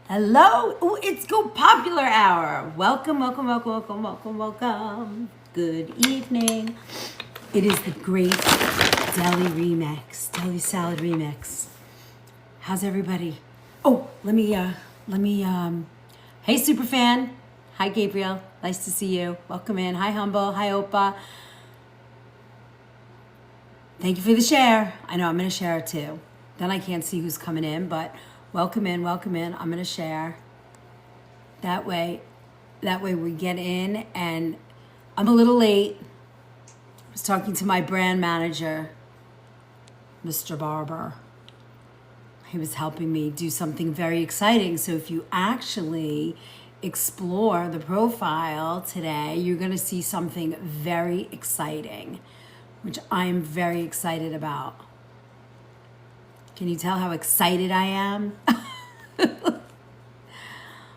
Hello, ooh, it's Go Popular Hour. Welcome, welcome, welcome, welcome, welcome, welcome. Good evening. It is the great deli remix, deli salad remix. How's everybody? Oh, hey superfan. Hi Gabriel, nice to see you. Welcome in. Hi Humble, hi Opa. Thank you for the share. I know I'm gonna share it too. Then I can't see who's coming in, but welcome in, welcome in. I'm gonna share. That way we get in, and I'm a little late. I was talking to my brand manager, Mr. Barber. He was helping me do something very exciting. So if you actually explore the profile today, you're gonna see something very exciting, which I'm very excited about. Can you tell how excited I am?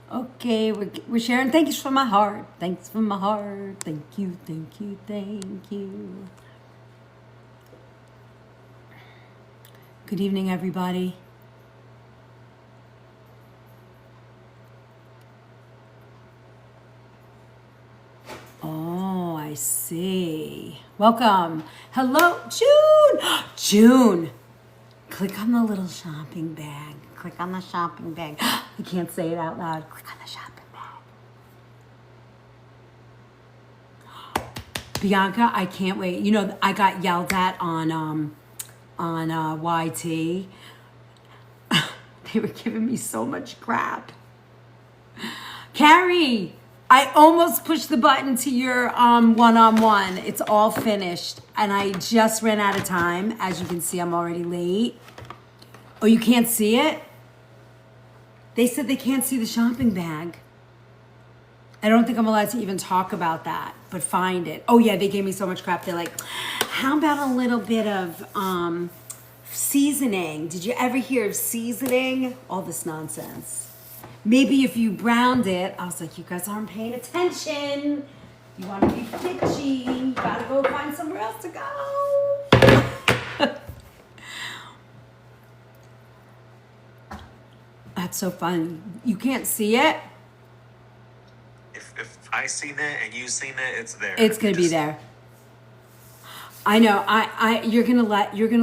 Okay, we're sharing. Thank you from my heart. Thanks from my heart. Thank you, thank you, thank you. Good evening, everybody. Oh, I see. Welcome. Hello, June. June. Click on the little shopping bag. Click on the shopping bag. I can't say it out loud. Click on the shopping bag. Bianca, I can't wait. You know, I got yelled at on YT. They were giving me so much crap. Carrie, I almost pushed the button to your one-on-one. It's all finished, and I just ran out of time. As you can see, I'm already late. Oh, you can't see it? They said they can't see the shopping bag. I don't think I'm allowed to even talk about that, but find it. Oh yeah, they gave me so much crap. They're like, how about a little bit of seasoning? Did you ever hear of seasoning? All this nonsense. Maybe if you browned it. I was like, you guys aren't paying attention. You want to be bitchy. You gotta go find somewhere else to go. That's so fun. You can't see it? If I seen it and you seen it, it's there. It's gonna be there. I know. You're gonna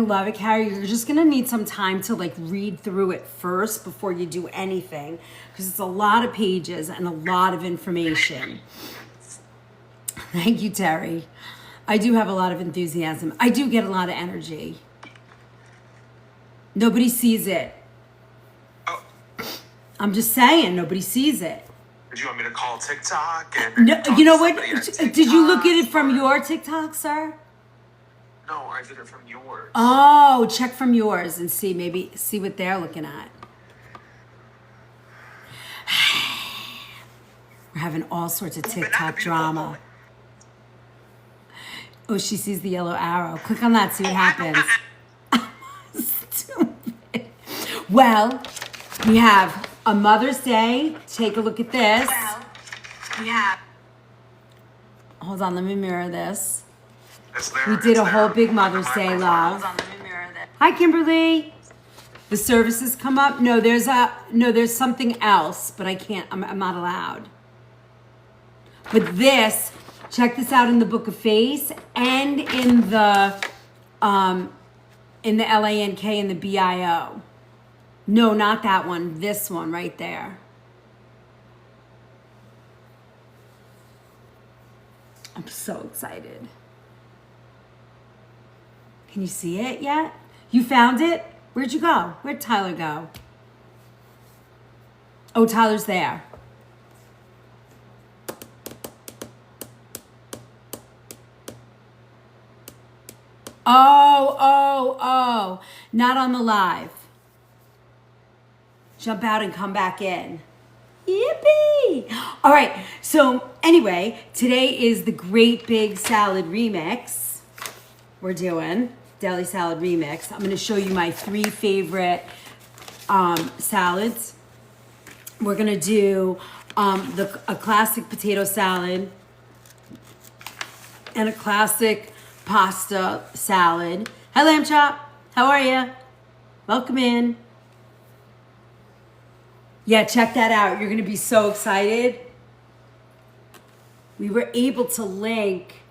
love it, Carrie. You're just gonna need some time to like read through it first before you do anything, because it's a lot of pages and a lot of information. Thank you, Terry. I do have a lot of enthusiasm. I do get a lot of energy. Nobody sees it. Oh. I'm just saying, nobody sees it. Did you want me to call TikTok? And No, you know what? Did you look at it from your TikTok, sir? No, I did it from yours. Oh, check from yours and see what they're looking at. We're having all sorts of TikTok drama. Oh, she sees the yellow arrow. Click on that, see what happens. Stupid. Well, we have a Mother's Day. Take a look at this. Hold on, let me mirror this. We did a whole big Mother's Day love. Hi, Kimberly. The services come up. No, there's something else, but I can't. I'm not allowed. But this, check this out in the Book of Face and in the LANK and the BIO. No, not that one. This one right there. I'm so excited. Can you see it yet? You found it? Where'd you go? Where'd Tyler go? Oh, Tyler's there. Oh. Not on the live. Jump out and come back in. Yippee! All right, so anyway, today is the Great Big Salad Remix. We're doing Deli Salad Remix. I'm gonna show you my 3 favorite salads. We're gonna do a classic potato salad and a classic pasta salad. Hi, Lamb Chop. How are you? Welcome in. Yeah, check that out. You're going to be so excited. We were able to link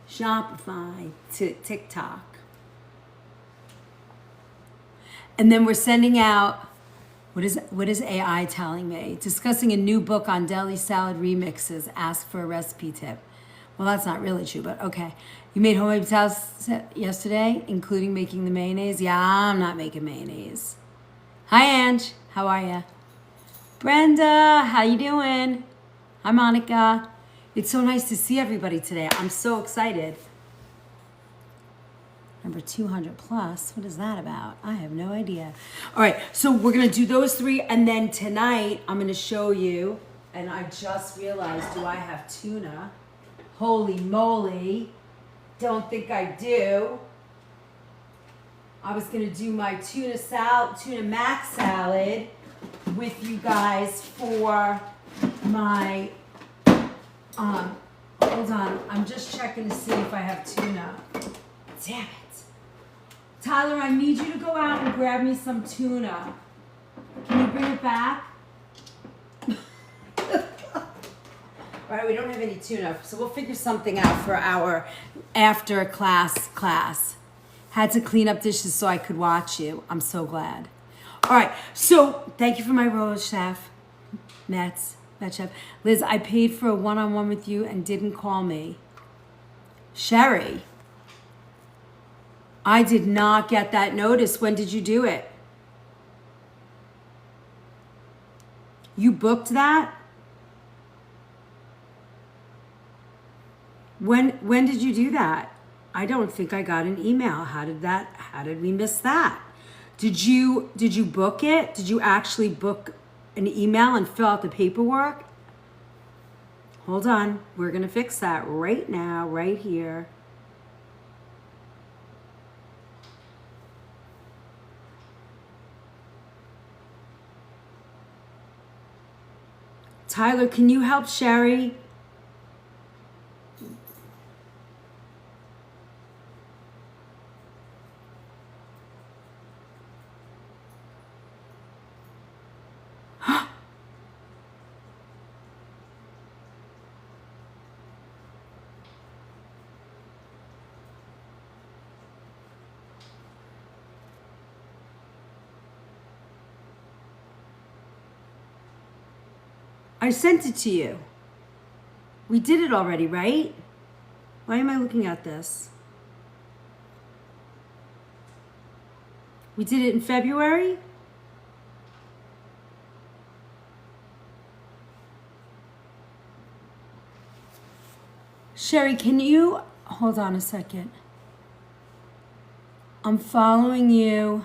Shopify to TikTok. And then we're sending out, what is AI telling me? Discussing a new book on deli salad remixes. Ask for a recipe tip. Well, that's not really true, but okay. You made homemade potatoes yesterday, including making the mayonnaise? Yeah, I'm not making mayonnaise. Hi, Ange. How are you? Brenda, how you doing? Hi, Monica. It's so nice to see everybody today. I'm so excited. Number 200 plus. What is that about? I have no idea. All right, so we're going to do those three. And then tonight, I'm going to show you. And I just realized, do I have tuna? Holy moly. Don't think I do. I was going to do my tuna mac salad with you guys for my, hold on. I'm just checking to see if I have tuna. Damn it. Tyler, I need you to go out and grab me some tuna. Can you bring it back? All right, we don't have any tuna, so we'll figure something out for our after class. Had to clean up dishes so I could watch you. I'm so glad. All right, so thank you for my rose, chef. Met chef. Liz, I paid for a one-on-one with you and didn't call me. Sherry, I did not get that notice. When did you do it? You booked that? When did you do that? I don't think I got an email. How did we miss that? Did you book it? Did you actually book an email and fill out the paperwork? Hold on. We're going to fix that right now, right here. Tyler, can you help Sherry? I sent it to you. We did it already, right? Why am I looking at this? We did it in February? Sherry, can you hold on a second? I'm following you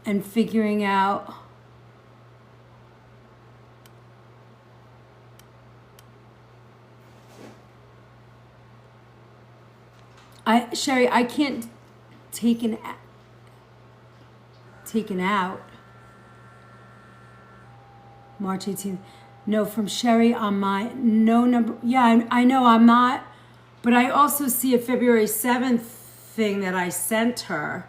and figuring out. Sherry, I can't taken out. March 18th. No, from Sherry on my no number. Yeah, I know I'm not, but I also see a February 7th thing that I sent her.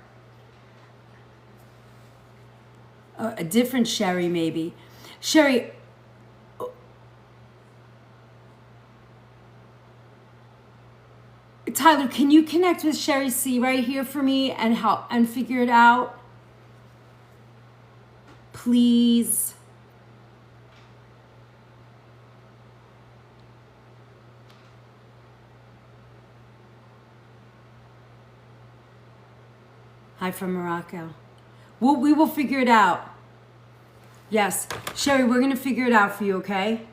A different Sherry, maybe. Sherry. Tyler, can you connect with Sherry C right here for me and help and figure it out? Please. Hi from Morocco. We will figure it out. Yes. Sherry, we're going to figure it out for you, okay?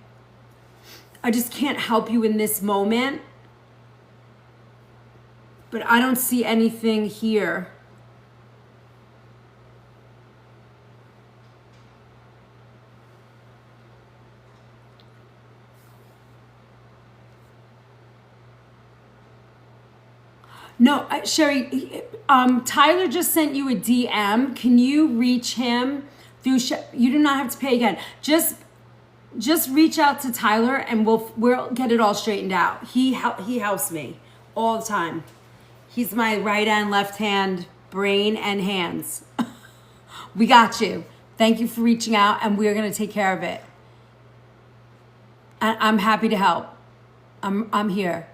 I just can't help you in this moment. But I don't see anything here. No, Sherry, Tyler just sent you a DM. Can you reach him through? You do not have to pay again. Just reach out to Tyler, and we'll get it all straightened out. He helps me all the time. He's my right and left hand, brain and hands. We got you. Thank you for reaching out, and we're going to take care of it. And I'm happy to help. I'm here.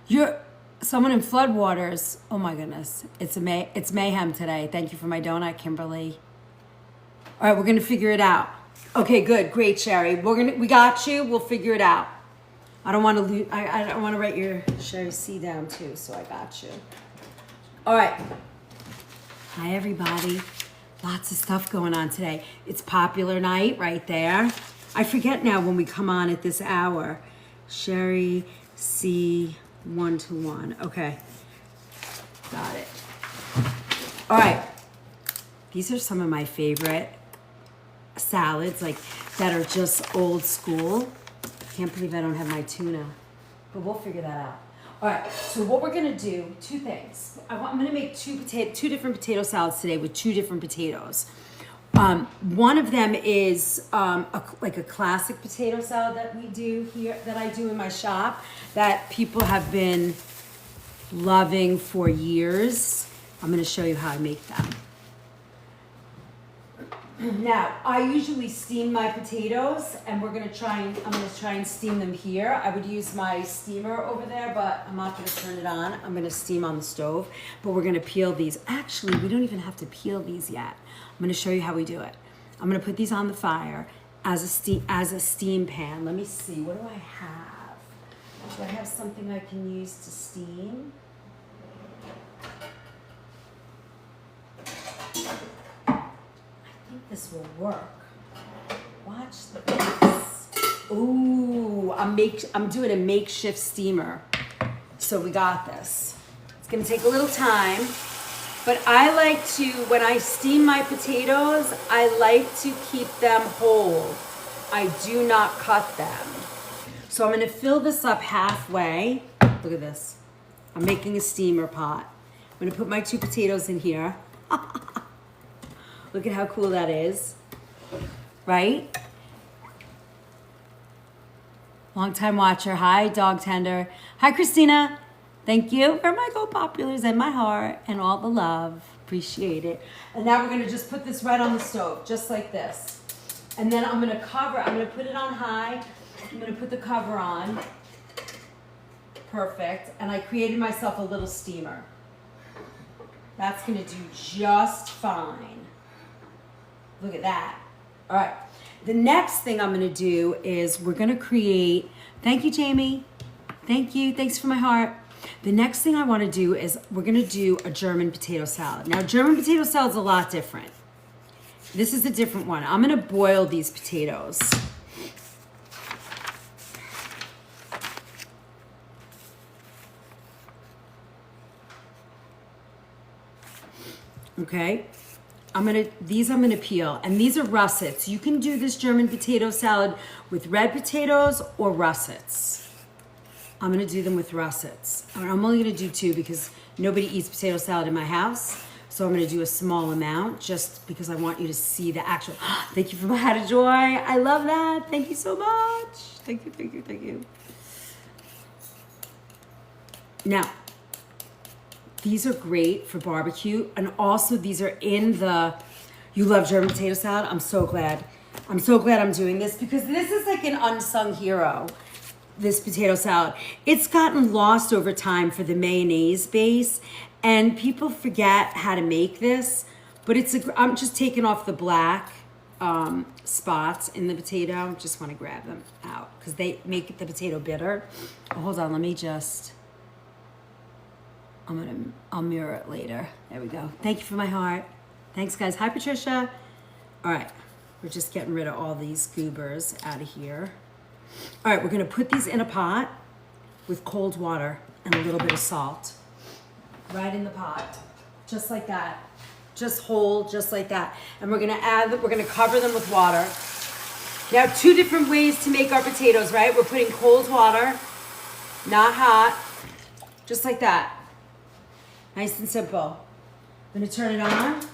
You're someone in floodwaters. Oh my goodness. It's mayhem today. Thank you for my donut, Kimberly. All right, we're going to figure it out. Okay, good. Great, Sherry. We got you. We'll figure it out. I don't want to lose. I don't want to write your Sherry C down too, so I got you. All right. Hi, everybody. Lots of stuff going on today. It's popular night right there. I forget now when we come on at this hour. Sherry C 121. Okay. Got it. All right. These are some of my favorite salads, like that are just old school. Can't believe I don't have my tuna, but we'll figure that out. All right, so what we're gonna do, two things. I'm gonna make two different potato salads today with two different potatoes. One of them is like a classic potato salad that we do here, that I do in my shop, that people have been loving for years. I'm gonna show you how I make them. Now, I usually steam my potatoes, and I'm gonna try and steam them here. I would use my steamer over there, but I'm not gonna turn it on. I'm gonna steam on the stove, but we're gonna peel these. Actually, we don't even have to peel these yet. I'm gonna show you how we do it. I'm gonna put these on the fire as a steam pan. Let me see, what do I have? Do I have something I can use to steam? This will work. Watch this. Ooh, I'm doing a makeshift steamer. So we got this. It's gonna take a little time, but I like to, when I steam my potatoes, I like to keep them whole. I do not cut them. So I'm gonna fill this up halfway. Look at this. I'm making a steamer pot. I'm gonna put my two potatoes in here. Look at how cool that is, right? Long time watcher. Hi, dog tender. Hi, Christina. Thank you for my go-populars and my heart and all the love. Appreciate it. And now we're gonna just put this right on the stove, just like this. And then I'm gonna put it on high. I'm gonna put the cover on. Perfect. And I created myself a little steamer. That's gonna do just fine. Look at that. All right. The next thing I'm going to do is we're going to create, thank you, Jamie. Thank you. Thanks for my heart. The next thing I want to do is we're going to do a German potato salad. Now, German potato salad is a lot different. This is a different one. I'm going to boil these potatoes. Okay. I'm gonna peel, and these are russets. You can do this German potato salad with red potatoes or russets. I'm gonna do them with russets. I'm only gonna do two because nobody eats potato salad in my house. So I'm gonna do a small amount just because I want you to see the actual, thank you for my hat of joy. I love that, thank you so much. Thank you, thank you, thank you. Now, these are great for barbecue, and also these are in the, you love German potato salad? I'm so glad. I'm so glad I'm doing this because this is like an unsung hero, this potato salad. It's gotten lost over time for the mayonnaise base, and people forget how to make this, but I'm just taking off the black spots in the potato. Just want to grab them out because they make the potato bitter. Oh, hold on, let me just... I'll mirror it later. There we go. Thank you for my heart. Thanks, guys. Hi, Patricia. All right. We're just getting rid of all these goobers out of here. All right. We're going to put these in a pot with cold water and a little bit of salt. Right in the pot. Just like that. Just whole, just like that. And we're going to cover them with water. Now, two different ways to make our potatoes, right? We're putting cold water, not hot, just like that. Nice and simple. I'm gonna turn it on.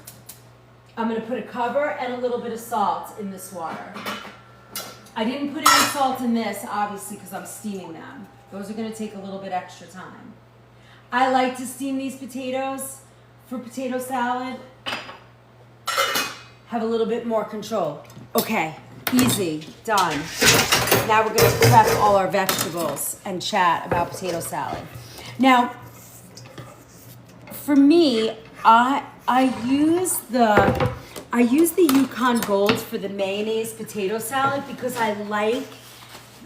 I'm gonna put a cover and a little bit of salt in this water. I didn't put any salt in this, obviously, because I'm steaming them. Those are gonna take a little bit extra time. I like to steam these potatoes for potato salad. Have a little bit more control. Okay, easy, done. Now we're gonna prep all our vegetables and chat about potato salad. Now, for me, I use the Yukon Gold for the mayonnaise potato salad because I like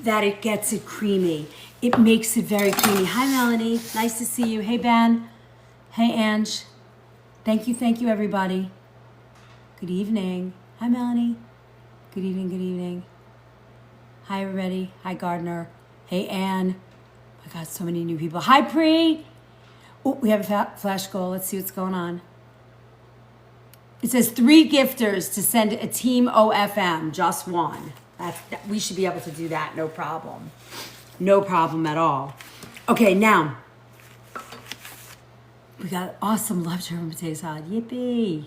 that it gets it creamy. It makes it very creamy. Hi, Melanie. Nice to see you. Hey, Ben. Hey, Ange. Thank you, everybody. Good evening. Hi, Melanie. Good evening, good evening. Hi, everybody. Hi, Gardner. Hey, Anne. Oh my God, so many new people. Hi, Pre. Oh, we have a flash goal. Let's see what's going on. It says 3 gifters to send a team OFM, just one. We should be able to do that, no problem. No problem at all. Okay, now, we got awesome leftover potato salad. Yippee.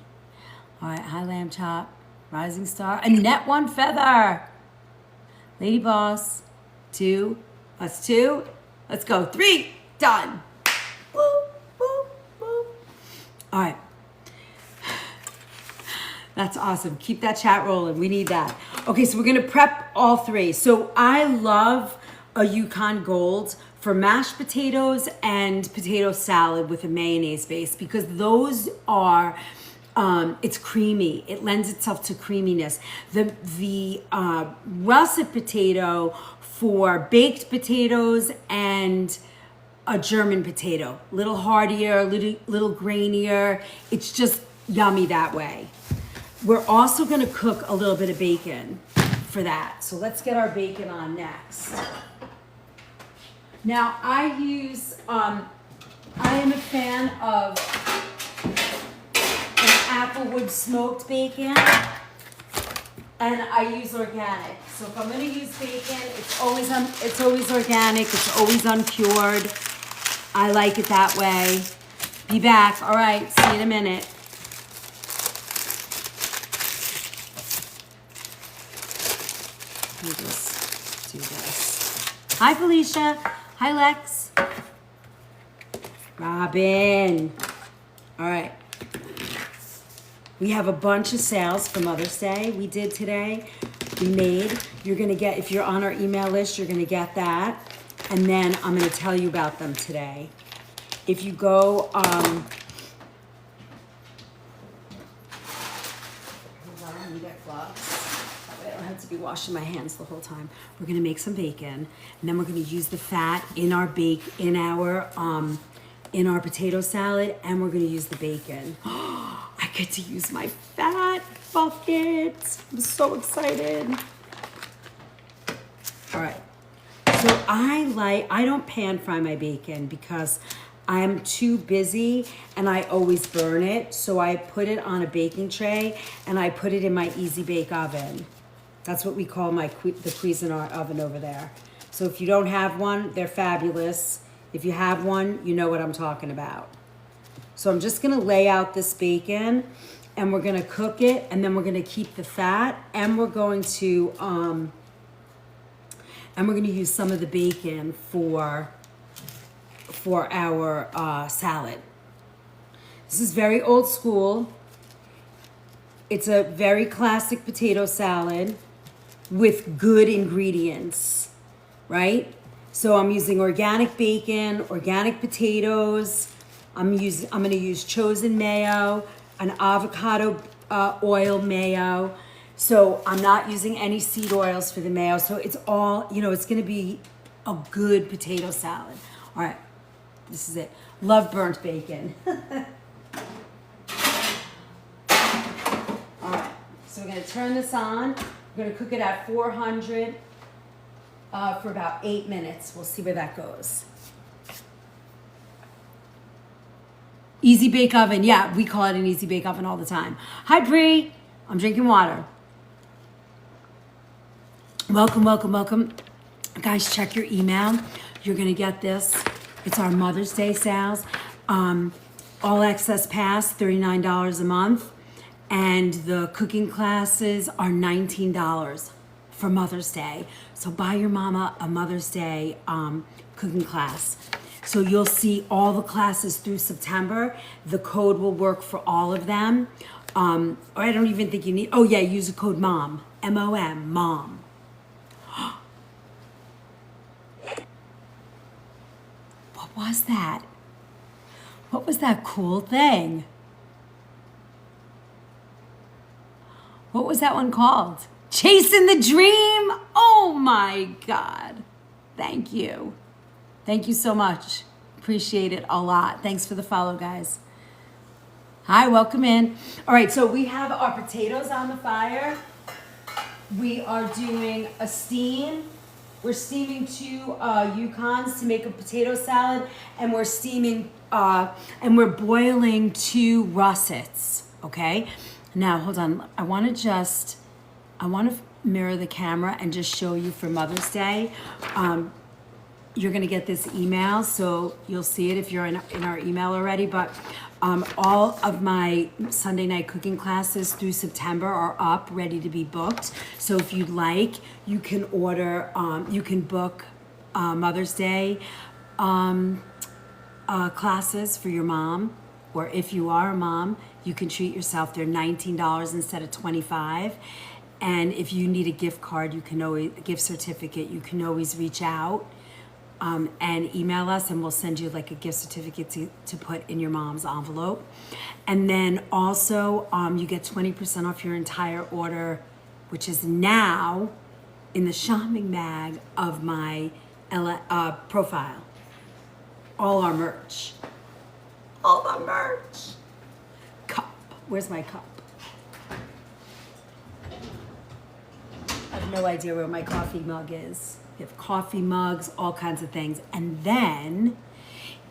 All right, hi, Lamb Chop. Rising Star. Annette One Feather. Lady Boss. 2. That's 2. Let's go. 3. Done. Woo, woo, woo. All right. That's awesome. Keep that chat rolling. We need that. Okay, so we're going to prep all 3. So I love a Yukon Gold for mashed potatoes and potato salad with a mayonnaise base because those are, it's creamy. It lends itself to creaminess. The russet potato for baked potatoes and a German potato. Little hardier, little grainier. It's just yummy that way. We're also going to cook a little bit of bacon for that. So let's get our bacon on next. Now I am a fan of an Applewood smoked bacon, and I use organic. So if I'm going to use bacon, it's always organic. It's always uncured. I like it that way. Be back. All right. See you in a minute. Let me just do this. Hi, Felicia. Hi, Lex. Robin. All right. We have a bunch of sales for Mother's Day we did today. We made. You're going to get, if you're on our email list, you're going to get that. And then I'm going to tell you about them today. If you go, hold on, let me get gloves. I don't have to be washing my hands the whole time. We're gonna make some bacon, and then we're gonna use the fat in our in our potato salad, and we're gonna use the bacon. I get to use my fat bucket. I'm so excited. All right. So I don't pan fry my bacon because I'm too busy and I always burn it. So I put it on a baking tray and I put it in my Easy Bake Oven. That's what we call the Cuisinart oven over there. So if you don't have one, they're fabulous. If you have one, you know what I'm talking about. So I'm just gonna lay out this bacon and we're gonna cook it, and then we're gonna keep the fat, and we're going to use some of the bacon for our salad. This is very old school. It's a very classic potato salad with good ingredients, right? So I'm using organic bacon, organic potatoes. I'm gonna use chosen mayo, an avocado oil mayo. So I'm not using any seed oils for the mayo. So it's all, it's gonna be a good potato salad. All right, this is it. Love burnt bacon. All right, so we're gonna turn this on. We're gonna cook it at 400 for about 8 minutes. We'll see where that goes. Easy Bake Oven. Yeah, we call it an Easy Bake Oven all the time. Hi, Bree. I'm drinking water. Welcome, welcome, welcome. Guys, check your email. You're going to get this. It's our Mother's Day sales. All Access Pass, $39 a month. And the cooking classes are $19 for Mother's Day. So buy your mama a Mother's Day cooking class. So you'll see all the classes through September. The code will work for all of them. Or I don't even think you need, oh yeah, use the code MOM, M-O-M, MOM. What was that? What was that cool thing? What was that one called? Chasing the Dream? Oh my God. Thank you. Thank you so much. Appreciate it a lot. Thanks for the follow, guys. Hi, welcome in. All right, so we have our potatoes on the fire. We are doing a steam. We're steaming 2 Yukons to make a potato salad, and we're steaming, and we're boiling 2 russets, okay? Now, hold on. I want to mirror the camera and just show you for Mother's Day. You're going to get this email, so you'll see it if you're in our email already, but all of my Sunday night cooking classes through September are up, ready to be booked. So if you'd like, you can order, you can book Mother's Day classes for your mom, or if you are a mom, you can treat yourself. They're $19 instead of $25. And if you need a gift card, you can always, a gift certificate, you can always reach out and email us, and we'll send you like a gift certificate to put in your mom's envelope. And then also you get 20% off your entire order, which is now in the shopping bag of my profile. All our merch. All the merch. Cup. Where's my cup? I have no idea where my coffee mug is. We have coffee mugs, all kinds of things. And then,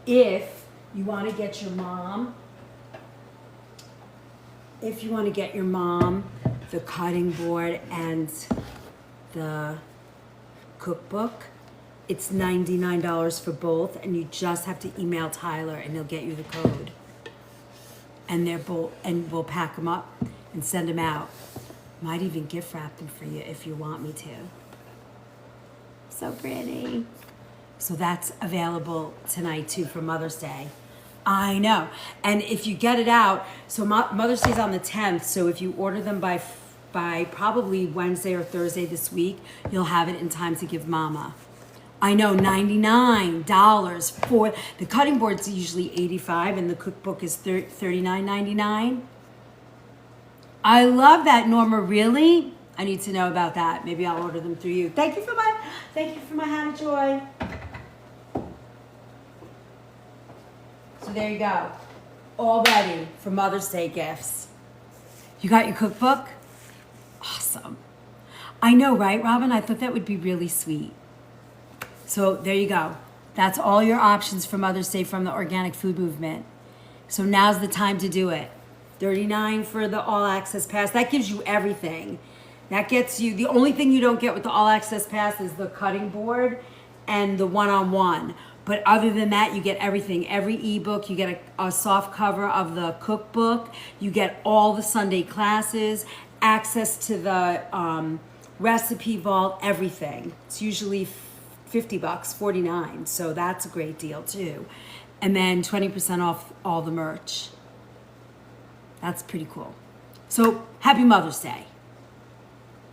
if you want to get your mom, the cutting board and the cookbook, it's $99 for both, and you just have to email Tyler and he'll get you the code. And they're both, and we'll pack them up and send them out. Might even gift wrap them for you if you want me to. So pretty. So that's available tonight too for Mother's Day. I know. And if you get it out, so Mother's Day's on the 10th, so if you order them by probably Wednesday or Thursday this week, you'll have it in time to give Mama. I know, $99 for the cutting board's usually $85 and the cookbook is $39.99. I love that, Norma. Really? I need to know about that. Maybe I'll order them through you. Thank you for my Hannah Joy. So there you go. All ready for Mother's Day gifts. You got your cookbook? Awesome. I know, right, Robin? I thought that would be really sweet. So there you go. That's all your options for Mother's Day from the Organic Food Movement. So now's the time to do it. $39 for the All Access Pass. That gives you everything. That gets you, the only thing you don't get with the All Access Pass is the cutting board and the one-on-one. But other than that, you get everything. Every ebook, you get a soft cover of the cookbook. You get all the Sunday classes, access to the recipe vault, everything. It's usually $50, $49. So that's a great deal too. And then 20% off all the merch. That's pretty cool. So happy Mother's Day.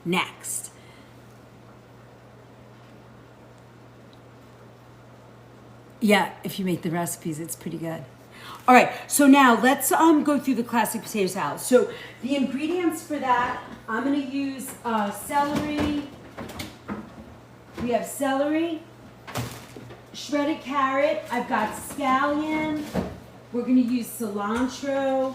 Next. Yeah, if you make the recipes, it's pretty good. All right, so now let's go through the classic potato salad. So the ingredients for that, I'm gonna use celery. We have celery, shredded carrot. I've got scallion. We're gonna use cilantro.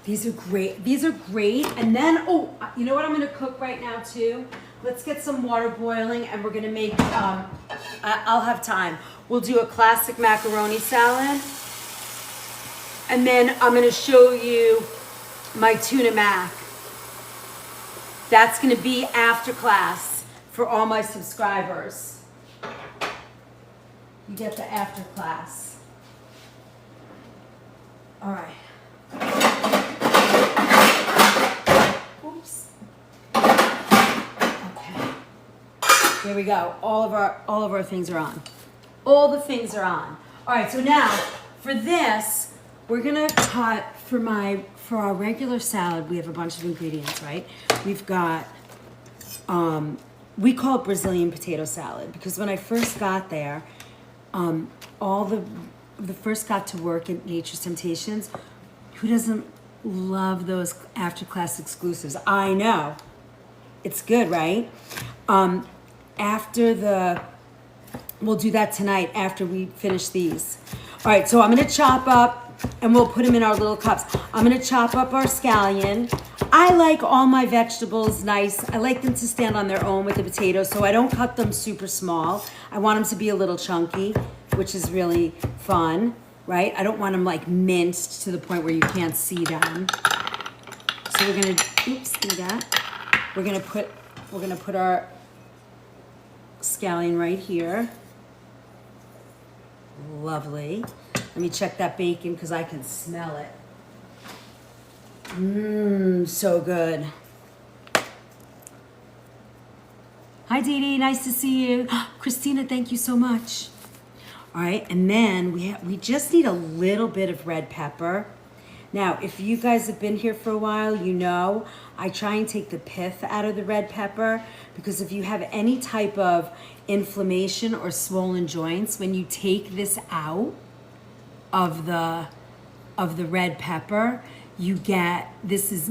These are great. These are great. And then, oh, you know what I'm gonna cook right now too? Let's get some water boiling and we're gonna make, I'll have time. We'll do a classic macaroni salad. And then I'm gonna show you my tuna mac. That's gonna be after class for all my subscribers. You get the after class. All right. Oops. Okay. Here we go. All of our things are on. All the things are on. All right, so now for this, we're gonna cut for our regular salad. We have a bunch of ingredients, right? We've got we call it Brazilian potato salad because when I first got there, all the first got to work at Nature's Temptations. Who doesn't love those after class exclusives? I know. It's good, right? We'll do that tonight after we finish these. All right, so I'm gonna chop up, and we'll put them in our little cups. I'm gonna chop up our scallion. I like all my vegetables nice. I like them to stand on their own with the potatoes, so I don't cut them super small. I want them to be a little chunky, which is really fun, right? I don't want them like minced to the point where you can't see them. So we're gonna, oops, do that. We're gonna put our scallion right here. Lovely. Let me check that bacon because I can smell it. Mmm, so good. Hi, Dee Dee, nice to see you. Christina, thank you so much. All right, and then we just need a little bit of red pepper. Now, if you guys have been here for a while, you know I try and take the pith out of the red pepper because if you have any type of inflammation or swollen joints, when you take this out of the red pepper, you get this is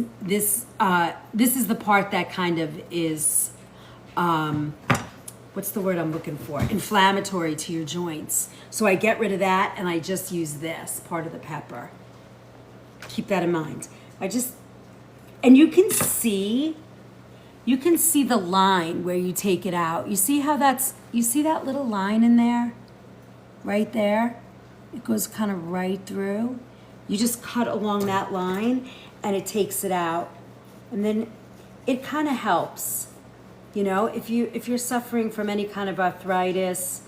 the part that kind of is what's the word I'm looking for? Inflammatory to your joints. So I get rid of that and I just use this part of the pepper. Keep that in mind. And you can see the line where you take it out. You see that little line in there? Right there? It goes kind of right through. You just cut along that line and it takes it out. And then it kind of helps. You know, if you're suffering from any kind of arthritis,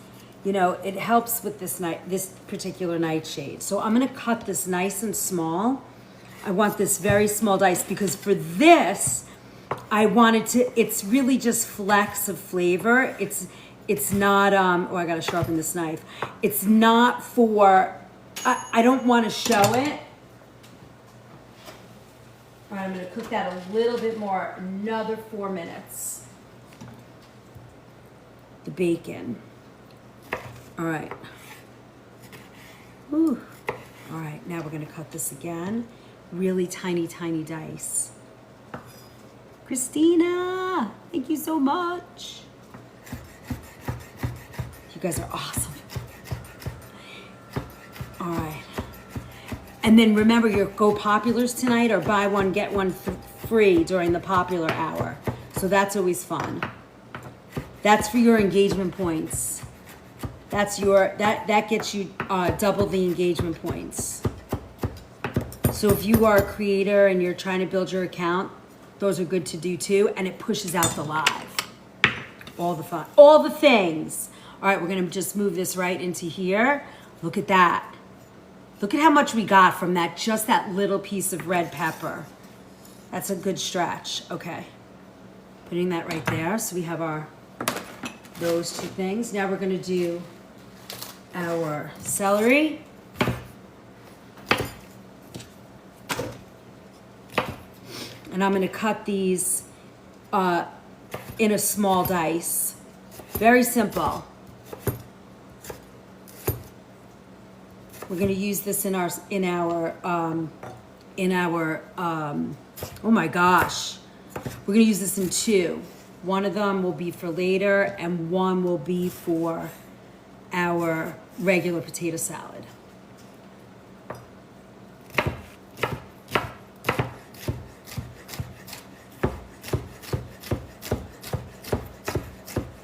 you know, it helps with this particular nightshade. So I'm gonna cut this nice and small. I want this very small dice because for this, it's really just flecks of flavor. It's not, oh, I gotta sharpen this knife. It's not for, I don't wanna show it. All right, I'm gonna cook that a little bit more, another 4 minutes. The bacon. All right. Ooh. All right, now we're gonna cut this again. Really tiny, tiny dice. Christina, thank you so much. You guys are awesome. All right. And then remember your Go Populars tonight or buy one, get one free during the popular hour. So that's always fun. That's for your engagement points. That gets you double the engagement points. So if you are a creator and you're trying to build your account, those are good to do too, and it pushes out the live. All the fun, all the things. All right, we're gonna just move this right into here. Look at that. Look at how much we got from that, just that little piece of red pepper. That's a good stretch. Okay, putting that right there. So we have those two things. Now we're gonna do our celery. And I'm gonna cut these in a small dice. Very simple. We're gonna use this in our oh my gosh. We're gonna use this in 2. One of them will be for later and one will be for our regular potato salad.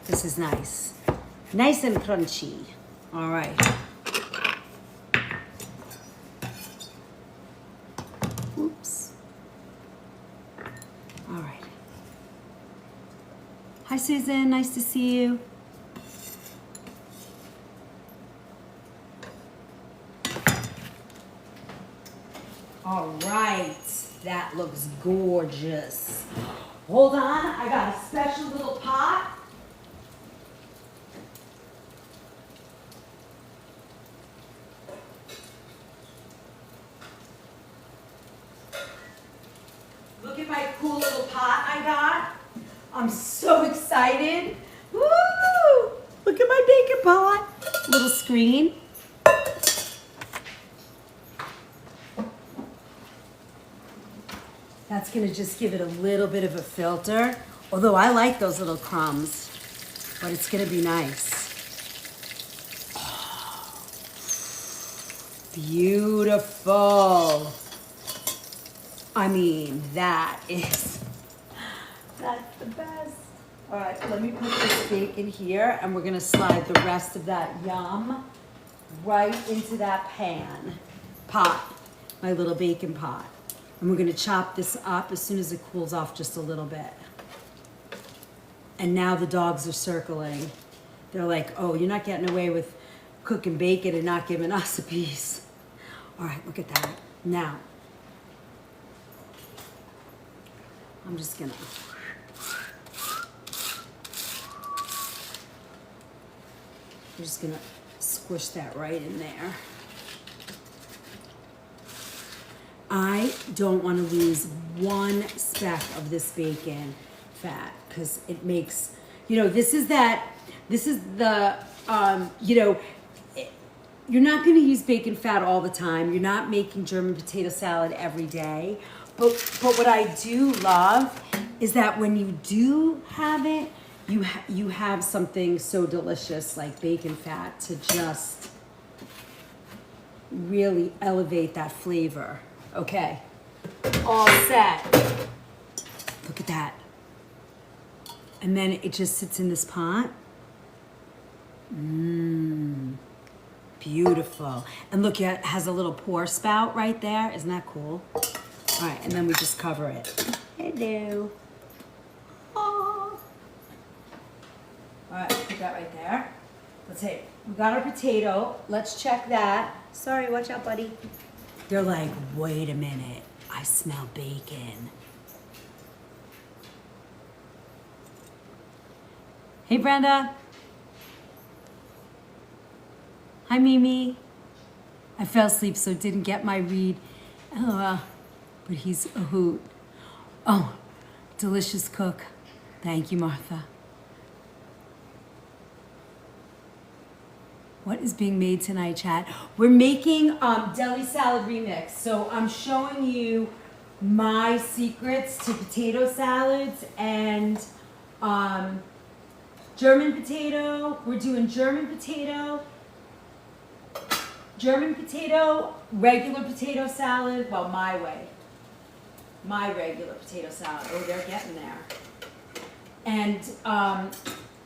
This is nice. Nice and crunchy. All right. Oops. All right. Hi, Susan. Nice to see you. All right. That looks gorgeous. Hold on. I got a special little pot. I got. I'm so excited. Woo! Look at my bacon pot. Little screen. That's gonna just give it a little bit of a filter. Although I like those little crumbs, but it's gonna be nice. Oh, beautiful. I mean, that's the best. All right, let me put this bacon here and we're gonna slide the rest of that yum right into that pot, my little bacon pot. And we're gonna chop this up as soon as it cools off just a little bit. And now the dogs are circling. They're like, oh, you're not getting away with cooking bacon and not giving us a piece. All right, look at that. Now, I'm just gonna, squish that right in there. I don't want to lose one speck of this bacon fat because it makes, this is the, you're not going to use bacon fat all the time. You're not making German potato salad every day. But what I do love is that when you do have it, you have something so delicious like bacon fat to just really elevate that flavor. Okay, all set. Look at that. And then it just sits in this pot. Beautiful. And look, it has a little pour spout right there. Isn't that cool? All right, and then we just cover it. Hello. Oh. All right, put that right there. Let's see. We got our potato. Let's check that. Sorry, watch out, buddy. They're like, wait a minute. I smell bacon. Hey, Brenda. Hi, Mimi. I fell asleep, so didn't get my read. LOL. But he's a hoot. Oh, delicious cook. Thank you, Martha. What is being made tonight, chat? We're making deli salad remix. So I'm showing you my secrets to potato salads and German potato. We're doing German potato, regular potato salad. Well, my way. My regular potato salad. Oh, they're getting there. And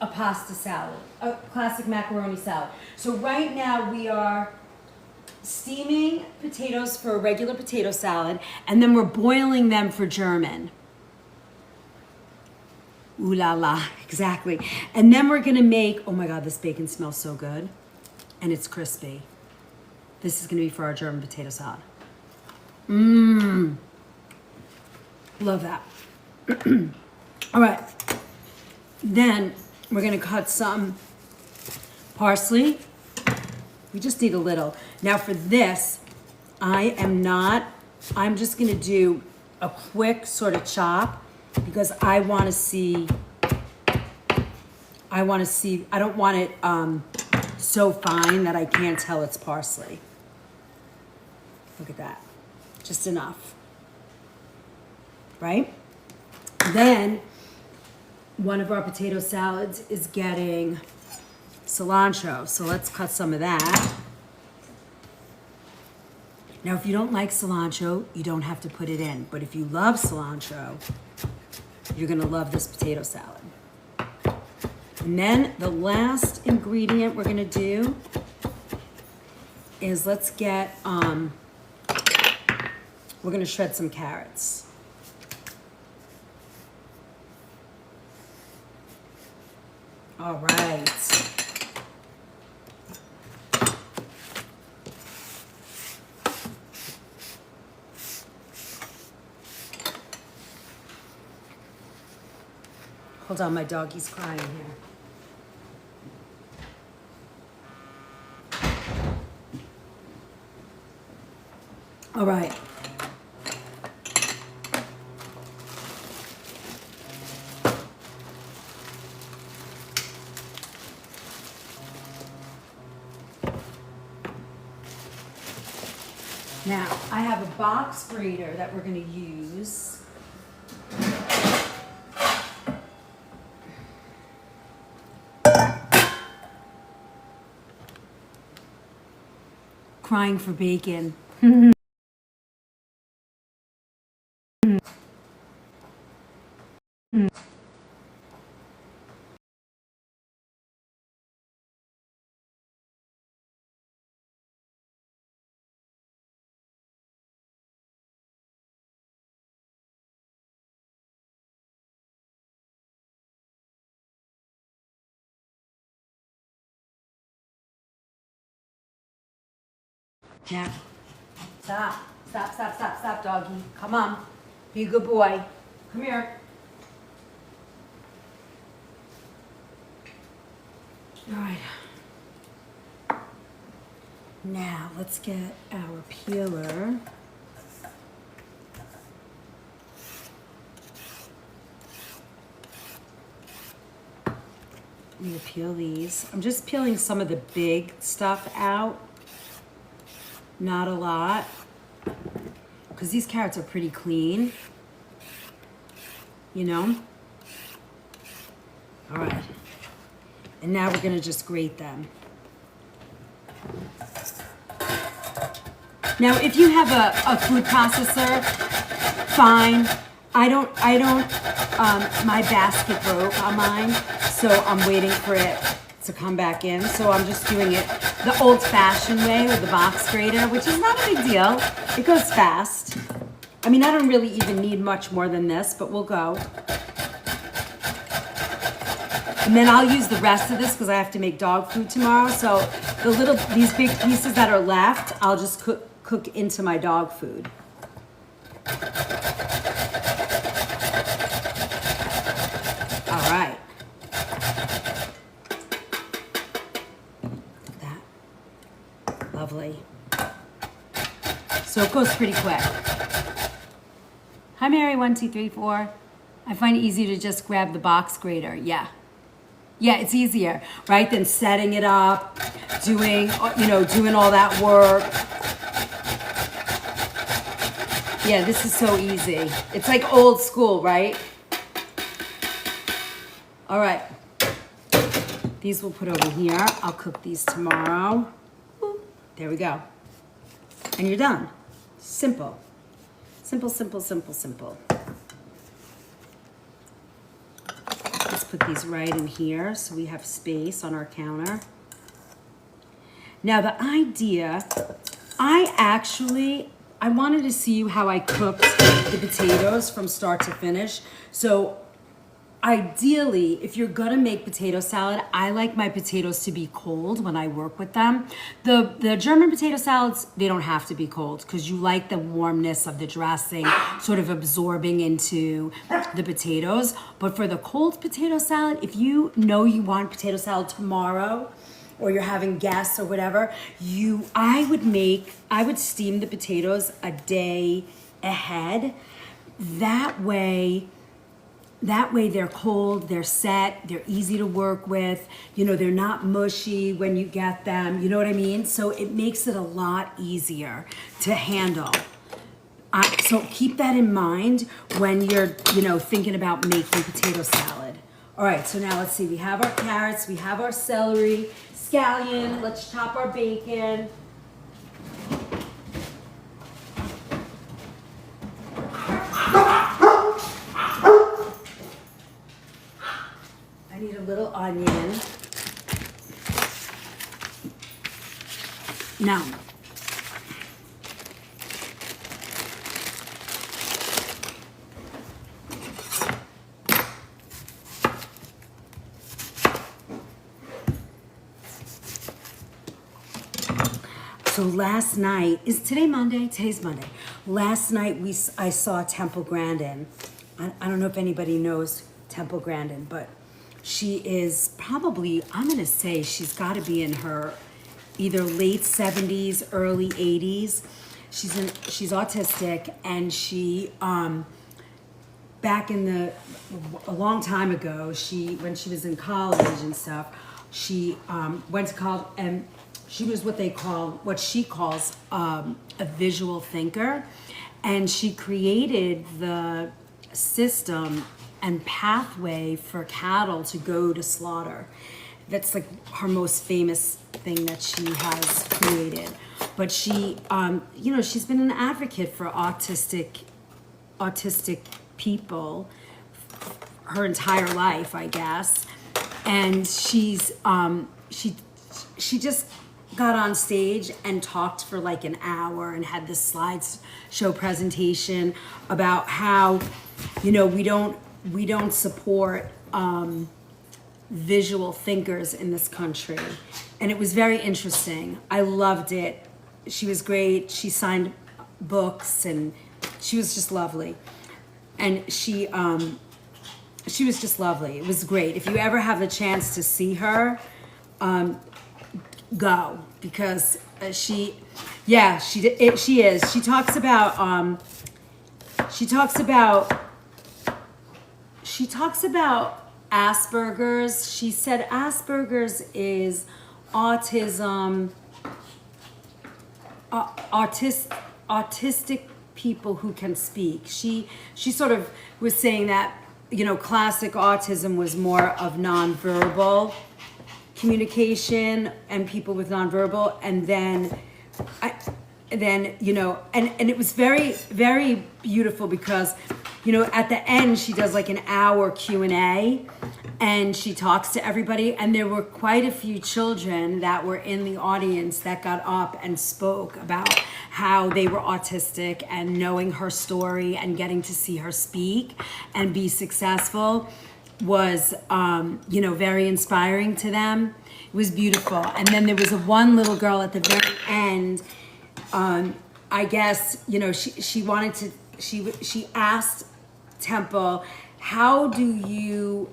a pasta salad, a classic macaroni salad. So right now we are steaming potatoes for a regular potato salad, and then we're boiling them for German. Ooh la la, exactly. And then we're gonna make, oh my God, this bacon smells so good, and it's crispy. This is gonna be for our German potato salad. Love that. All right, then we're gonna cut some parsley. We just need a little. Now for this, I'm just gonna do a quick sort of chop because I don't want it so fine that I can't tell it's parsley. Look at that, just enough, right? Then, one of our potato salads is getting cilantro, so let's cut some of that. Now, if you don't like cilantro, you don't have to put it in, but if you love cilantro, you're gonna love this potato salad. And then the last ingredient we're gonna do is let's get, we're gonna shred some carrots. All right. Hold on, my doggy's crying here. All right. Now, I have a box grater that we're going to use. Crying for bacon. Now, stop, doggy. Come on. Be a good boy. Come here. All right. Now, let's get our peeler. I'm gonna peel these. I'm just peeling some of the big stuff out. Not a lot. Because these carrots are pretty clean. You know? All right. And now we're gonna just grate them. Now, if you have a food processor, fine. I don't, my basket broke on mine, so I'm waiting for it to come back in. So I'm just doing it the old-fashioned way with the box grater, which is not a big deal. It goes fast. I mean, I don't really even need much more than this, but we'll go. And then I'll use the rest of this because I have to make dog food tomorrow. So these big pieces that are left, I'll just cook into my dog food. All right. That. Lovely. So it goes pretty quick. Hi, Mary, 1, 2, 3, 4. I find it easy to just grab the box grater. Yeah. Yeah, it's easier, right, than setting it up, doing all that work. Yeah, this is so easy. It's like old school, right? All right. These we'll put over here. I'll cook these tomorrow. There we go. And you're done. Simple. Simple, simple, simple, simple. Let's put these right in here so we have space on our counter. Now the idea, I wanted to see how I cooked the potatoes from start to finish. So ideally, if you're gonna make potato salad, I like my potatoes to be cold when I work with them. The German potato salads, they don't have to be cold because you like the warmness of the dressing sort of absorbing into the potatoes. But for the cold potato salad, if you know you want potato salad tomorrow, or you're having guests or whatever, I would steam the potatoes a day ahead. That way they're cold, they're set, they're easy to work with, they're not mushy when you get them, you know what I mean? So it makes it a lot easier to handle. So keep that in mind when you're, thinking about making potato salad. All right, so now let's see, we have our carrots, we have our celery, scallion, let's chop our bacon. I need a little onion. Now, so last night, is today Monday? Today's Monday. Last night I saw Temple Grandin. I don't know if anybody knows Temple Grandin, but she is probably, I'm gonna say she's gotta be in her either late 70s, early 80s. She's autistic, and she, back in a long time ago, when she was in college and stuff, she went to college and she was what she calls a visual thinker, and she created the system and pathway for cattle to go to slaughter. That's like her most famous thing that she has created. But she, she's been an advocate for autistic people her entire life, I guess. And she's she just got on stage and talked for like an hour and had this slideshow presentation about how, we don't support visual thinkers in this country. And it was very interesting. I loved it. She was great. She signed books and she was just lovely. And she was just lovely. It was great. If you ever have the chance to see her, go, because she is. She talks about Asperger's. She said Asperger's is autism, autistic people who can speak. She sort of was saying that, classic autism was more of nonverbal communication and people with nonverbal, and then it was very, very beautiful because, at the end she does like an hour Q&A and she talks to everybody, and there were quite a few children that were in the audience that got up and spoke about how they were autistic, and knowing her story and getting to see her speak and be successful was, very inspiring to them. It was beautiful. And then there was one little girl at the very end. I guess, she asked Temple, how do you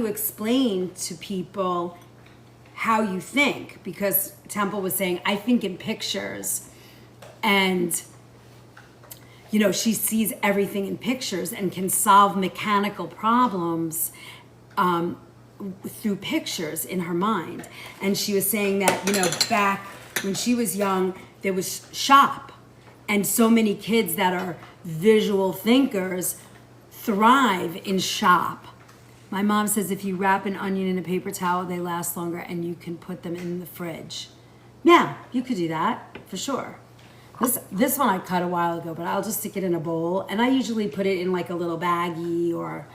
explain to people how you think? Because Temple was saying, I think in pictures, and she sees everything in pictures and can solve mechanical problems through pictures in her mind. And she was saying that, back when she was young, there was shop, and so many kids that are visual thinkers thrive in shop. My mom says if you wrap an onion in a paper towel, they last longer, and you can put them in the fridge. Yeah, you could do that for sure. This one I cut a while ago, but I'll just stick it in a bowl, and I usually put it in like a little baggie, or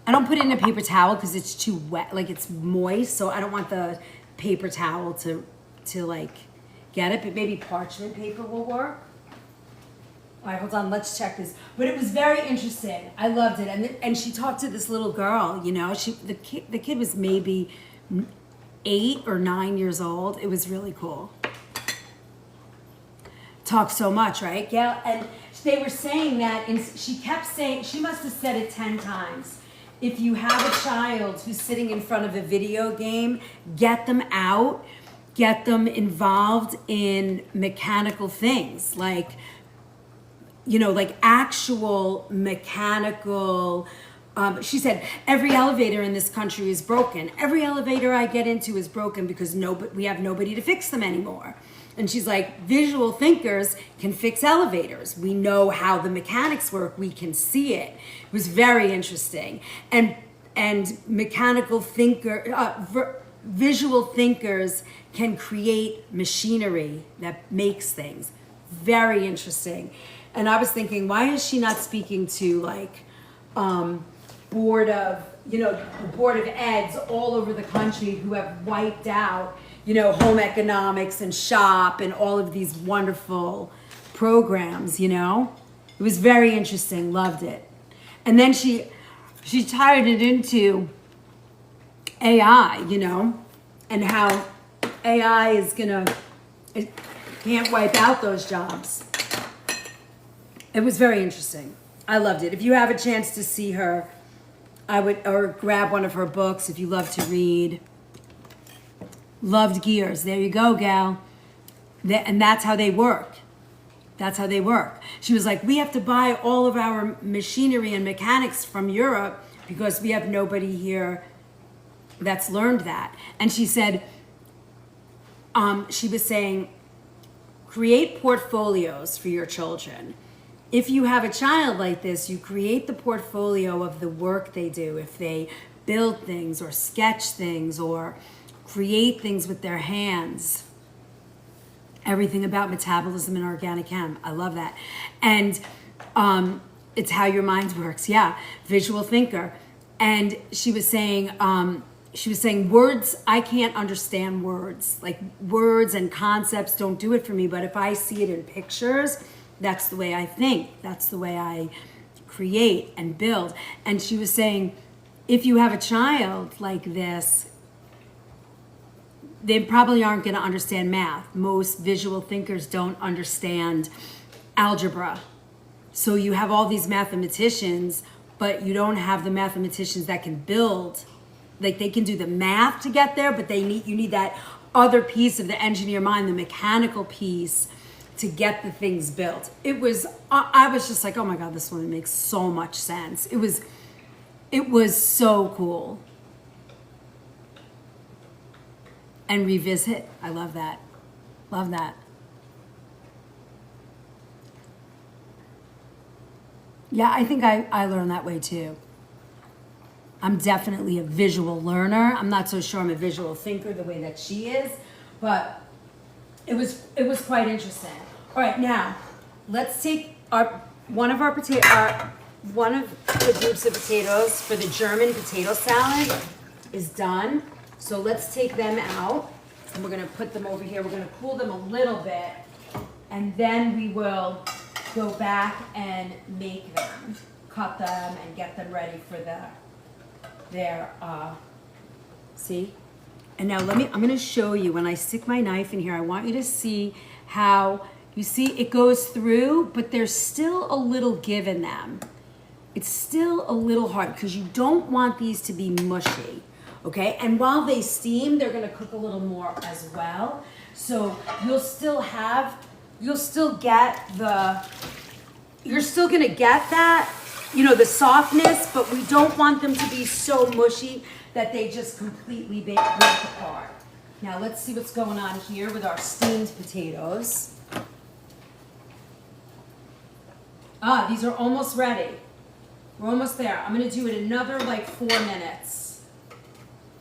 I don't put it in a paper towel because it's too wet, like it's moist, so I don't want the paper towel to like get it, but maybe parchment paper will work. All right, hold on, let's check this. But it was very interesting. I loved it. And she talked to this little girl, the kid was maybe 8 or 9 years old. It was really cool. Talk so much, right, Gail? And they were saying that, and she kept saying, she must have said it 10 times. If you have a child who's sitting in front of a video game, get them out, get them involved in mechanical things, like actual mechanical. She said, every elevator in this country is broken. Every elevator I get into is broken because we have nobody to fix them anymore. And she's like, visual thinkers can fix elevators. We know how the mechanics work. We can see it. It was very interesting. And visual thinkers can create machinery that makes things. Very interesting. And I was thinking, why is she not speaking to board of eds all over the country who have wiped out, home economics and shop and all of these wonderful programs, It was very interesting, loved it. And then she tied it into AI, and how AI it can't wipe out those jobs. It was very interesting. I loved it. If you have a chance to see her, or grab one of her books if you love to read. Loved Gears. There you go, gal. And that's how they work. That's how they work. She was like, we have to buy all of our machinery and mechanics from Europe because we have nobody here that's learned that. And she said, she was saying, create portfolios for your children. If you have a child like this, you create the portfolio of the work they do. If they build things or sketch things or create things with their hands. Everything about metabolism and organic chem. I love that. And it's how your mind works. Yeah, visual thinker. And she was saying words, I can't understand words. Like words and concepts don't do it for me. But if I see it in pictures, that's the way I think. That's the way I create and build. And she was saying, if you have a child like this, they probably aren't going to understand math. Most visual thinkers don't understand algebra. So you have all these mathematicians, but you don't have the mathematicians that can build. Like they can do the math to get there, but you need that other piece of the engineer mind, the mechanical piece, to get the things built. I was just like, oh my God, this woman makes so much sense. It was so cool. And revisit. I love that. Love that. Yeah, I think I learn that way too. I'm definitely a visual learner. I'm not so sure I'm a visual thinker the way that she is, but it was quite interesting. All right, now let's take one of the groups of potatoes for the German potato salad is done. So let's take them out and we're gonna put them over here. We're gonna cool them a little bit and then we will go back and make them, cut them and get them ready for see? And now I'm gonna show you when I stick my knife in here, I want you to see how, you see it goes through, but there's still a little give in them. It's still a little hard because you don't want these to be mushy. Okay, and while they steam, they're gonna cook a little more as well. So you're still gonna get that, the softness, but we don't want them to be so mushy that they just completely break apart. Now let's see what's going on here with our steamed potatoes. These are almost ready. We're almost there. I'm gonna do it another like 4 minutes.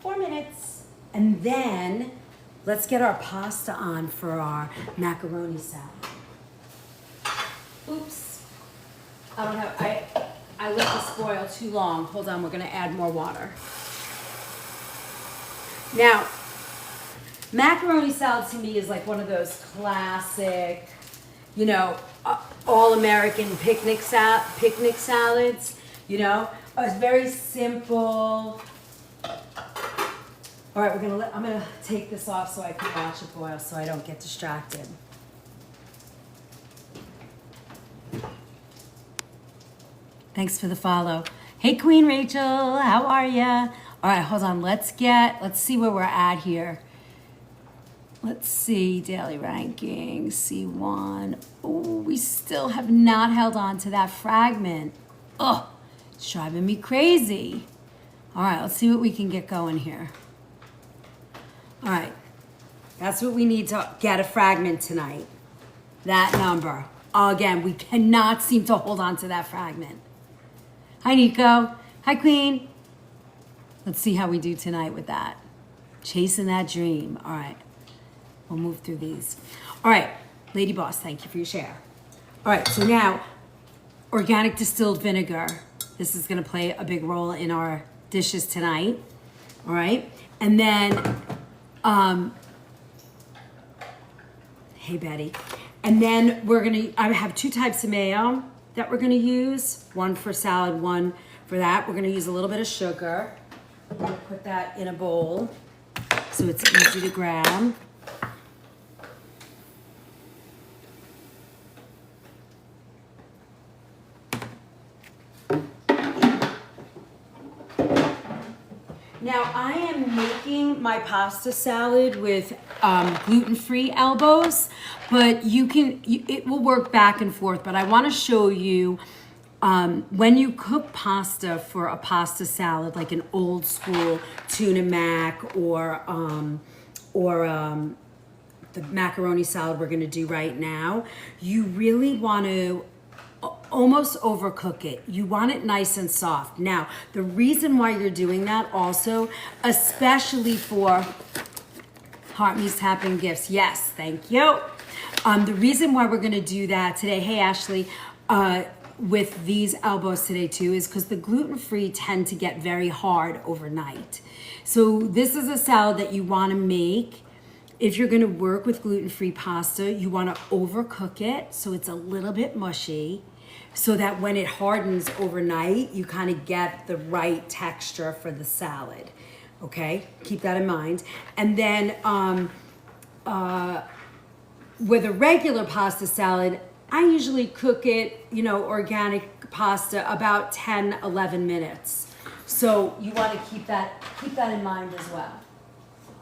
4 minutes. And then let's get our pasta on for our macaroni salad. Oops. I let this boil too long. Hold on, we're gonna add more water. Now, macaroni salad to me is like one of those classic, all-American picnic salads, It's very simple. All right, I'm gonna take this off so I can watch it boil so I don't get distracted. Thanks for the follow. Hey, Queen Rachel, how are ya? All right, hold on. Let's see where we're at here. Let's see, daily ranking, C1. Oh, we still have not held on to that fragment. Oh, it's driving me crazy. All right, let's see what we can get going here. All right, that's what we need to get a fragment tonight. That number. Again, we cannot seem to hold on to that fragment. Hi, Nico. Hi, Queen. Let's see how we do tonight with that. Chasing that dream. All right, we'll move through these. All right, Lady Boss, thank you for your share. All right, so now, organic distilled vinegar. This is gonna play a big role in our dishes tonight. All right, and then, hey Betty. And then I have 2 types of mayo that we're gonna use. One for salad, one for that. We're gonna use a little bit of sugar. I'm gonna put that in a bowl so it's easy to grab. Now I am making my pasta salad with gluten-free elbows, but it will work back and forth, but I wanna show you when you cook pasta for a pasta salad, like an old school tuna mac or the macaroni salad we're gonna do right now, you really want to almost overcook it. You want it nice and soft. Now, the reason why you're doing that also, especially for Heart Me's Tapping Gifts. Yes, thank you. The reason why we're gonna do that today, hey Ashley, with these elbows today too, is because the gluten-free tend to get very hard overnight. So this is a salad that you wanna make. If you're gonna work with gluten-free pasta, you wanna overcook it so it's a little bit mushy, so that when it hardens overnight, you kind of get the right texture for the salad. Okay, keep that in mind. And then with a regular pasta salad, I usually cook it, you know, organic pasta, about 10, 11 minutes. So you want to keep that in mind as well.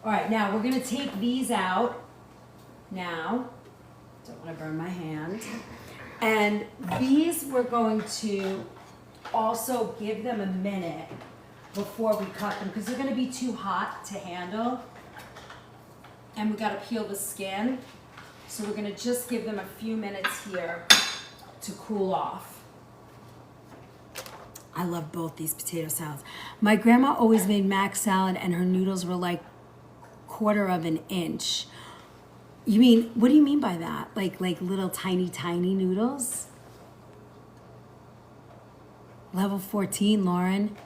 All right, now we're gonna take these out now. Don't want to burn my hand. And these we're going to also give them a minute before we cut them, because they're gonna be too hot to handle. And we gotta peel the skin. So we're gonna just give them a few minutes here to cool off. I love both these potato salads. My grandma always made mac salad and her noodles were like 1/4 of an inch. You mean, what do you mean by that? Like little tiny noodles? Level 14, Lauren.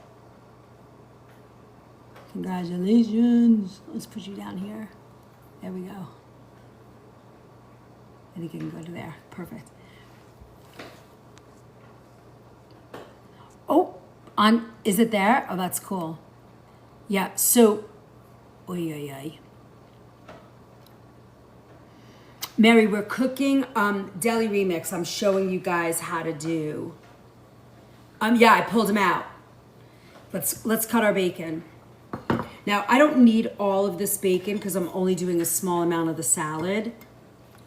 Congratulations. Let's put you down here. There we go. I think you can go to there. Perfect. Oh, is it there? Oh, that's cool. Yeah, so, oy. Mary, we're cooking deli remix. I'm showing you guys how to do. Yeah, I pulled them out. Let's cut our bacon. Now, I don't need all of this bacon because I'm only doing a small amount of the salad.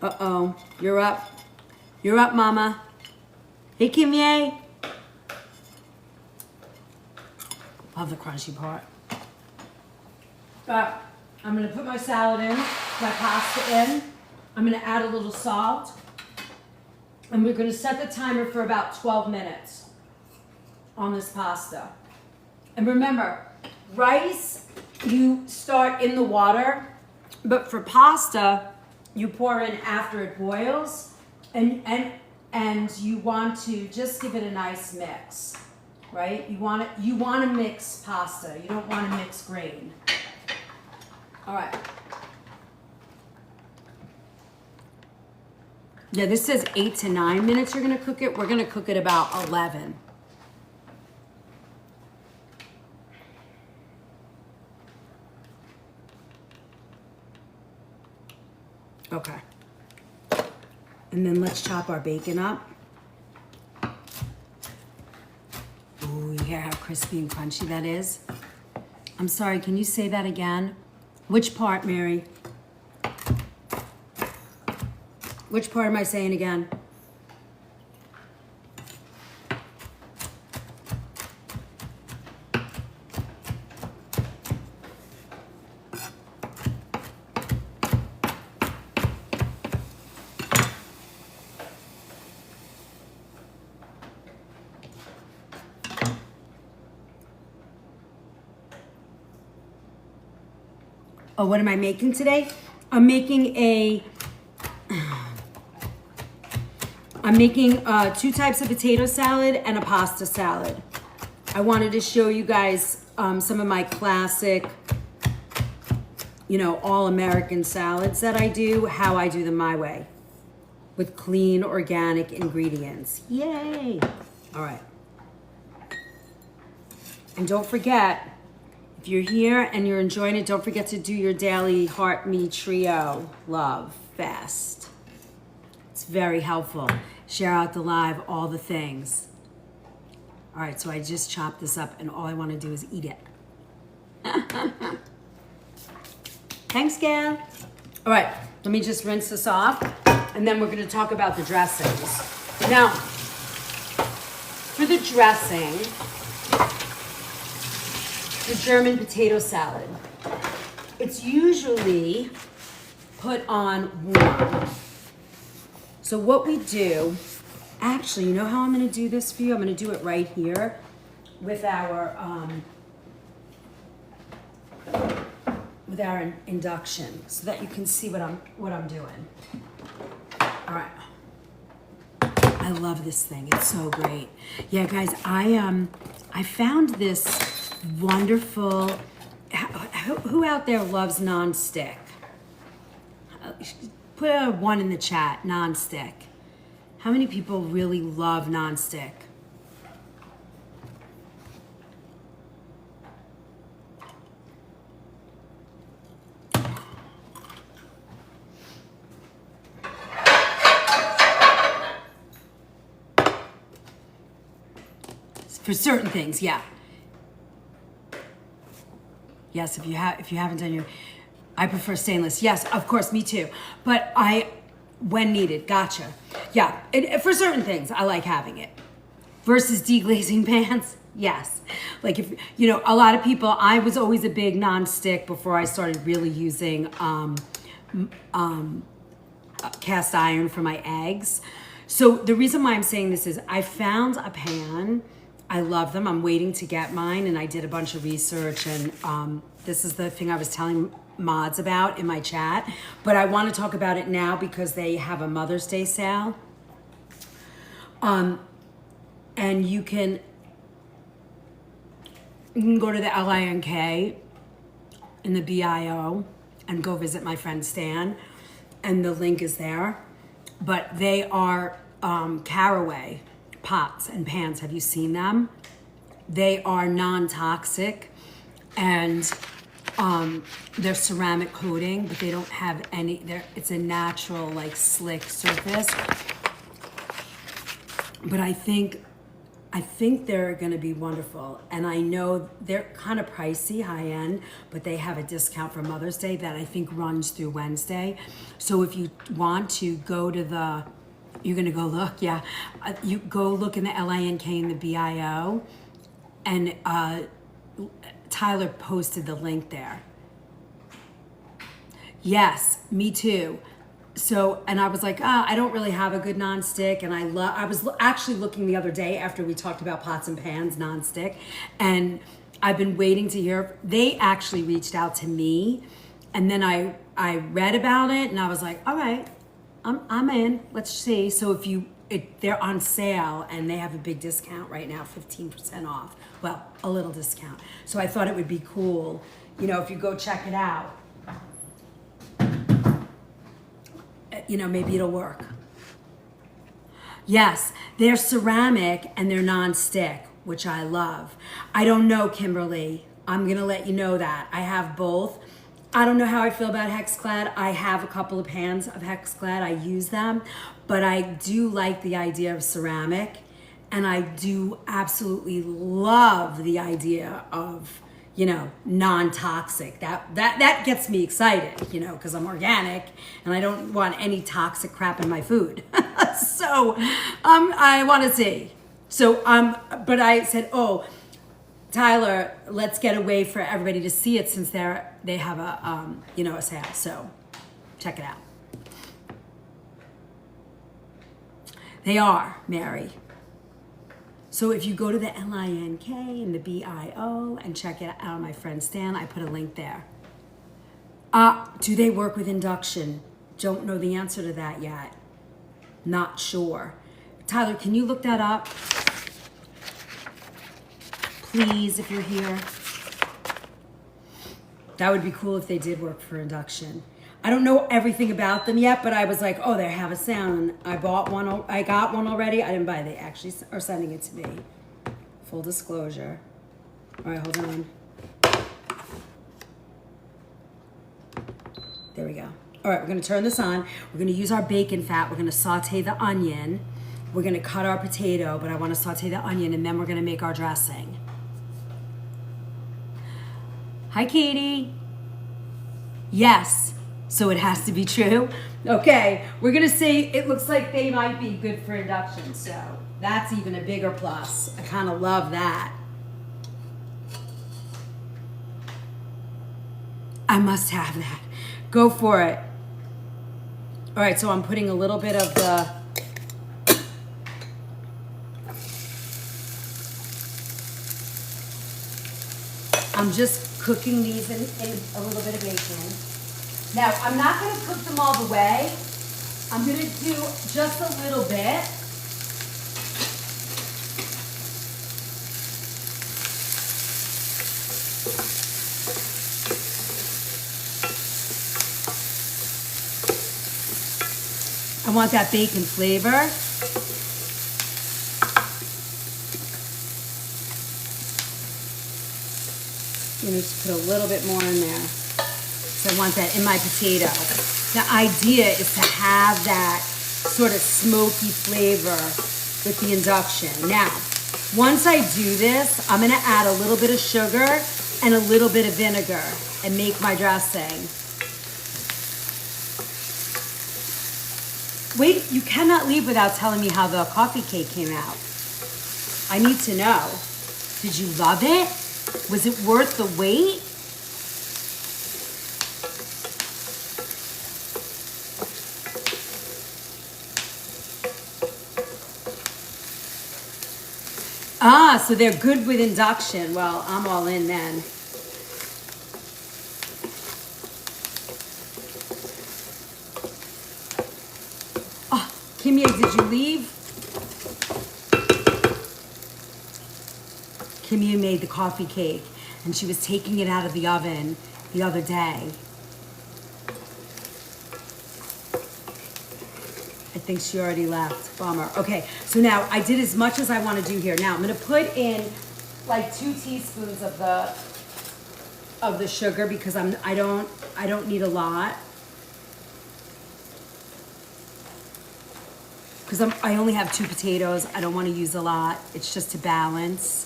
Uh-oh, you're up. You're up, Mama. Hey, Kimye. Love the crunchy part. I'm gonna put my salad in, my pasta in. I'm gonna add a little salt. And we're gonna set the timer for about 12 minutes on this pasta. And remember, rice, you start in the water, but for pasta, you pour in after it boils, and you want to just give it a nice mix, right? You want to mix pasta. You don't want to mix grain. All right. Yeah, this says 8 to 9 minutes you're gonna cook it. We're gonna cook it about 11. Okay. And then let's chop our bacon up. Ooh, you hear how crispy and crunchy that is? I'm sorry, can you say that again? Which part, Mary? Which part am I saying again? Oh, what am I making today? I'm making two types of potato salad and a pasta salad. I wanted to show you guys some of my classic, you know, all American salads that I do, how I do them my way, with clean, organic ingredients. Yay! All right. And don't forget, if you're here and you're enjoying it, don't forget to do your daily Heart Me Trio Love Fast. It's very helpful. Share out the live, all the things. All right, so I just chopped this up and all I want to do is eat it. Thanks, Gail. All right, let me just rinse this off and then we're going to talk about the dressings. Now, for the dressing, the German potato salad, it's usually put on warm. So what we do, actually, you know how I'm gonna do this for you? I'm gonna do it right here with our induction, so that you can see what I'm doing. All right. I love this thing. It's so great. Yeah, guys, I found this wonderful. Who out there loves nonstick? Put a 1 in the chat. Nonstick. How many people really love nonstick? For certain things, yeah. Yes, if you haven't done your, I prefer stainless. Yes, of course, me too. But when needed, gotcha. Yeah, for certain things, I like having it. Versus deglazing pans, yes. Like if a lot of people. I was always a big non-stick before I started really using cast iron for my eggs. So the reason why I'm saying this is I found a pan. I love them. I'm waiting to get mine, and I did a bunch of research, and this is the thing I was telling mods about in my chat, but I want to talk about it now because they have a Mother's Day sale. And you can go to the LINK in the BIO and go visit my friend Stan, and the link is there. But they are caraway pots and pans. Have you seen them? They are non-toxic, and they're ceramic coating, but they don't have any. It's a natural, like, slick surface. But I think they're going to be wonderful, and I know they're kind of pricey, high end, but they have a discount for Mother's Day that I think runs through Wednesday. So if you want to go to the, you're going to go look, yeah, you go look in the LINK and the BIO, and Tyler posted the link there. Yes, me too. So, and I was like, I don't really have a good nonstick, and I was actually looking the other day after we talked about pots and pans nonstick, and I've been waiting to hear. They actually reached out to me, and then I read about it, and I was like, all right, I'm in. Let's see. So they're on sale, and they have a big discount right now, 15% off. Well, a little discount. So I thought it would be cool, if you go check it out. Maybe it'll work. Yes, they're ceramic and they're non-stick, which I love. I don't know, Kimberly. I'm going to let you know that. I have both. I don't know how I feel about Hexclad. I have a couple of pans of Hexclad. I use them, but I do like the idea of ceramic, and I do absolutely love the idea of non-toxic. That gets me excited, because I'm organic and I don't want any toxic crap in my food. So I want to see. So but I said, Tyler, let's get a way for everybody to see it, since they have a sale. So check it out. They are, Mary. So if you go to the LINK and the BIO and check it out, my friend Stan, I put a link there. Do they work with induction? Don't know the answer to that yet. Not sure. Tyler, can you look that up? Please, if you're here. That would be cool if they did work for induction. I don't know everything about them yet, but I was like, they have a sound. I bought one. I got one already. I didn't buy it. They actually are sending it to me. Full disclosure. All right, hold on. There we go. All right, we're going to turn this on. We're going to use our bacon fat. We're going to saute the onion. We're going to cut our potato, but I want to saute the onion, and then we're going to make our dressing. Hi, Katie. Yes. So it has to be true. Okay, we're gonna say it looks like they might be good for induction, so that's even a bigger plus. I kind of love that. I must have that. Go for it. All right, so I'm putting a little bit of the I'm just cooking these in a little bit of bacon. Now, I'm not going to cook them all the way. I'm going to do just a little bit. I want that bacon flavor. I'm going to just put a little bit more in there. So I want that in my potato. The idea is to have that sort of smoky flavor with the induction. Now, once I do this, I'm going to add a little bit of sugar and a little bit of vinegar and make my dressing. Wait, you cannot leave without telling me how the coffee cake came out. I need to know. Did you love it? Was it worth the wait? Ah, so they're good with induction. Well, I'm all in then. Oh, Kimmy, did you leave? Kimmy made the coffee cake, and she was taking it out of the oven the other day. I think she already left. Bummer. Okay, so now I did as much as I want to do here. Now I'm going to put in like 2 teaspoons of the sugar because I don't need a lot. Because I only have 2 potatoes. I don't want to use a lot. It's just to balance.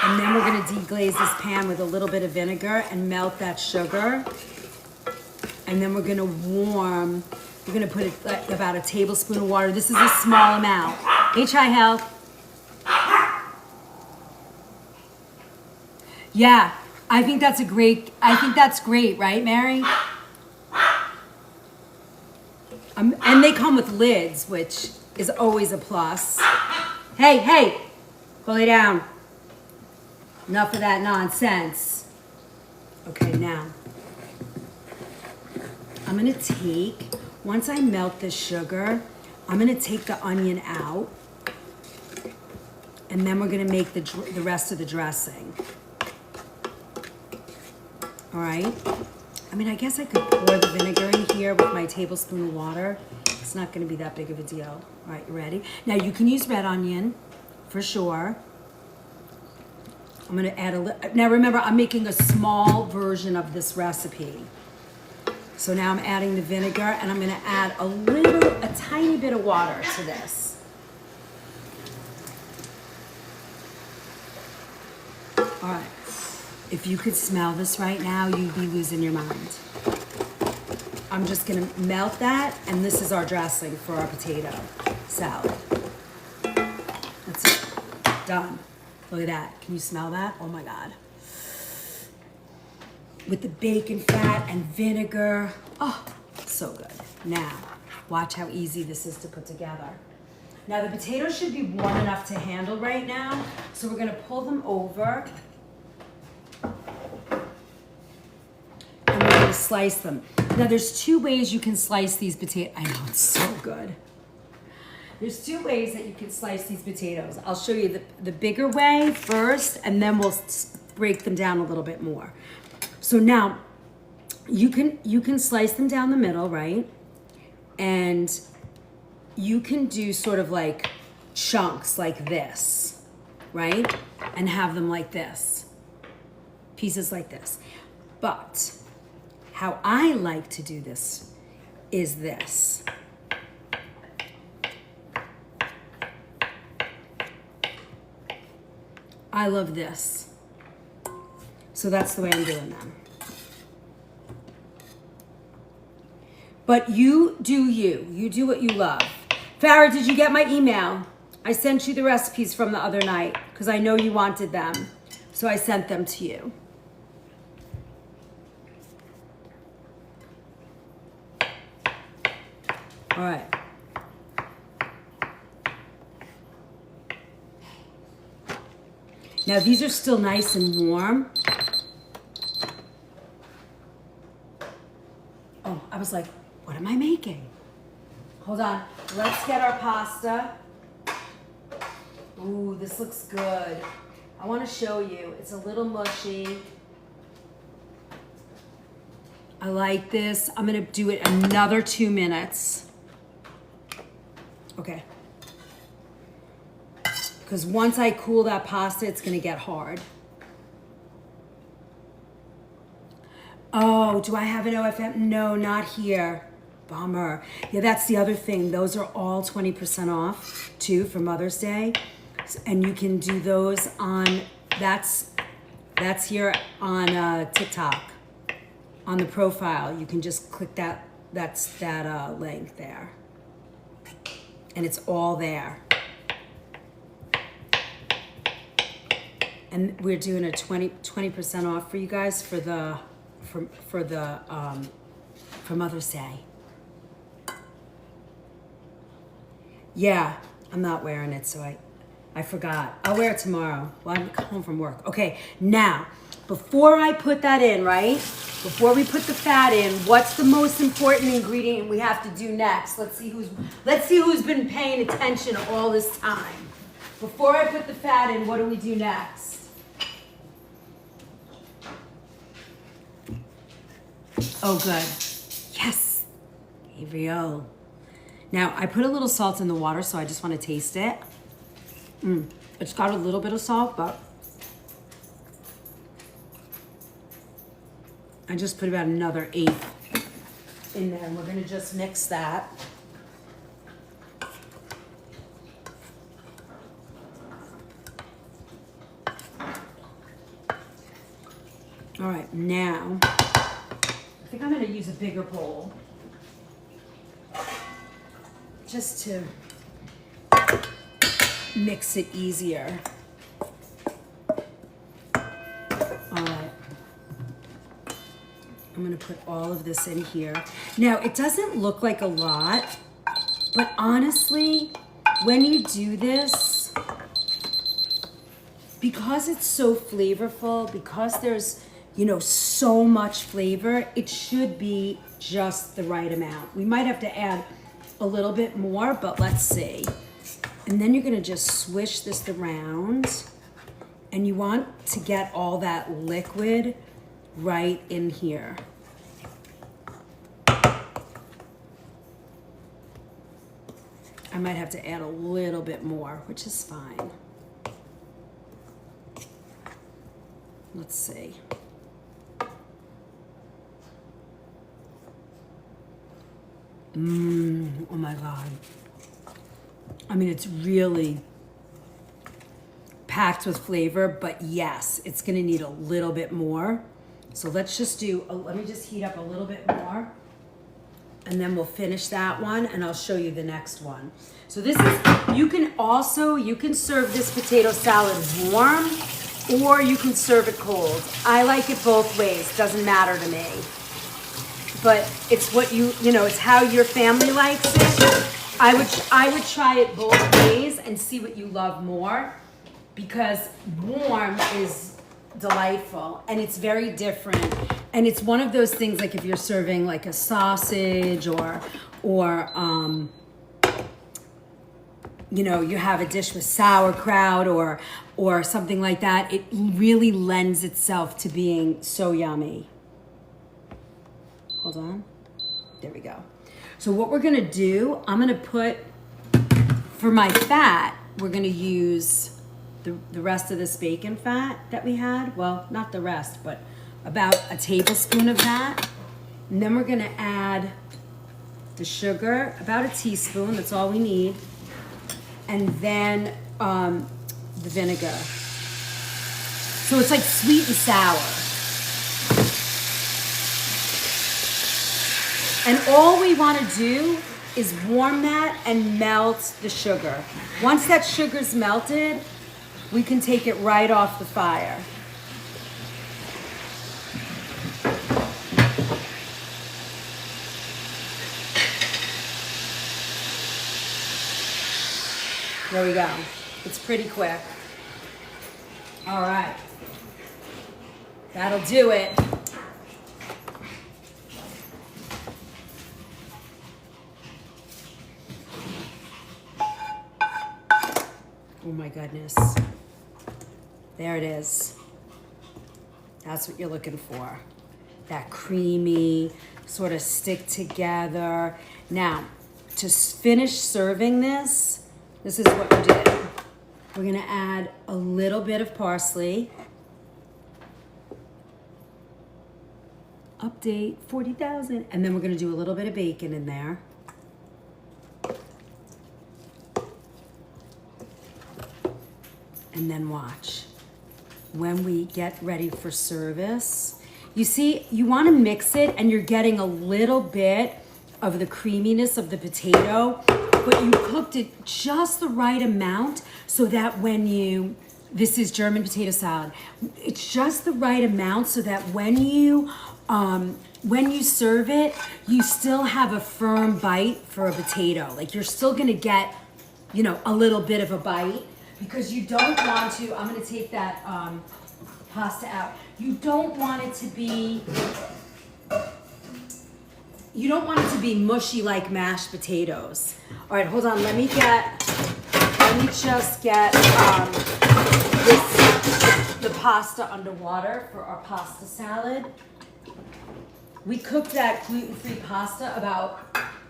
And then we're going to deglaze this pan with a little bit of vinegar and melt that sugar. And then we're going to put like about a tablespoon of water. This is a small amount. Hi, Health. Yeah, I think that's great, right, Mary? And they come with lids, which is always a plus. Hey, go lay down. Enough of that nonsense. Okay, now, I'm gonna once I melt the sugar, I'm gonna take the onion out, and then we're gonna make the rest of the dressing. All right? I mean, I guess I could pour the vinegar in here with my tablespoon of water. It's not gonna be that big of a deal. All right, you ready? Now, you can use red onion, for sure. I'm gonna add a little, now remember, I'm making a small version of this recipe. So now I'm adding the vinegar and I'm gonna add a tiny bit of water to this. All right, if you could smell this right now, you'd be losing your mind. I'm just gonna melt that, and this is our dressing for our potato salad. That's it, done. Look at that. Can you smell that? Oh my God. With the bacon fat and vinegar. Oh, so good. Now, watch how easy this is to put together. Now, the potatoes should be warm enough to handle right now. So we're going to pull them over. And we're going to slice them. Now, there's 2 ways you can slice these potatoes. I know, it's so good. There's 2 ways that you can slice these potatoes. I'll show you the bigger way first, and then we'll break them down a little bit more. So now, you can slice them down the middle, right? And you can do sort of like chunks like this, right? And have them like this, pieces like this. But how I like to do this is this. I love this. So that's the way I'm doing them. But you do you. You do what you love. Farah, did you get my email? I sent you the recipes from the other night because I know you wanted them. So I sent them to you. All right. Now these are still nice and warm. Oh, I was like, what am I making? Hold on, let's get our pasta. Ooh, this looks good. I want to show you, it's a little mushy. I like this. I'm gonna do it another 2 minutes. Okay. Because once I cool that pasta, it's gonna get hard. Oh, do I have an OFM? No, not here. Bummer. Yeah, that's the other thing. Those are all 20% off too for Mother's Day. And you can do those on, that's here on TikTok. On the profile, you can just click that, that's that link there. And it's all there. And we're doing a 20% off for you guys for the for Mother's Day. Yeah, I'm not wearing it, so I forgot. I'll wear it tomorrow while I'm home from work. Okay, now, before I put that in, right? Before we put the fat in, what's the most important ingredient we have to do next? Let's see who's been paying attention all this time. Before I put the fat in, what do we do next? Oh, good. Yes. Here we go. Now, I put a little salt in the water, so I just want to taste it. It's got a little bit of salt, but I just put about another 1/8 in there, and we're going to just mix that. All right, now, I think I'm going to use a bigger bowl just to mix it easier. All right. I'm going to put all of this in here. Now, it doesn't look like a lot, but honestly, when you do this, because it's so flavorful, because there's, you know, so much flavor, it should be just the right amount. We might have to add a little bit more, but let's see. And then you're gonna just swish this around, and you want to get all that liquid right in here. I might have to add a little bit more, which is fine. Let's see. Oh my God. I mean, it's really packed with flavor, but yes, it's gonna need a little bit more. So let's just do, let me just heat up a little bit more, and then we'll finish that one, and I'll show you the next one. So this is, you can serve this potato salad warm, or you can serve it cold. I like it both ways, doesn't matter to me. But it's what you know, it's how your family likes it. I would try it both ways and see what you love more, because warm is delightful and it's very different. And it's one of those things, like if you're serving like a sausage or you know, you have a dish with sauerkraut or something like that, it really lends itself to being so yummy. Hold on. There we go. So what we're gonna do, I'm gonna put, for my fat, we're gonna use the rest of this bacon fat that we had. Well, not the rest, but about a tablespoon of that. And then we're gonna add the sugar, about a teaspoon, that's all we need. And then the vinegar. So it's like sweet and sour. And all we want to do is warm that and melt the sugar. Once that sugar's melted, we can take it right off the fire. There we go. It's pretty quick. All right. That'll do it. Oh my goodness. There it is. That's what you're looking for. That creamy, sort of stick together. Now, to finish serving this, this is what we did. We're gonna add a little bit of parsley. Update 40,000. And then we're gonna do a little bit of bacon in there. And then watch. When we get ready for service, you see, you wanna mix it and you're getting a little bit of the creaminess of the potato, but you cooked it just the right amount so that this is German potato salad. It's just the right amount so that when you serve it, you still have a firm bite for a potato. Like you're still gonna get, a little bit of a bite because you don't want to, I'm gonna take that pasta out. You don't want it to be mushy like mashed potatoes. All right, hold on, let me just get the pasta underwater for our pasta salad. We cooked that gluten-free pasta about,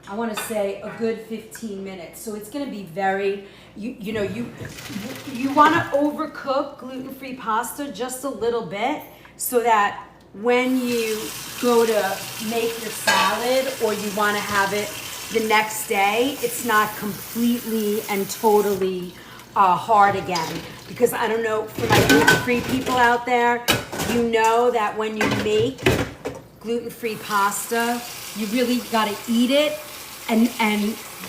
I want to say, a good 15 minutes. So it's going to be very, you want to overcook gluten-free pasta just a little bit so that when you go to make your salad or you want to have it the next day, it's not completely and totally hard again. Because I don't know, for my gluten-free people out there, you know that when you make gluten-free pasta, you really got to eat it, and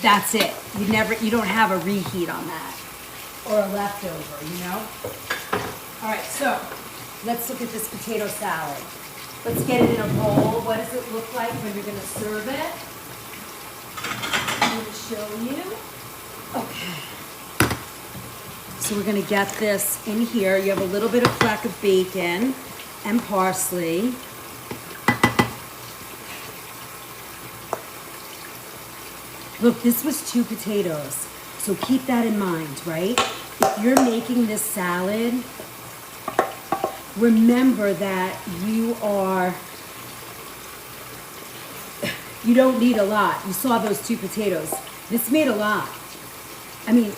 that's it. You don't have a reheat on that or a leftover, All right, so let's look at this potato salad. Let's get it in a bowl. What does it look like when you're going to serve it? I'm going to show you. Okay. So we're going to get this in here. You have a little bit of fleck of bacon and parsley. Look, this was 2 potatoes, so keep that in mind, right? If you're making this salad, remember that you don't need a lot. You saw those 2 potatoes. This made a lot. I mean,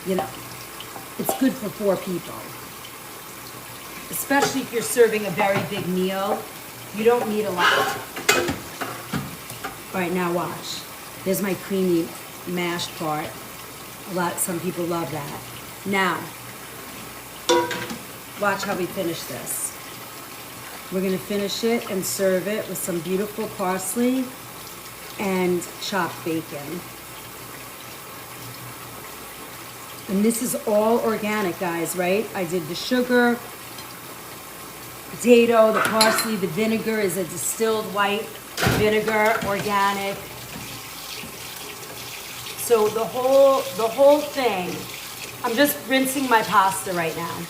it's good for 4 people. Especially if you're serving a very big meal, you don't need a lot. All right, now watch. There's my creamy mashed part. Some people love that. Now, watch how we finish this. We're gonna finish it and serve it with some beautiful parsley and chopped bacon. And this is all organic, guys, right? I did the sugar, potato, the parsley, the vinegar is a distilled white vinegar, organic. So the whole thing, I'm just rinsing my pasta right now.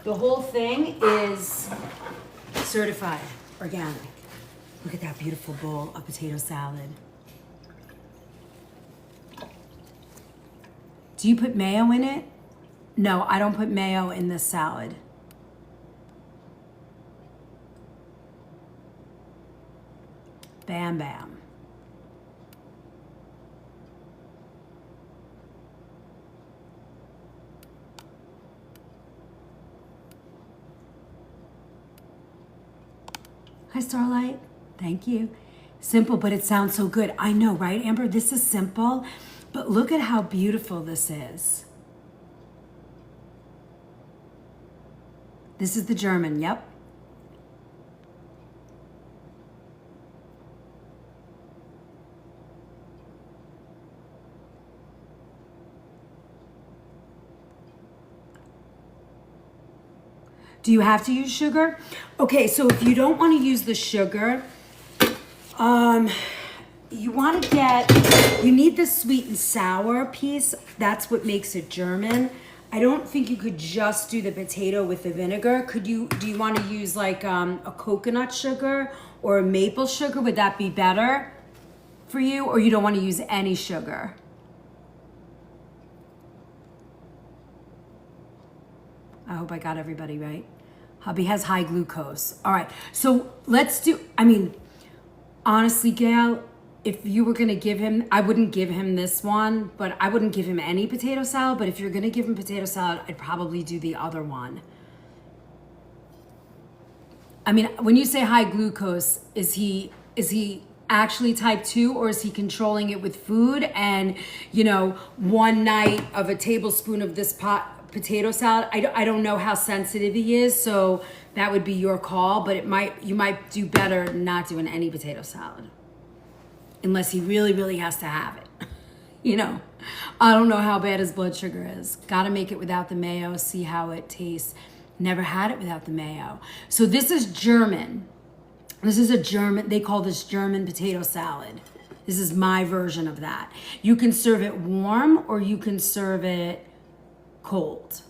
The whole thing is certified organic. Look at that beautiful bowl of potato salad. Do you put mayo in it? No, I don't put mayo in this salad. Bam, bam. Hi, Starlight. Thank you. Simple, but it sounds so good. I know, right, Amber? This is simple, but look at how beautiful this is. This is the German, yep. Do you have to use sugar? Okay, so if you don't want to use the sugar, you want to get, you need the sweet and sour piece. That's what makes it German. I don't think you could just do the potato with the vinegar. Do you want to use like a coconut sugar or a maple sugar? Would that be better for you? Or you don't want to use any sugar? I hope I got everybody right. Hubby has high glucose. All right, so let's do, honestly, Gail, if you were gonna give him, I wouldn't give him this one, but I wouldn't give him any potato salad, but if you're gonna give him potato salad, I'd probably do the other one. When you say high glucose, is he actually type 2 or is he controlling it with food? And, one night of a tablespoon of this potato salad, I don't know how sensitive he is, so that would be your call, but you might do better not doing any potato salad. Unless he really, really has to have it. I don't know how bad his blood sugar is. Gotta make it without the mayo, see how it tastes. Never had it without the mayo. So this is German. They call this German potato salad. This is my version of that. You can serve it warm or you can serve it cold.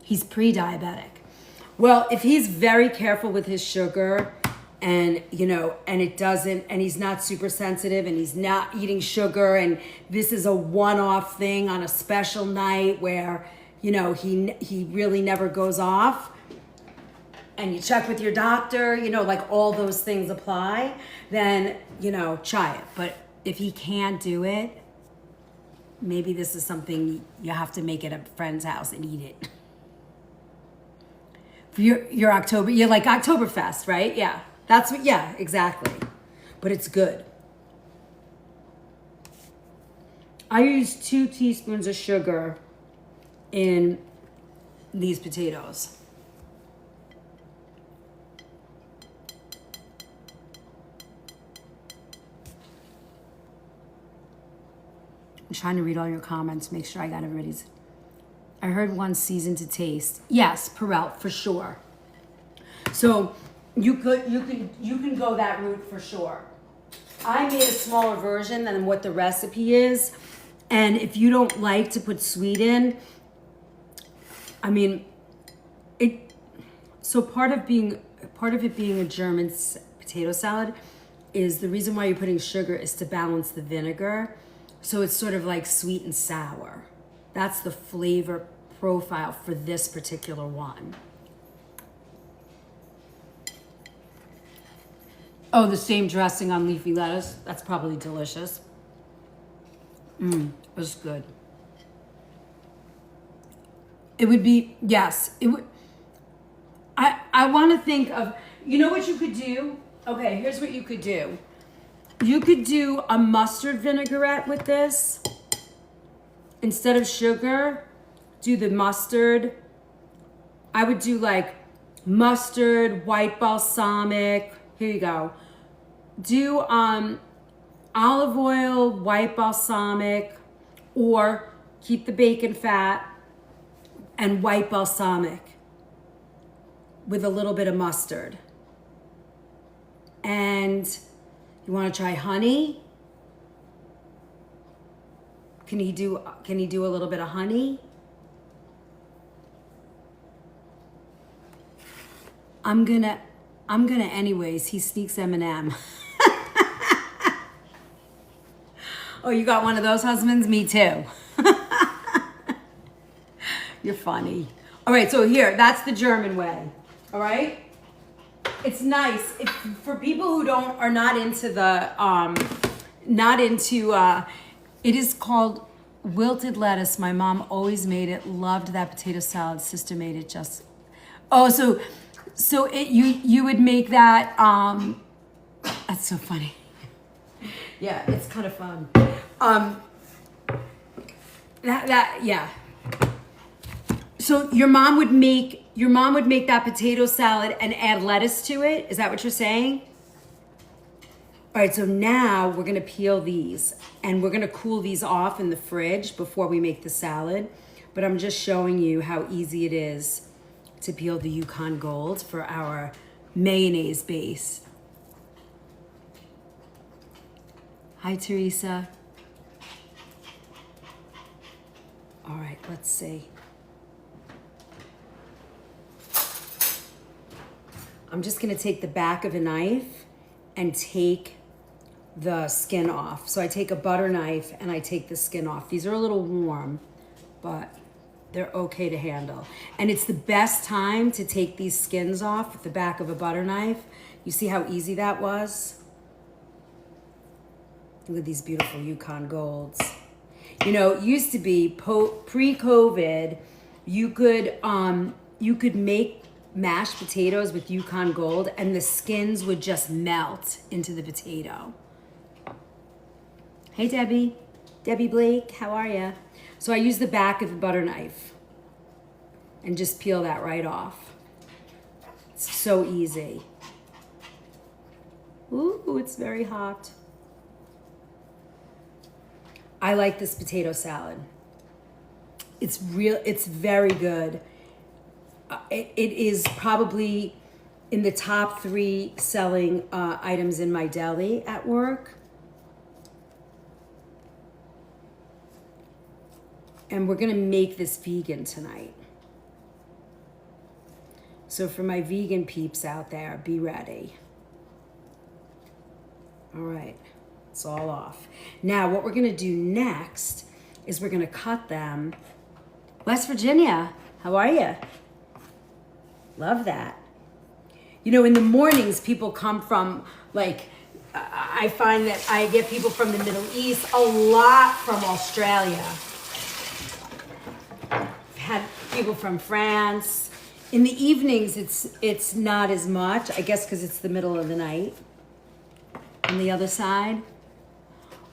He's pre-diabetic. Well, if he's very careful with his sugar and he's not super sensitive and he's not eating sugar and this is a one-off thing on a special night where, he really never goes off, and you check with your doctor, like all those things apply, then, try it. But if he can't do it, maybe this is something you have to make at a friend's house and eat it. For your October, you're like Oktoberfest, right? Yeah, exactly. But it's good. I use 2 teaspoons of sugar in these potatoes. I'm trying to read all your comments, make sure I got everybody's. I heard one season to taste. Yes, Perel, for sure. So you can go that route for sure. I made a smaller version than what the recipe is. And if you don't like to put sweet in, part of it being a German potato salad is the reason why you're putting sugar is to balance the vinegar. So it's sort of like sweet and sour. That's the flavor profile for this particular one. Oh, the same dressing on leafy lettuce. That's probably delicious. It was good. It would be, yes, it would. I want to think of, what you could do? Okay, here's what you could do. You could do a mustard vinaigrette with this. Instead of sugar, do the mustard. I would do like mustard, white balsamic. Here you go. Do olive oil, white balsamic, or keep the bacon fat and white balsamic with a little bit of mustard. And you want to try honey? Can he do a little bit of honey? I'm gonna anyways. He sneaks M&M. Oh, you got one of those husbands? Me too. You're funny. All right, so here, that's the German way. All right? It's nice for people who are not into it is called wilted lettuce. My mom always made it, loved that potato salad. Sister made it just, you would make that, that's so funny. Yeah, it's kind of fun. Yeah. So your mom would make that potato salad and add lettuce to it? Is that what you're saying? All right, so now we're gonna peel these and we're gonna cool these off in the fridge before we make the salad. But I'm just showing you how easy it is to peel the Yukon Gold for our mayonnaise base. Hi, Teresa. All right, let's see. I'm just gonna take the back of a knife and take the skin off. So I take a butter knife and I take the skin off. These are a little warm, but they're okay to handle. And it's the best time to take these skins off with the back of a butter knife. You see how easy that was? Look at these beautiful Yukon Golds. You know, it used to be pre-COVID, you could make mashed potatoes with Yukon Gold and the skins would just melt into the potato. Hey, Debbie. Debbie Blake, how are you? So I use the back of the butter knife and just peel that right off. It's so easy. Ooh, it's very hot. I like this potato salad. It's very good. It is probably in the top 3 selling items in my deli at work. And we're gonna make this vegan tonight. So for my vegan peeps out there, be ready. All right, it's all off. Now what we're gonna do next is we're gonna cut them. West Virginia, how are you? Love that. You know, in the mornings, people come from, like, I find that I get people from the Middle East, a lot from Australia. Had people from France. In the evenings, it's not as much, I guess because it's the middle of the night. On the other side.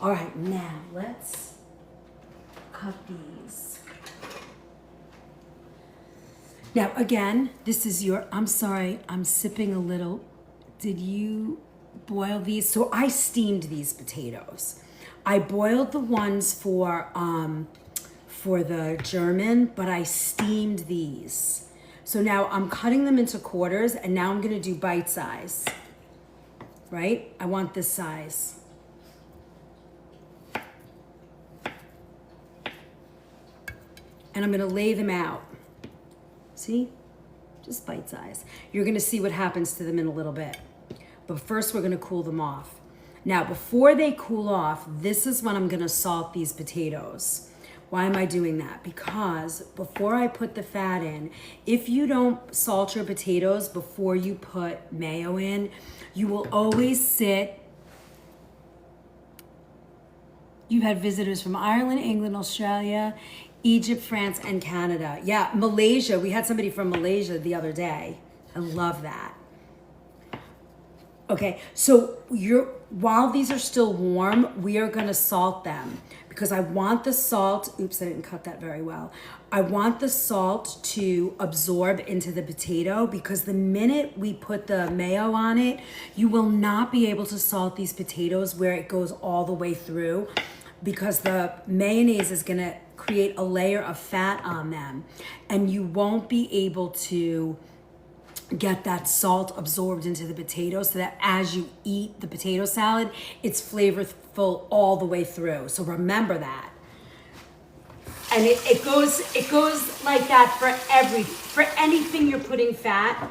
All right, now let's cut these. Now again, this is your, I'm sorry, I'm sipping a little. Did you boil these? So I steamed these potatoes. I boiled the ones for the German, but I steamed these. So now I'm cutting them into quarters and now I'm gonna do bite size, right? I want this size. And I'm gonna lay them out. See? Just bite size. You're gonna see what happens to them in a little bit. But first we're gonna cool them off. Now, before they cool off, this is when I'm gonna salt these potatoes. Why am I doing that? Because before I put the fat in, if you don't salt your potatoes before you put mayo in, you will always sit. You had visitors from Ireland, England, Australia, Egypt, France, and Canada. Yeah, Malaysia. We had somebody from Malaysia the other day. I love that. Okay, so while these are still warm, we are gonna salt them because I want the salt, oops, I didn't cut that very well. I want the salt to absorb into the potato because the minute we put the mayo on it, you will not be able to salt these potatoes where it goes all the way through because the mayonnaise is gonna create a layer of fat on them and you won't be able to get that salt absorbed into the potato so that as you eat the potato salad, it's flavorful all the way through. So remember that. And it goes like that for anything you're putting fat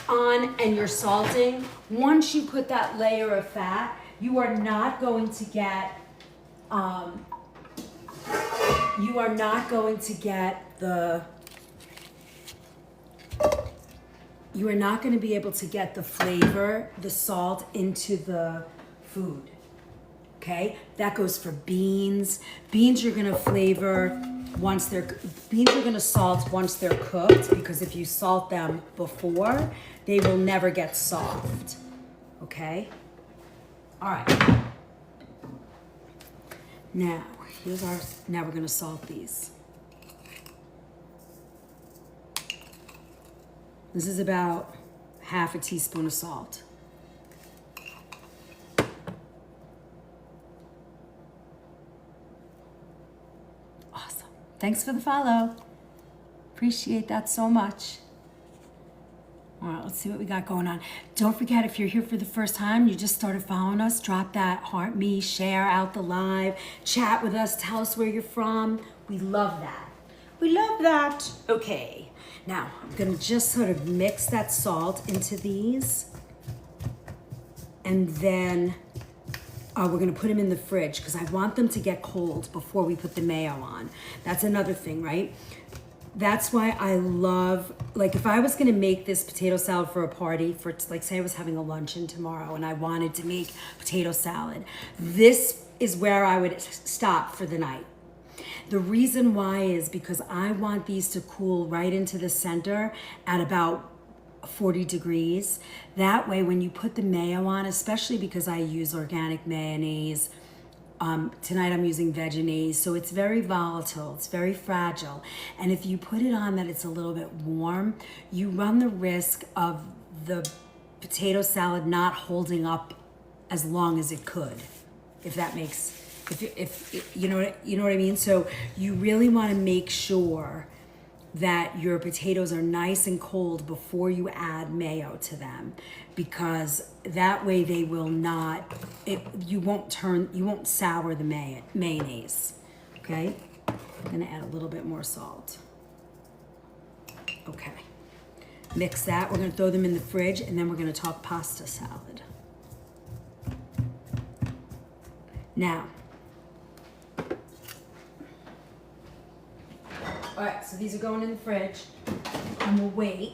on and you're salting. Once you put that layer of fat, you are not going to get you are not going to be able to get the flavor, the salt into the food. Okay? That goes for beans. Beans you're going to flavor beans you're going to salt once they're cooked because if you salt them before, they will never get soft. Okay? All right. Now we're going to salt these. This is about half a teaspoon of salt. Awesome. Thanks for the follow. Appreciate that so much. All right, let's see what we got going on. Don't forget, if you're here for the first time, you just started following us, drop that heart me, share out the live, chat with us, tell us where you're from. We love that. We love that. Okay, now I'm gonna just sort of mix that salt into these, and then we're gonna put them in the fridge because I want them to get cold before we put the mayo on. That's another thing, right? That's why I love, like if I was gonna make this potato salad for a party, for like say I was having a luncheon tomorrow and I wanted to make potato salad, this is where I would stop for the night. The reason why is because I want these to cool right into the center at about 40 degrees. That way when you put the mayo on, especially because I use organic mayonnaise, tonight I'm using Vegenaise, so it's very volatile, it's very fragile. And if you put it on that it's a little bit warm, you run the risk of the potato salad not holding up as long as it could, if that makes, if you know what I mean? So you really want to make sure that your potatoes are nice and cold before you add mayo to them, because that way they will not, you won't sour the mayonnaise, okay? I'm gonna add a little bit more salt. Okay, mix that, we're gonna throw them in the fridge, and then we're gonna talk pasta salad. Now, all right, so these are going in the fridge, and we'll wait.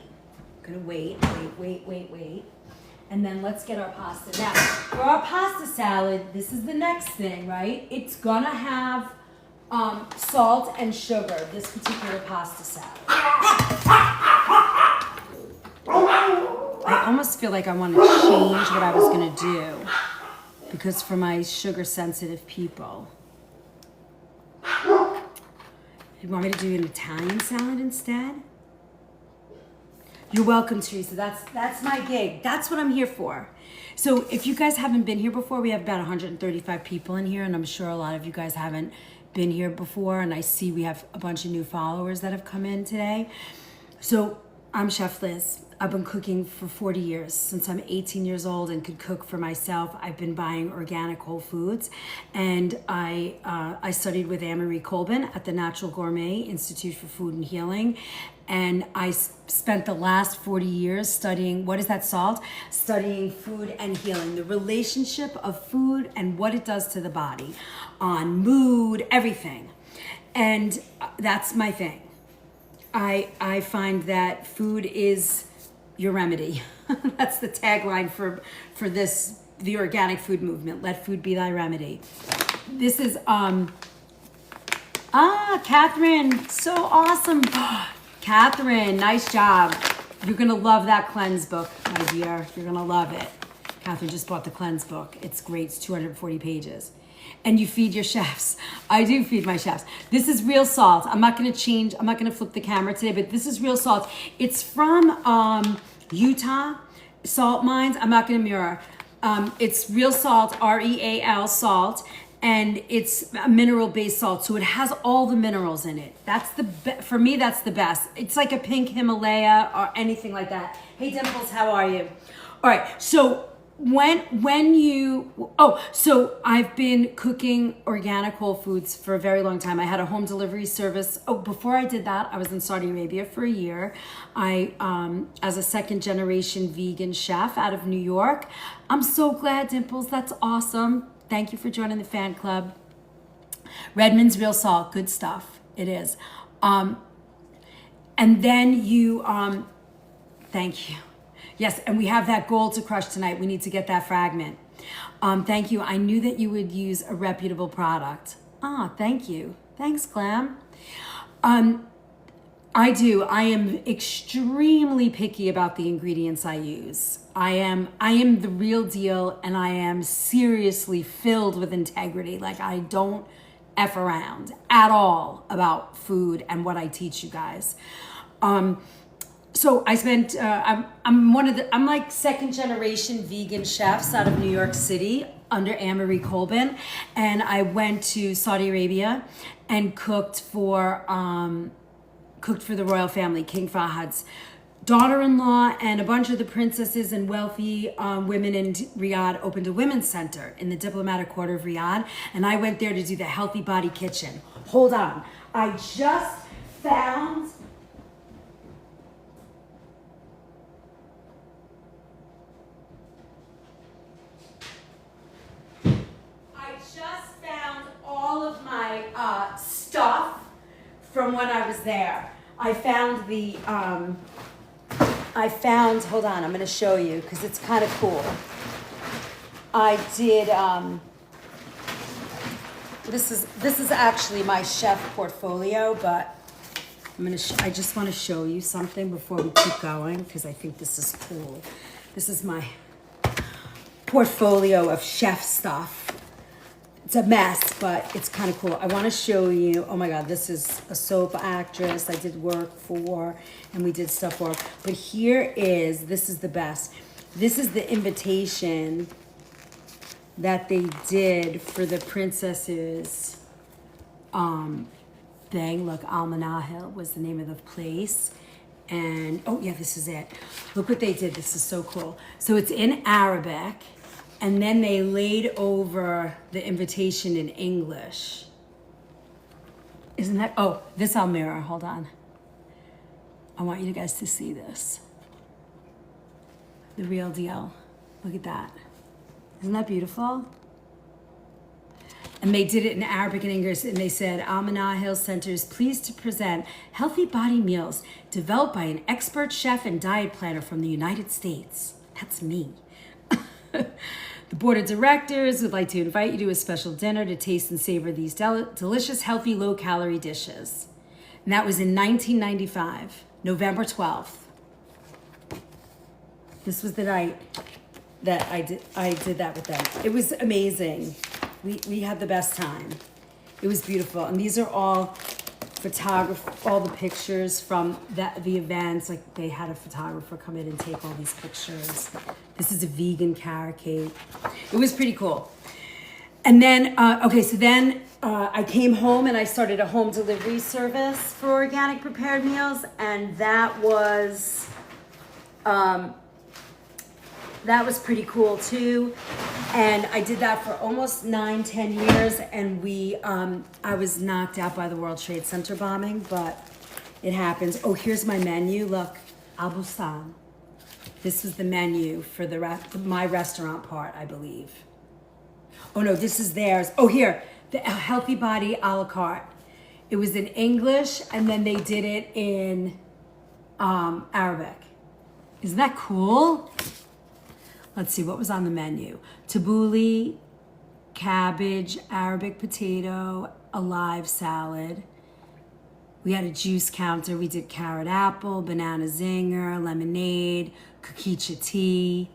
I'm gonna wait. And then let's get our pasta. Now, for our pasta salad, this is the next thing, right? It's gonna have salt and sugar, this particular pasta salad. I almost feel like I wanna change what I was gonna do, because for my sugar sensitive people. You want me to do an Italian salad instead? You're welcome, Teresa. That's my gig. That's what I'm here for. So if you guys haven't been here before, we have about 135 people in here, and I'm sure a lot of you guys haven't been here before, and I see we have a bunch of new followers that have come in today. So I'm Chef Liz. I've been cooking for 40 years, since I'm 18 years old and could cook for myself. I've been buying organic whole foods, and I studied with Anne-Marie Colbin at the Natural Gourmet Institute for Food and Healing, and I spent the last 40 years studying, what is that salt? Studying food and healing, the relationship of food and what it does to the body, on mood, everything. And that's my thing. I find that food is your remedy. That's the tagline for this, the organic food movement. Let food be thy remedy. This is Catherine, so awesome. Catherine, nice job. You're gonna love that cleanse book, my dear. You're gonna love it. Catherine just bought the cleanse book. It's great. It's 240 pages. And you feed your chefs. I do feed my chefs. This is real salt. I'm not gonna flip the camera today, but this is real salt. It's from Utah salt mines. I'm not gonna mirror. It's real salt, REAL salt, and it's a mineral-based salt, so it has all the minerals in it. That's for me, that's the best. It's like a pink Himalaya or anything like that. Hey Dimples, how are you? All right, so so I've been cooking organic whole foods for a very long time. I had a home delivery service. Before I did that, I was in Saudi Arabia for a year. As a second generation vegan chef out of New York. I'm so glad, Dimples, that's awesome. Thank you for joining the fan club. Redmond's Real Salt, good stuff, it is. And then thank you. Yes, and we have that gold to crush tonight. We need to get that fragment. Thank you. I knew that you would use a reputable product. Thank you. Thanks, Glam. I do. I am extremely picky about the ingredients I use. I am the real deal, and I am seriously filled with integrity. Like, I don't F around at all about food and what I teach you guys. So I spent, I'm like second generation vegan chefs out of New York City under Anne-Marie Colbin. And I went to Saudi Arabia and cooked for the royal family, King Fahad's daughter-in-law and a bunch of the princesses and wealthy women in Riyadh opened a women's center in the diplomatic quarter of Riyadh, and I went there to do the Healthy Body Kitchen. Hold on. I just found all of my stuff from when I was there. Hold on, I'm going to show you because it's kind of cool. I did, this is actually my chef portfolio, but I just want to show you something before we keep going because I think this is cool. This is my portfolio of chef stuff. It's a mess, but it's kind of cool. I want to show you. Oh my God, this is a soap actress I did work for, and we did stuff for. But this is the best. This is the invitation that they did for the princesses thing. Look, Al Manahil was the name of the place. And, oh yeah, this is it. Look what they did. This is so cool. So it's in Arabic. And then they laid over the invitation in English. Isn't that, oh, this I'll mirror, hold on. I want you guys to see this. The real deal. Look at that. Isn't that beautiful? And they did it in Arabic and English, and they said, Al Manahil Center is pleased to present healthy body meals developed by an expert chef and diet planner from the United States. That's me. The board of directors would like to invite you to a special dinner to taste and savor these delicious, healthy, low-calorie dishes. And that was in 1995, November 12th. This was the night that I did that with them. It was amazing. We had the best time. It was beautiful. And these are all all the pictures from the events. Like they had a photographer come in and take all these pictures. This is a vegan carrot cake. It was pretty cool. And then, I came home and I started a home delivery service for organic prepared meals. And that was pretty cool too. And I did that for almost 9-10 years. And I was knocked out by the World Trade Center bombing, but it happens. Oh, here's my menu. Look, Al Bustan. This was the menu for my restaurant part, I believe. Oh no, this is theirs. Oh, here, the Healthy Body a la carte. It was in English, and then they did it in Arabic. Isn't that cool? Let's see, what was on the menu? Tabbouleh, cabbage, Arabic potato, a live salad. We had a juice counter. We did carrot apple, banana zinger, lemonade, kukicha tea.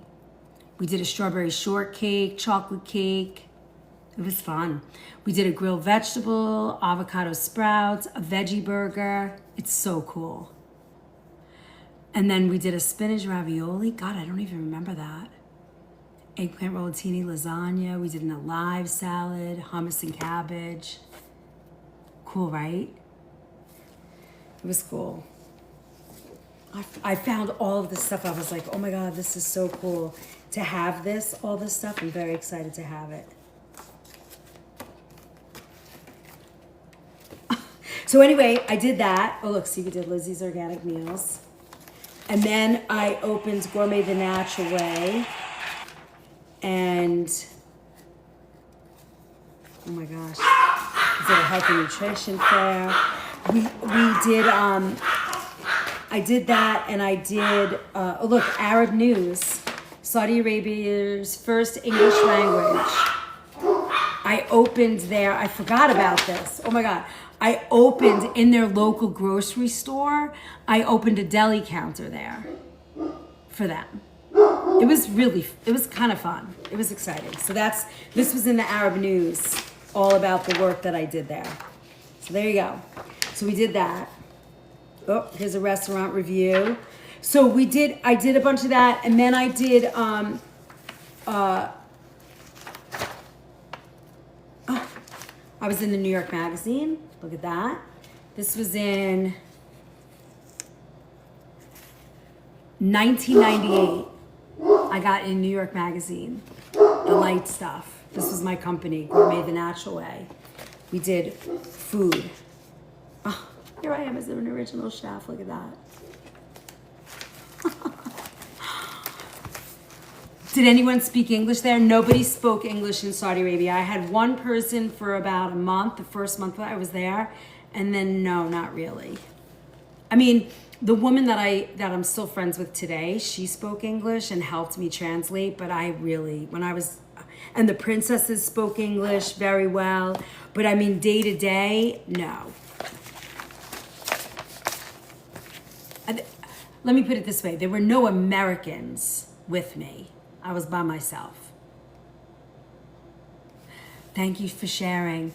We did a strawberry shortcake, chocolate cake. It was fun. We did a grilled vegetable, avocado sprouts, a veggie burger. It's so cool. And then we did a spinach ravioli. God, I don't even remember that. Eggplant rollatini, lasagna. We did an alive salad, hummus and cabbage. Cool, right? It was cool. I found all of this stuff. I was like, oh my God, this is so cool to have this, all this stuff. I'm very excited to have it. So anyway, I did that. Oh, look, see, we did Lizzie's Organic Meals. And then I opened Gourmet the Natural Way. And, oh my gosh, I did a healthy nutrition fair. We did, I did that, and I did, oh look, Arab News, Saudi Arabia's first English language. I opened there, I forgot about this, oh my God. I opened in their local grocery store, I opened a deli counter there for them. It was kind of fun. It was exciting. So this was in the Arab News, all about the work that I did there. So there you go. So we did that. Oh, here's a restaurant review. So I did a bunch of that, and then I did, I was in the New York Magazine. Look at that. This was in, 1998, I got in New York Magazine, the light stuff. This was my company, Gourmet the Natural Way. We did food. Oh, here I am as an original chef. Look at that. Did anyone speak English there? Nobody spoke English in Saudi Arabia. I had one person for about a month, the first month that I was there, and then no, not really. I mean, the woman that I'm still friends with today, she spoke English and helped me translate, but and the princesses spoke English very well, but I mean, day to day, no. Let me put it this way, there were no Americans with me. I was by myself. Thank you for sharing.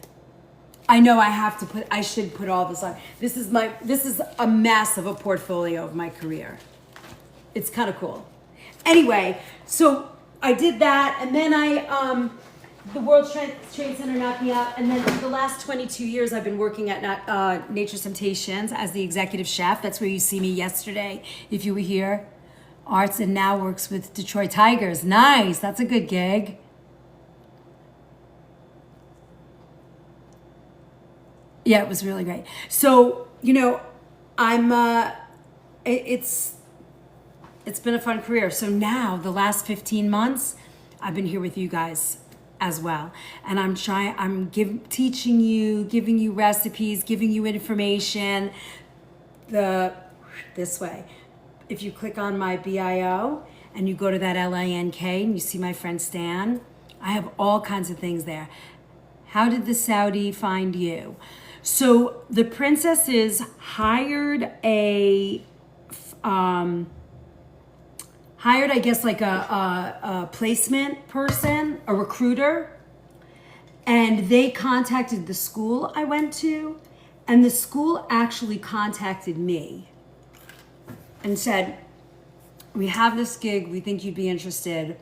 I know I should put all this on. This is a mess of a portfolio of my career. It's kind of cool. Anyway, so I did that, and then the World Trade Center knocked me out, and then for the last 22 years, I've been working at Nature's Temptations as the executive chef. That's where you see me yesterday, if you were here. Arts and now works with Detroit Tigers. Nice, that's a good gig. Yeah, it was really great. So, it's been a fun career. So now, the last 15 months, I've been here with you guys as well. And I'm teaching you, giving you recipes, giving you information this way. If you click on my bio and you go to that LINK and you see my friend Stan, I have all kinds of things there. How did the Saudi find you? So the princesses hired I guess, like a placement person, a recruiter, and they contacted the school I went to, and the school actually contacted me and said, we have this gig, we think you'd be interested,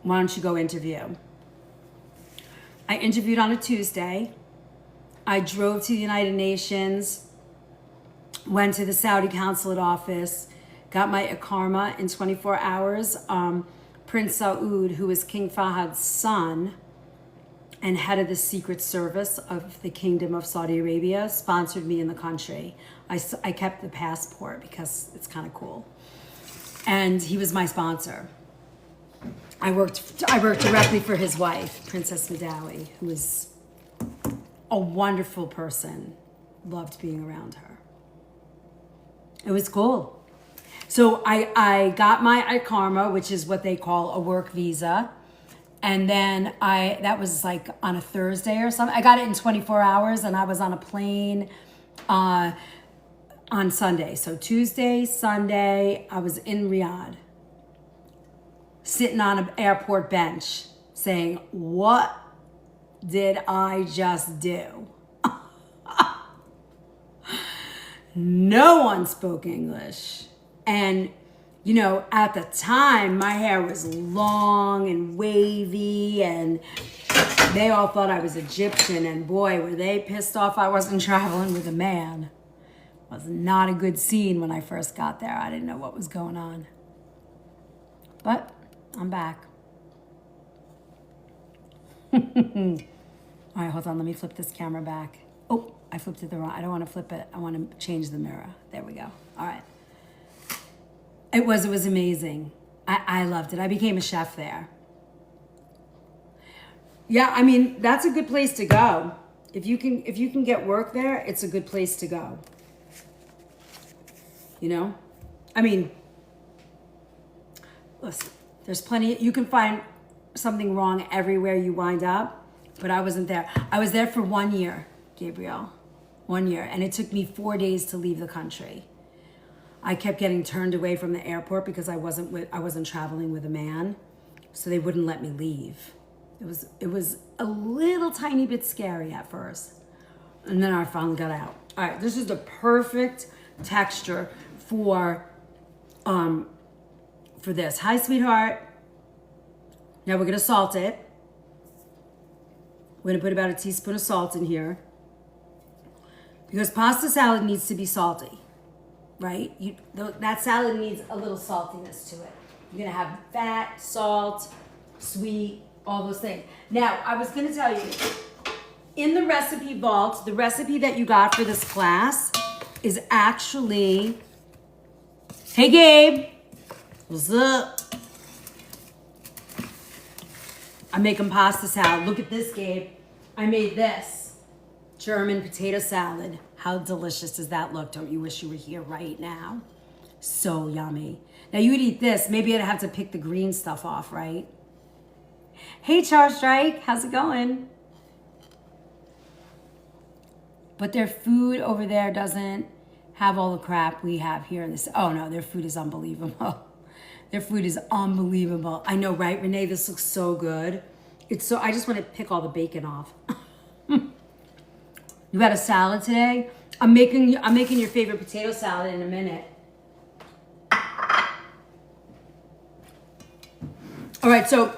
why don't you go interview? I interviewed on a Tuesday. I drove to the United Nations, went to the Saudi consulate office, got my Iqama in 24 hours. Prince Saud, who is King Fahad's son and head of the Secret Service of the Kingdom of Saudi Arabia, sponsored me in the country. I kept the passport because it's kind of cool. And he was my sponsor. I worked directly for his wife, Princess Madawi, who was a wonderful person. Loved being around her. It was cool. So I got my Iqama, which is what they call a work visa. And then that was like on a Thursday or something. I got it in 24 hours and I was on a plane on Sunday. So Tuesday, Sunday, I was in Riyadh, sitting on an airport bench saying, what did I just do? No one spoke English. And, at the time, my hair was long and wavy, and they all thought I was Egyptian. And boy, were they pissed off I wasn't traveling with a man. It was not a good scene when I first got there. I didn't know what was going on. But I'm back. All right, hold on. Let me flip this camera back. Oh, I flipped it the wrong. I don't want to flip it. I want to change the mirror. There we go. All right. It was amazing. I loved it. I became a chef there. Yeah, I mean, that's a good place to go. If you can get work there, it's a good place to go. I mean, listen, there's plenty, you can find something wrong everywhere you wind up, but I wasn't there. I was there for 1 year, Gabriel, 1 year, and it took me 4 days to leave the country. I kept getting turned away from the airport because I wasn't traveling with a man, so they wouldn't let me leave. It was a little tiny bit scary at first, and then I finally got out. All right, this is the perfect texture for this. Hi, sweetheart. Now we're gonna salt it. We're gonna put about a teaspoon of salt in here because pasta salad needs to be salty. right? That salad needs a little saltiness to it. You're gonna have fat, salt, sweet, all those things. Now, I was gonna tell you, in the recipe vault, the recipe that you got for this class is actually, hey Gabe, what's up? I'm making pasta salad. Look at this, Gabe. I made this German potato salad. How delicious does that look? Don't you wish you were here right now? So yummy. Now you would eat this. Maybe I'd have to pick the green stuff off, right? Hey, Char Strike, how's it going? But their food over there doesn't have all the crap we have here in this. Oh no, their food is unbelievable. Their food is unbelievable. I know, right, Renee? This looks so good. It's so. I just want to pick all the bacon off. You had a salad today? I'm making your favorite potato salad in a minute. All right, so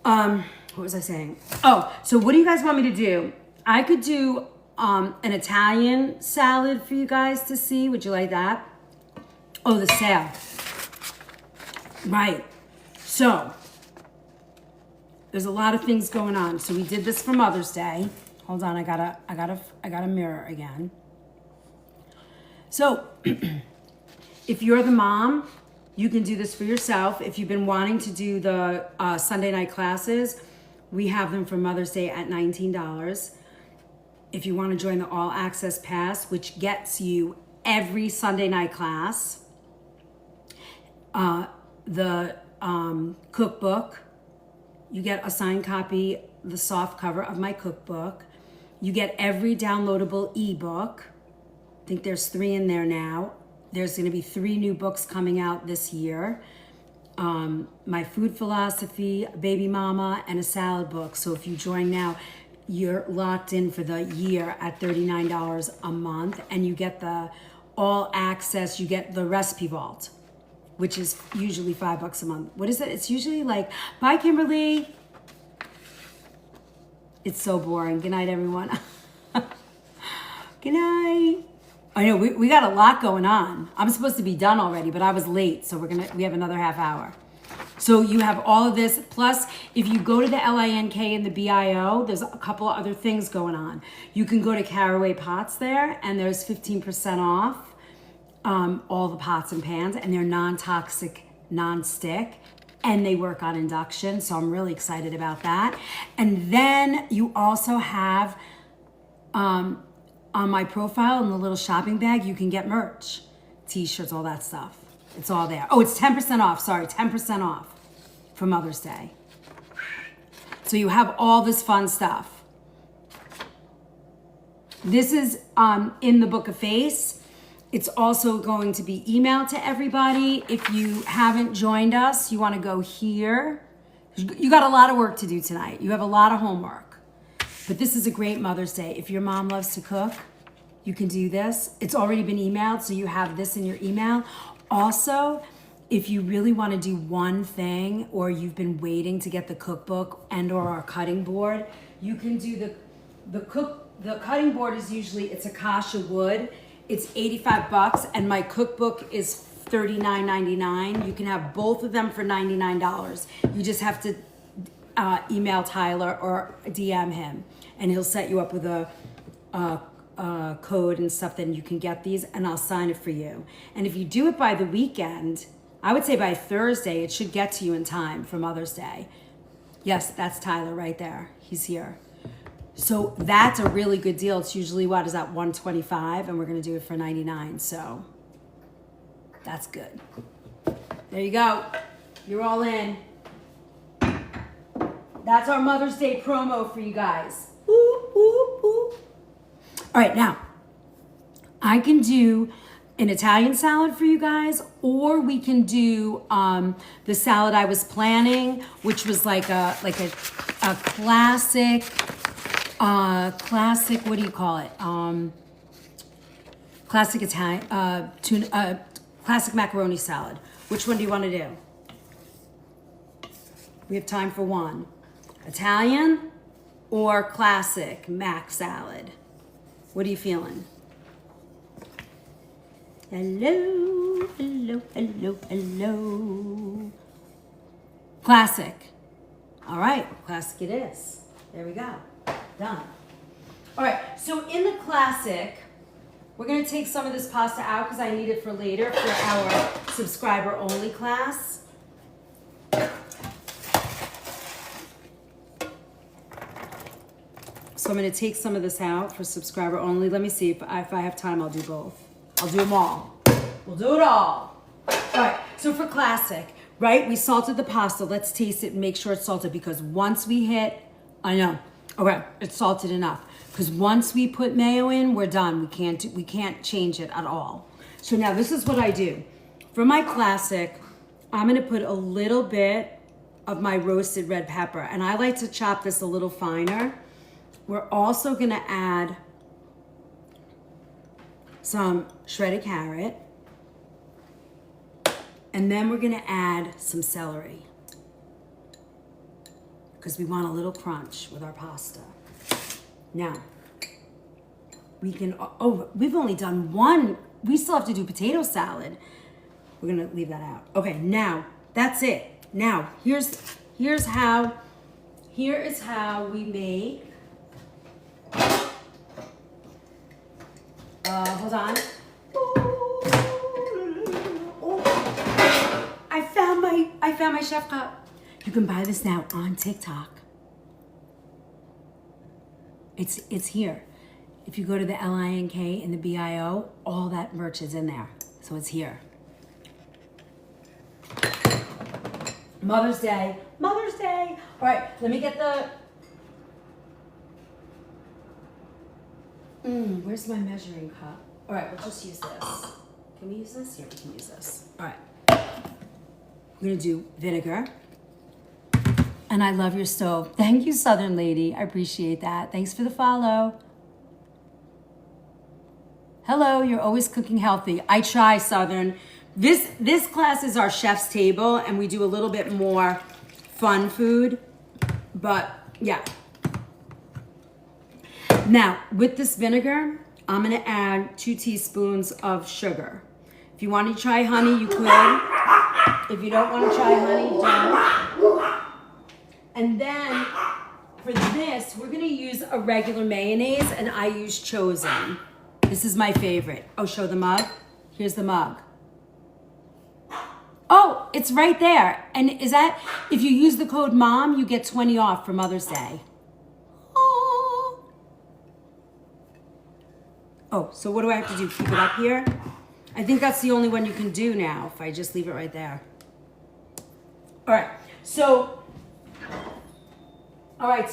what was I saying? Oh, so what do you guys want me to do? I could do an Italian salad for you guys to see. Would you like that? Oh, the sale. Right. So there's a lot of things going on. So we did this for Mother's Day. Hold on, I got a mirror again. So if you're the mom, you can do this for yourself. If you've been wanting to do the Sunday night classes, we have them for Mother's Day at $19. If you want to join the All Access Pass, which gets you every Sunday night class, the cookbook, you get a signed copy, the soft cover of my cookbook. You get every downloadable ebook. I think there's 3 in there now. There's going to be 3 new books coming out this year. My food philosophy, baby mama, and a salad book. So if you join now, you're locked in for the year at $39 a month, and you get the all access. You get the recipe vault, which is usually $5 a month. What is it? It's usually like, bye Kimberly. It's so boring. Good night, everyone. Good night. I know we got a lot going on. I'm supposed to be done already, but I was late, so we have another half hour. So you have all of this. Plus, if you go to the LINK and the BIO, there's a couple of other things going on. You can go to Caraway Pots there, and there's 15% off all the pots and pans, and they're non-toxic, non-stick, and they work on induction. So I'm really excited about that. And then you also have on my profile in the little shopping bag, you can get merch, t-shirts, all that stuff. It's all there. Oh, it's 10% off. Sorry, 10% off for Mother's Day. So you have all this fun stuff. This is in the Book of Face. It's also going to be emailed to everybody. If you haven't joined us, you want to go here. You got a lot of work to do tonight. You have a lot of homework. But this is a great Mother's Day. If your mom loves to cook, you can do this. It's already been emailed, so you have this in your email. Also, if you really want to do one thing, or you've been waiting to get the cookbook and or our cutting board, you can do the cutting board is usually, it's Acacia wood. It's $85, and my cookbook is $39.99. You can have both of them for $99. You just have to email Tyler or DM him, and he'll set you up with a code and stuff. Then you can get these, and I'll sign it for you. And if you do it by the weekend, I would say by Thursday, it should get to you in time for Mother's Day. Yes, that's Tyler right there. He's here. So that's a really good deal. It's usually, what is that, $125, and we're going to do it for $99. So that's good. There you go. You're all in. That's our Mother's Day promo for you guys. Ooh, ooh, ooh. All right, now I can do an Italian salad for you guys, or we can do the salad I was planning, which was like a classic. Classic, what do you call it? Classic Italian, classic macaroni salad. Which one do you want to do? We have time for one. Italian or classic mac salad? What are you feeling? Hello, hello, hello, hello. Classic. All right, classic it is. There we go. Done. All right, so in the classic, we're gonna take some of this pasta out because I need it for later for our subscriber only class. So I'm gonna take some of this out for subscriber only. Let me see if I have time, I'll do both. I'll do them all. We'll do it all. All right, so for classic, right? We salted the pasta. Let's taste it and make sure it's salted because once we hit, I know, okay, it's salted enough. Because once we put mayo in, we're done. We can't change it at all. So now this is what I do. For my classic, I'm gonna put a little bit of my roasted red pepper. And I like to chop this a little finer. We're also gonna add some shredded carrot. And then we're gonna add some celery. Because we want a little crunch with our pasta. Now, we can, we've only done one. We still have to do potato salad. We're gonna leave that out. Okay, now, that's it. Now, here is how we make, hold on. I found my chef cup. You can buy this now on TikTok. It's here. If you go to the LINK and the BIO, all that merch is in there. So it's here. Mother's Day. Mother's Day. All right, let me get the... where's my measuring cup? All right, we'll just use this. Can we use this? Here, we can use this. All right. I'm gonna do vinegar. And I love your stove. Thank you, Southern Lady. I appreciate that. Thanks for the follow. Hello, you're always cooking healthy. I try, Southern. This class is our chef's table, and we do a little bit more fun food. But yeah. Now, with this vinegar, I'm gonna add 2 teaspoons of sugar. If you want to try honey, you could. If you don't want to try honey, don't. And then for this, we're gonna use a regular mayonnaise, and I use Chosen. This is my favorite. Oh, show the mug. Here's the mug. Oh, it's right there. And is that, if you use the code MOM, you get 20 off for Mother's Day. Oh, so what do I have to do? Keep it up here? I think that's the only one you can do now, if I just leave it right there. All right, so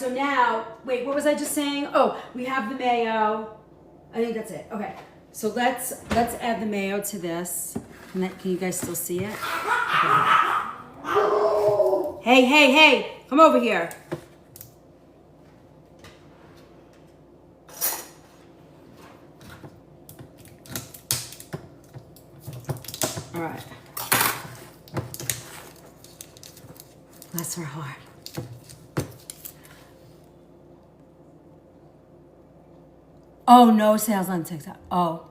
now, wait, what was I just saying? Oh, we have the mayo. I think that's it. Okay, so let's add the mayo to this. Can you guys still see it? Okay. Hey, come over here. All right. Bless her heart. Oh, no sales on TikTok. Oh.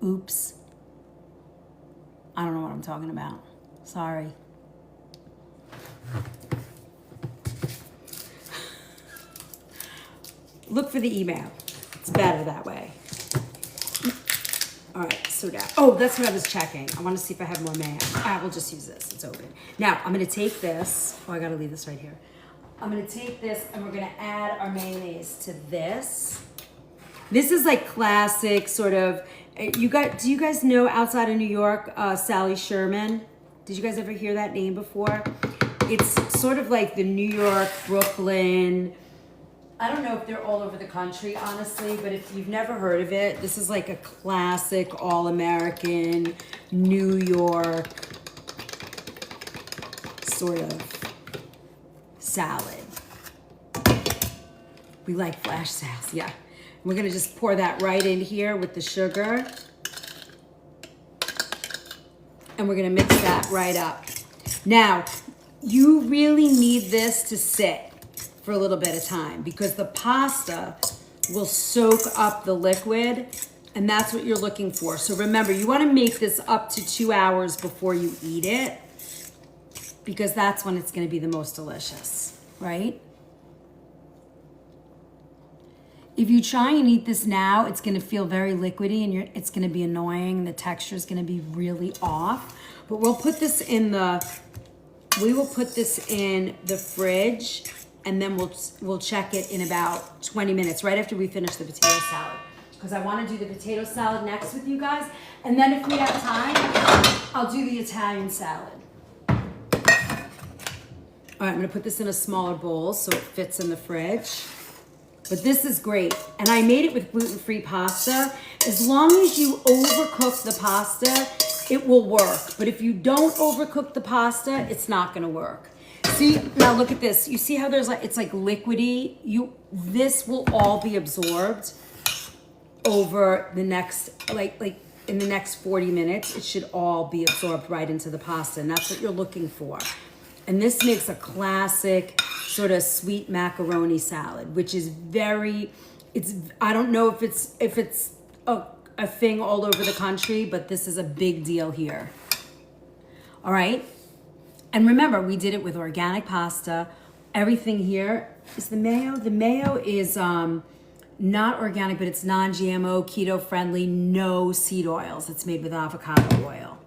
Oops. I don't know what I'm talking about. Sorry. Look for the email. It's better that way. All right, so now, oh, that's what I was checking. I want to see if I have more mayo. We'll just use this. It's open. Now, I'm going to take this. Oh, I got to leave this right here. I'm going to take this, and we're going to add our mayonnaise to this. This is like classic sort of, do you guys know outside of New York, Sally Sherman? Did you guys ever hear that name before? It's sort of like the New York, Brooklyn. I don't know if they're all over the country, honestly, but if you've never heard of it, this is like a classic all-American New York sort of salad. We like flash sales, yeah. We're gonna just pour that right in here with the sugar. And we're gonna mix that right up. Now, you really need this to sit for a little bit of time because the pasta will soak up the liquid And that's what you're looking for. So remember, you want to make this up to 2 hours before you eat it, because that's when it's going to be the most delicious, right? If you try and eat this now, it's going to feel very liquidy and it's going to be annoying. The texture is going to be really off. But we'll put this in the fridge, and then we'll check it in about 20 minutes, right after we finish the potato salad. Because I want to do the potato salad next with you guys. And then if we have time, I'll do the Italian salad. All right, I'm going to put this in a smaller bowl so it fits in the fridge. But this is great. And I made it with gluten-free pasta. As long as you overcook the pasta, it will work. But if you don't overcook the pasta, it's not gonna work. See, now look at this. You see how it's like liquidy? This will all be absorbed over the next, like in the next 40 minutes. It should all be absorbed right into the pasta, and that's what you're looking for. And this makes a classic sort of sweet macaroni salad, which is I don't know if it's a thing all over the country, but this is a big deal here. All right. And remember, we did it with organic pasta. Everything here is the mayo. The mayo is not organic, but it's non-GMO, keto friendly, no seed oils. It's made with avocado oil.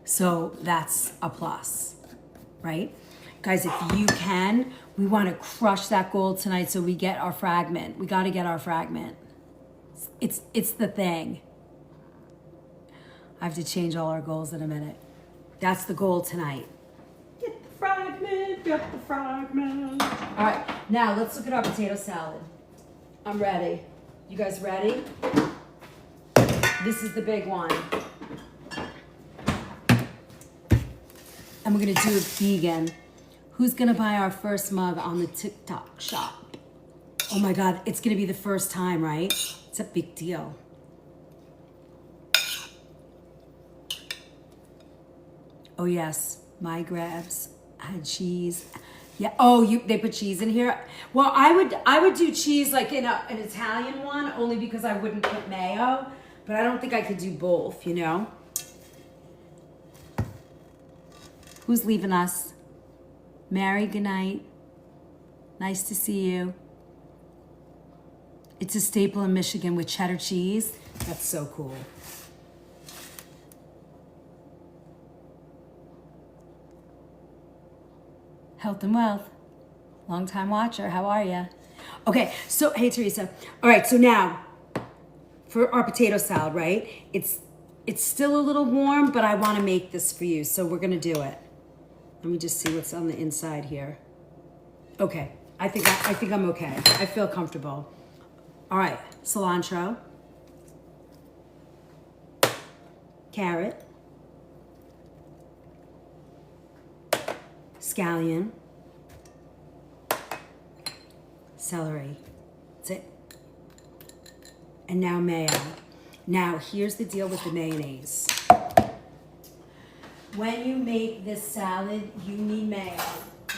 So that's a plus. Right? Guys, if you can, we want to crush that goal tonight so we get our fragment. We got to get our fragment. It's the thing. I have to change all our goals in a minute. That's the goal tonight. Get the fragment, get the fragment. All right, now let's look at our potato salad. I'm ready. You guys ready? This is the big one. And we're gonna do it vegan. Who's gonna buy our first mug on the TikTok shop? Oh my God, it's gonna be the first time, right? It's a big deal. Oh yes, my grabs had cheese. Yeah, they put cheese in here? Well, I would do cheese like in an Italian one, only because I wouldn't put mayo, but I don't think I could do both, you know? Who's leaving us? Mary, good night. Nice to see you. It's a staple in Michigan with cheddar cheese. That's so cool. Health and wealth. Long time watcher. How are you? Okay, so hey Teresa. All right, so now for our potato salad, right? It's still a little warm, but I want to make this for you, so we're gonna do it. Let me just see what's on the inside here. Okay, I think I'm okay. I feel comfortable. All right, cilantro, carrot, scallion, celery. That's it. And now mayo. Now, here's the deal with the mayonnaise. When you make this salad, you need mayo.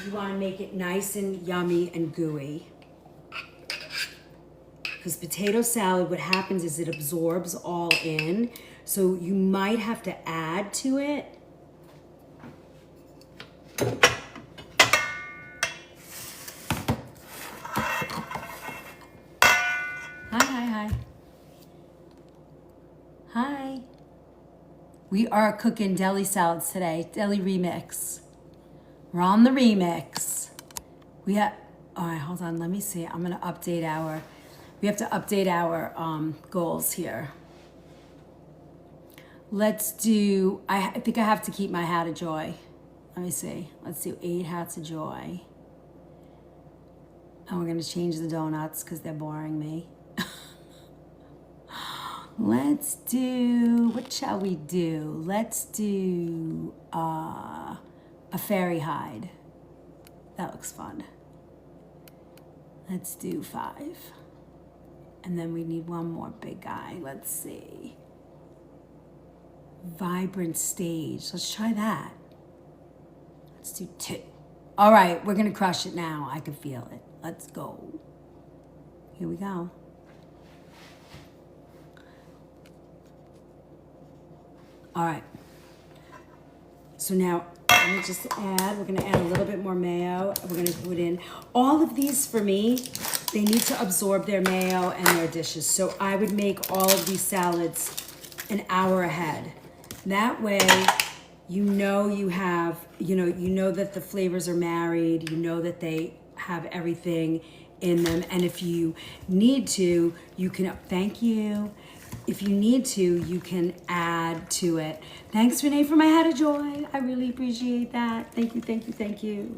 You want to make it nice and yummy and gooey. Because potato salad, what happens is it absorbs all in. So you might have to add to it. Hi. Hi. We are cooking deli salads today, deli remix. We're on the remix. All right, hold on, let me see. I'm gonna update we have to update our goals here. Let's do, I think I have to keep my hat of joy. Let me see, let's do 8 hats of joy. And we're gonna change the donuts because they're boring me. Let's do, what shall we do? Let's do a fairy hide. That looks fun. Let's do 5. And then we need one more big guy. Let's see. Vibrant stage. Let's try that. Let's do 2. All right, we're gonna crush it now. I can feel it. Let's go. Here we go. All right. So now I'm gonna just add, we're gonna add a little bit more mayo. We're gonna put in, all of these for me, they need to absorb their mayo and their dishes. So I would make all of these salads an hour ahead. That way, you know you have, you know that the flavors are married, you know that they have everything in them. And if you need to, you can, thank you. If you need to, you can add to it. Thanks, Renee, for my hat of joy. I really appreciate that. Thank you, thank you, thank you.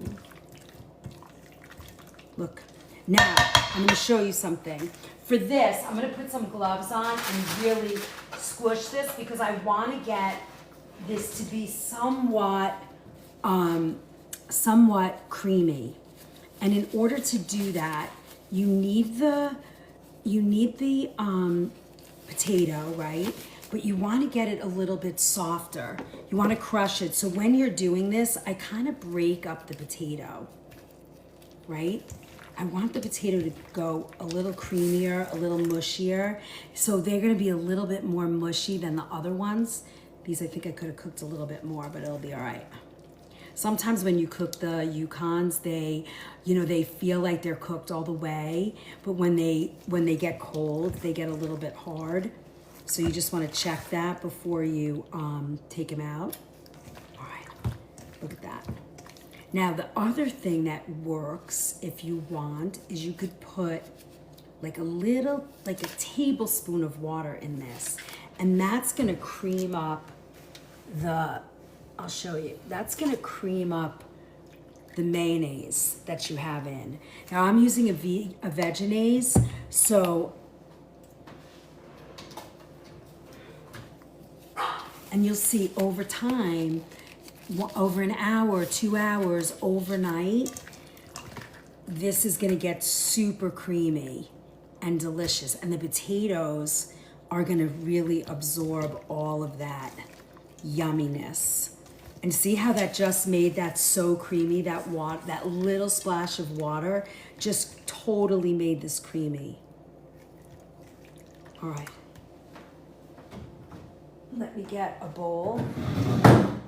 Look, now I'm gonna show you something. For this, I'm gonna put some gloves on and really squish this because I wanna get this to be somewhat creamy. And in order to do that, you need the potato, right? But you want to get it a little bit softer. You want to crush it. So when you're doing this, I kind of break up the potato, right? I want the potato to go a little creamier, a little mushier. So they're going to be a little bit more mushy than the other ones. These I think I could have cooked a little bit more, but it'll be all right. Sometimes when you cook the Yukons, they feel like they're cooked all the way, but when they get cold, they get a little bit hard. So you just want to check that before you take them out. All right, look at that. Now the other thing that works, if you want, is you could put like a tablespoon of water in this, and that's gonna cream up I'll show you. That's gonna cream up the mayonnaise that you have in. Now I'm using a Vegenaise, so, and you'll see over time, over an hour, 2 hours, overnight, this is gonna get super creamy and delicious. And the potatoes are gonna really absorb all of that yumminess. And see how that just made that so creamy? That little splash of water just totally made this creamy. All right. Let me get a bowl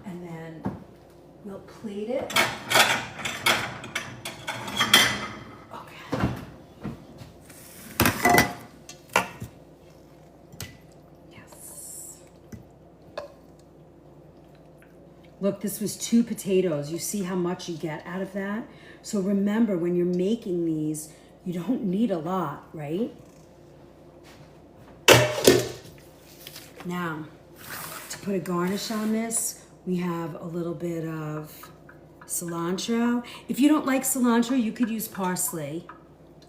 and then we'll plate it. Okay. Yes. Look, this was 2 potatoes. You see how much you get out of that? So remember, when you're making these, you don't need a lot, right? Now, to put a garnish on this, we have a little bit of cilantro. If you don't like cilantro, you could use parsley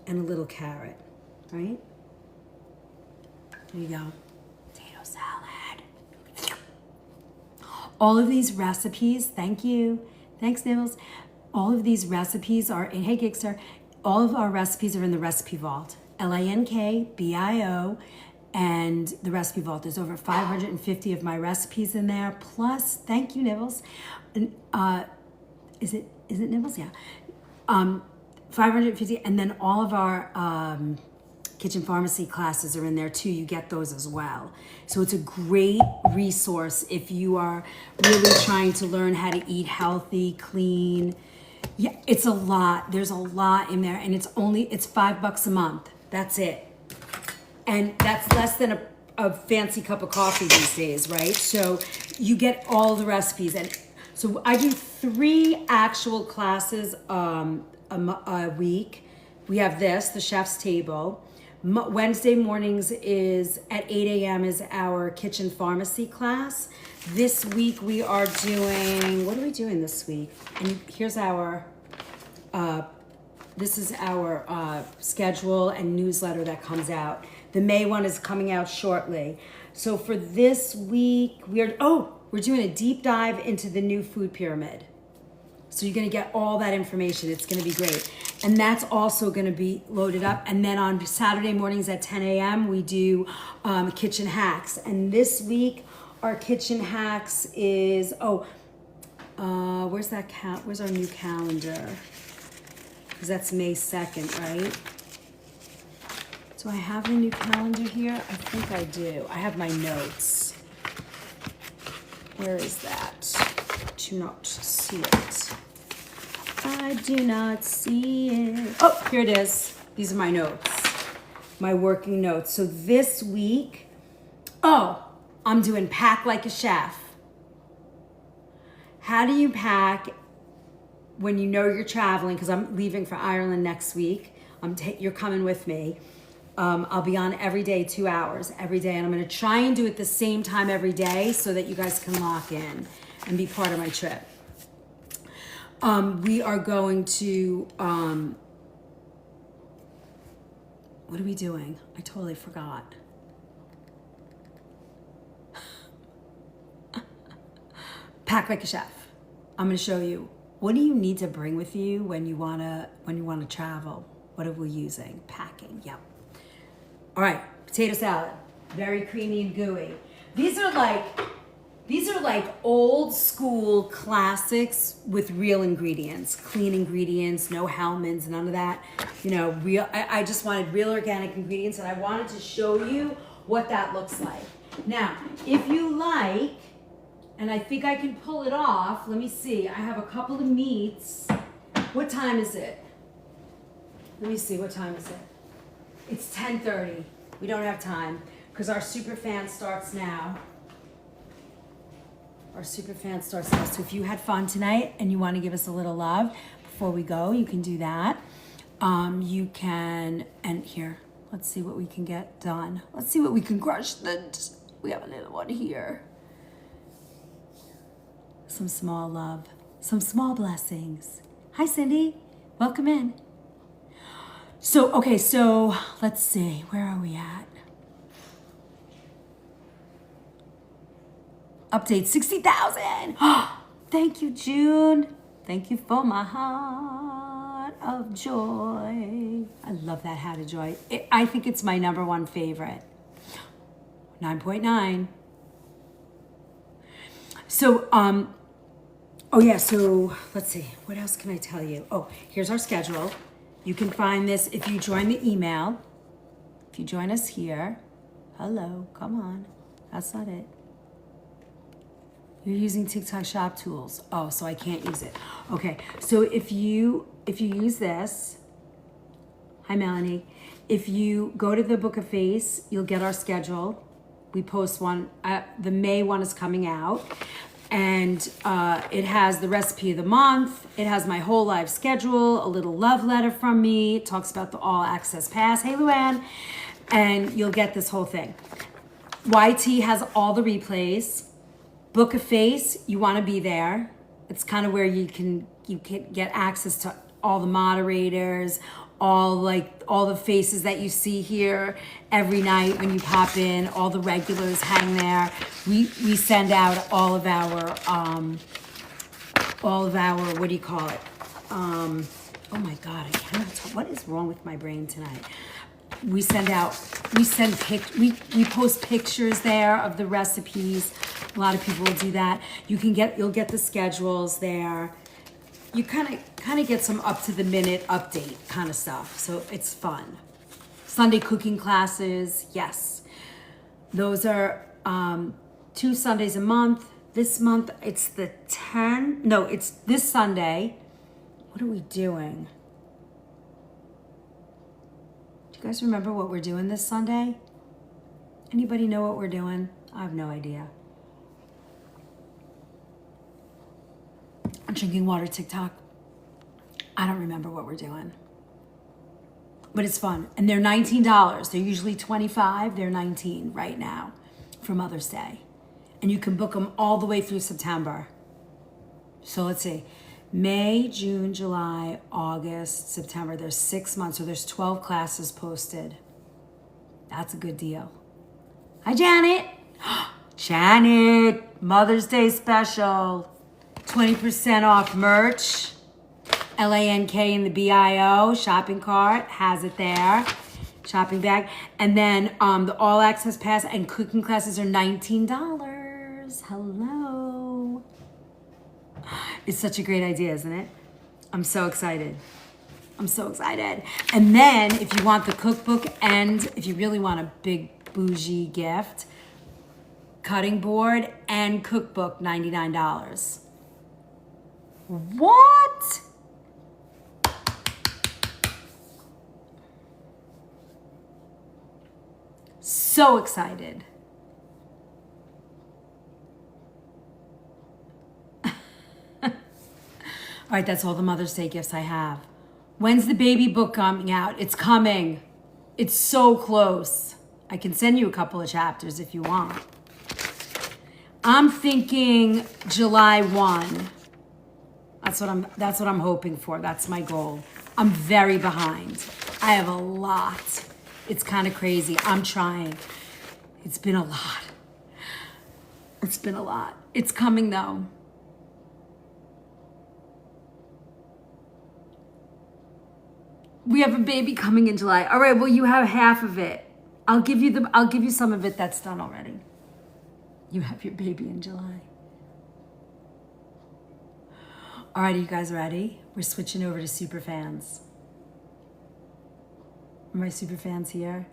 and a little carrot, right? There you go. Potato salad. All of these recipes, thank you. Thanks, Nibbles. All of these recipes are in, hey Gigster, all of our recipes are in the Recipe Vault. LINKBIO and the Recipe Vault. There's over 550 of my recipes in there. Plus, thank you, Nibbles. Is it Nibbles? Yeah. 550, and then all of our kitchen pharmacy classes are in there too. You get those as well. So it's a great resource if you are really trying to learn how to eat healthy, clean. Yeah, it's a lot. There's a lot in there, and it's $5 a month. That's it. And that's less than a fancy cup of coffee these days, right? So you get all the recipes. And so I do 3 actual classes a week. We have this, the Chef's Table. Wednesday mornings is at 8 a.m. is our kitchen pharmacy class. This week we are doing, what are we doing this week? And here's our, this is our schedule and newsletter that comes out. The May one is coming out shortly. So for this week, we're doing a deep dive into the new food pyramid. So you're gonna get all that information. It's gonna be great. And that's also gonna be loaded up. And then on Saturday mornings at 10 a.m., we do kitchen hacks. And this week, our kitchen hacks is, where's our new calendar? Because that's May 2nd, right? Do I have the new calendar here? I think I do. I have my notes. Where is that? Do not see it. I do not see it. Oh, here it is. These are my notes, my working notes. So this week, I'm doing pack like a chef. How do you pack when you know you're traveling? Because I'm leaving for Ireland next week. You're coming with me. I'll be on every day, 2 hours every day, and I'm going to try and do it the same time every day so that you guys can lock in and be part of my trip. We are going to, what are we doing? I totally forgot. Pack like a chef. I'm going to show you, what do you need to bring with you when you want to travel? What are we using? Packing. Yep. All right, potato salad, very creamy and gooey. These are like old school classics with real ingredients, clean ingredients, no Hellmann's, none of that. You know, real. I just wanted real organic ingredients, and I wanted to show you what that looks like. Now, if you like, and I think I can pull it off. Let me see. I have a couple of meats. What time is it? Let me see. What time is it? It's 10:30. We don't have time because our super fan starts now. Our super fan starts now. So if you had fun tonight and you want to give us a little love before we go, you can do that. You can, and here, let's see what we can get done. Let's see what we can crush. We have a little one here. Some small love, some small blessings. Hi, Cindy. Welcome in. So, okay, so let's see. Where are we at? Update 60,000. Thank you, June. Thank you for my heart of joy. I love that hat of joy. I think it's my number one favorite. 9.9. So, oh yeah, so let's see. What else can I tell you? Oh, here's our schedule. You can find this if you join the email. If you join us here. Hello, come on. That's not it. You're using TikTok shop tools. Oh, so I can't use it. Okay, so if you use this, hi Melanie. If you go to the Book of Face, you'll get our schedule. We post one. The May one is coming out. And it has the recipe of the month. It has my whole live schedule, a little love letter from me. It talks about the all access pass. Hey, Luann. And you'll get this whole thing. YT has all the replays. Book of Face, you want to be there. It's kind of where you can get access to all the moderators, all the faces that you see here every night when you pop in. All the regulars hang there. We send out all of our what do you call it? Oh my God, I cannot talk. What is wrong with my brain tonight? We post pictures there of the recipes. A lot of people will do that. You'll get the schedules there. You kind of get some up to the minute update kind of stuff. So it's fun. Sunday cooking classes, yes. Those are 2 Sundays a month. This month it's it's this Sunday. What are we doing? Do you guys remember what we're doing this Sunday? Anybody know what we're doing? I have no idea. I'm drinking water TikTok. I don't remember what we're doing. But it's fun. And they're $19. They're usually $25. They're $19 right now for Mother's Day. And you can book them all the way through September. So let's see. May, June, July, August, September. There's 6 months. So there's 12 classes posted. That's a good deal. Hi, Janet. Janet, Mother's Day special. 20% off merch. LANK in the BIO. Shopping cart has it there. Shopping bag. And then the all access pass and cooking classes are $19. Hello. It's such a great idea, isn't it? I'm so excited. I'm so excited. And then if you want the cookbook and if you really want a big bougie gift, cutting board and cookbook, $99. What? So excited. All right, that's all the Mother's Day gifts I have. When's the baby book coming out? It's coming. It's so close. I can send you a couple of chapters if you want. I'm thinking July 1. That's what I'm hoping for. That's my goal. I'm very behind. I have a lot. It's kind of crazy. I'm trying. It's been a lot. It's been a lot. It's coming though. We have a baby coming in July. All right, well, you have half of it. I'll give you some of it that's done already. You have your baby in July. All right, are you guys ready? We're switching over to super fans. Are my super fans here?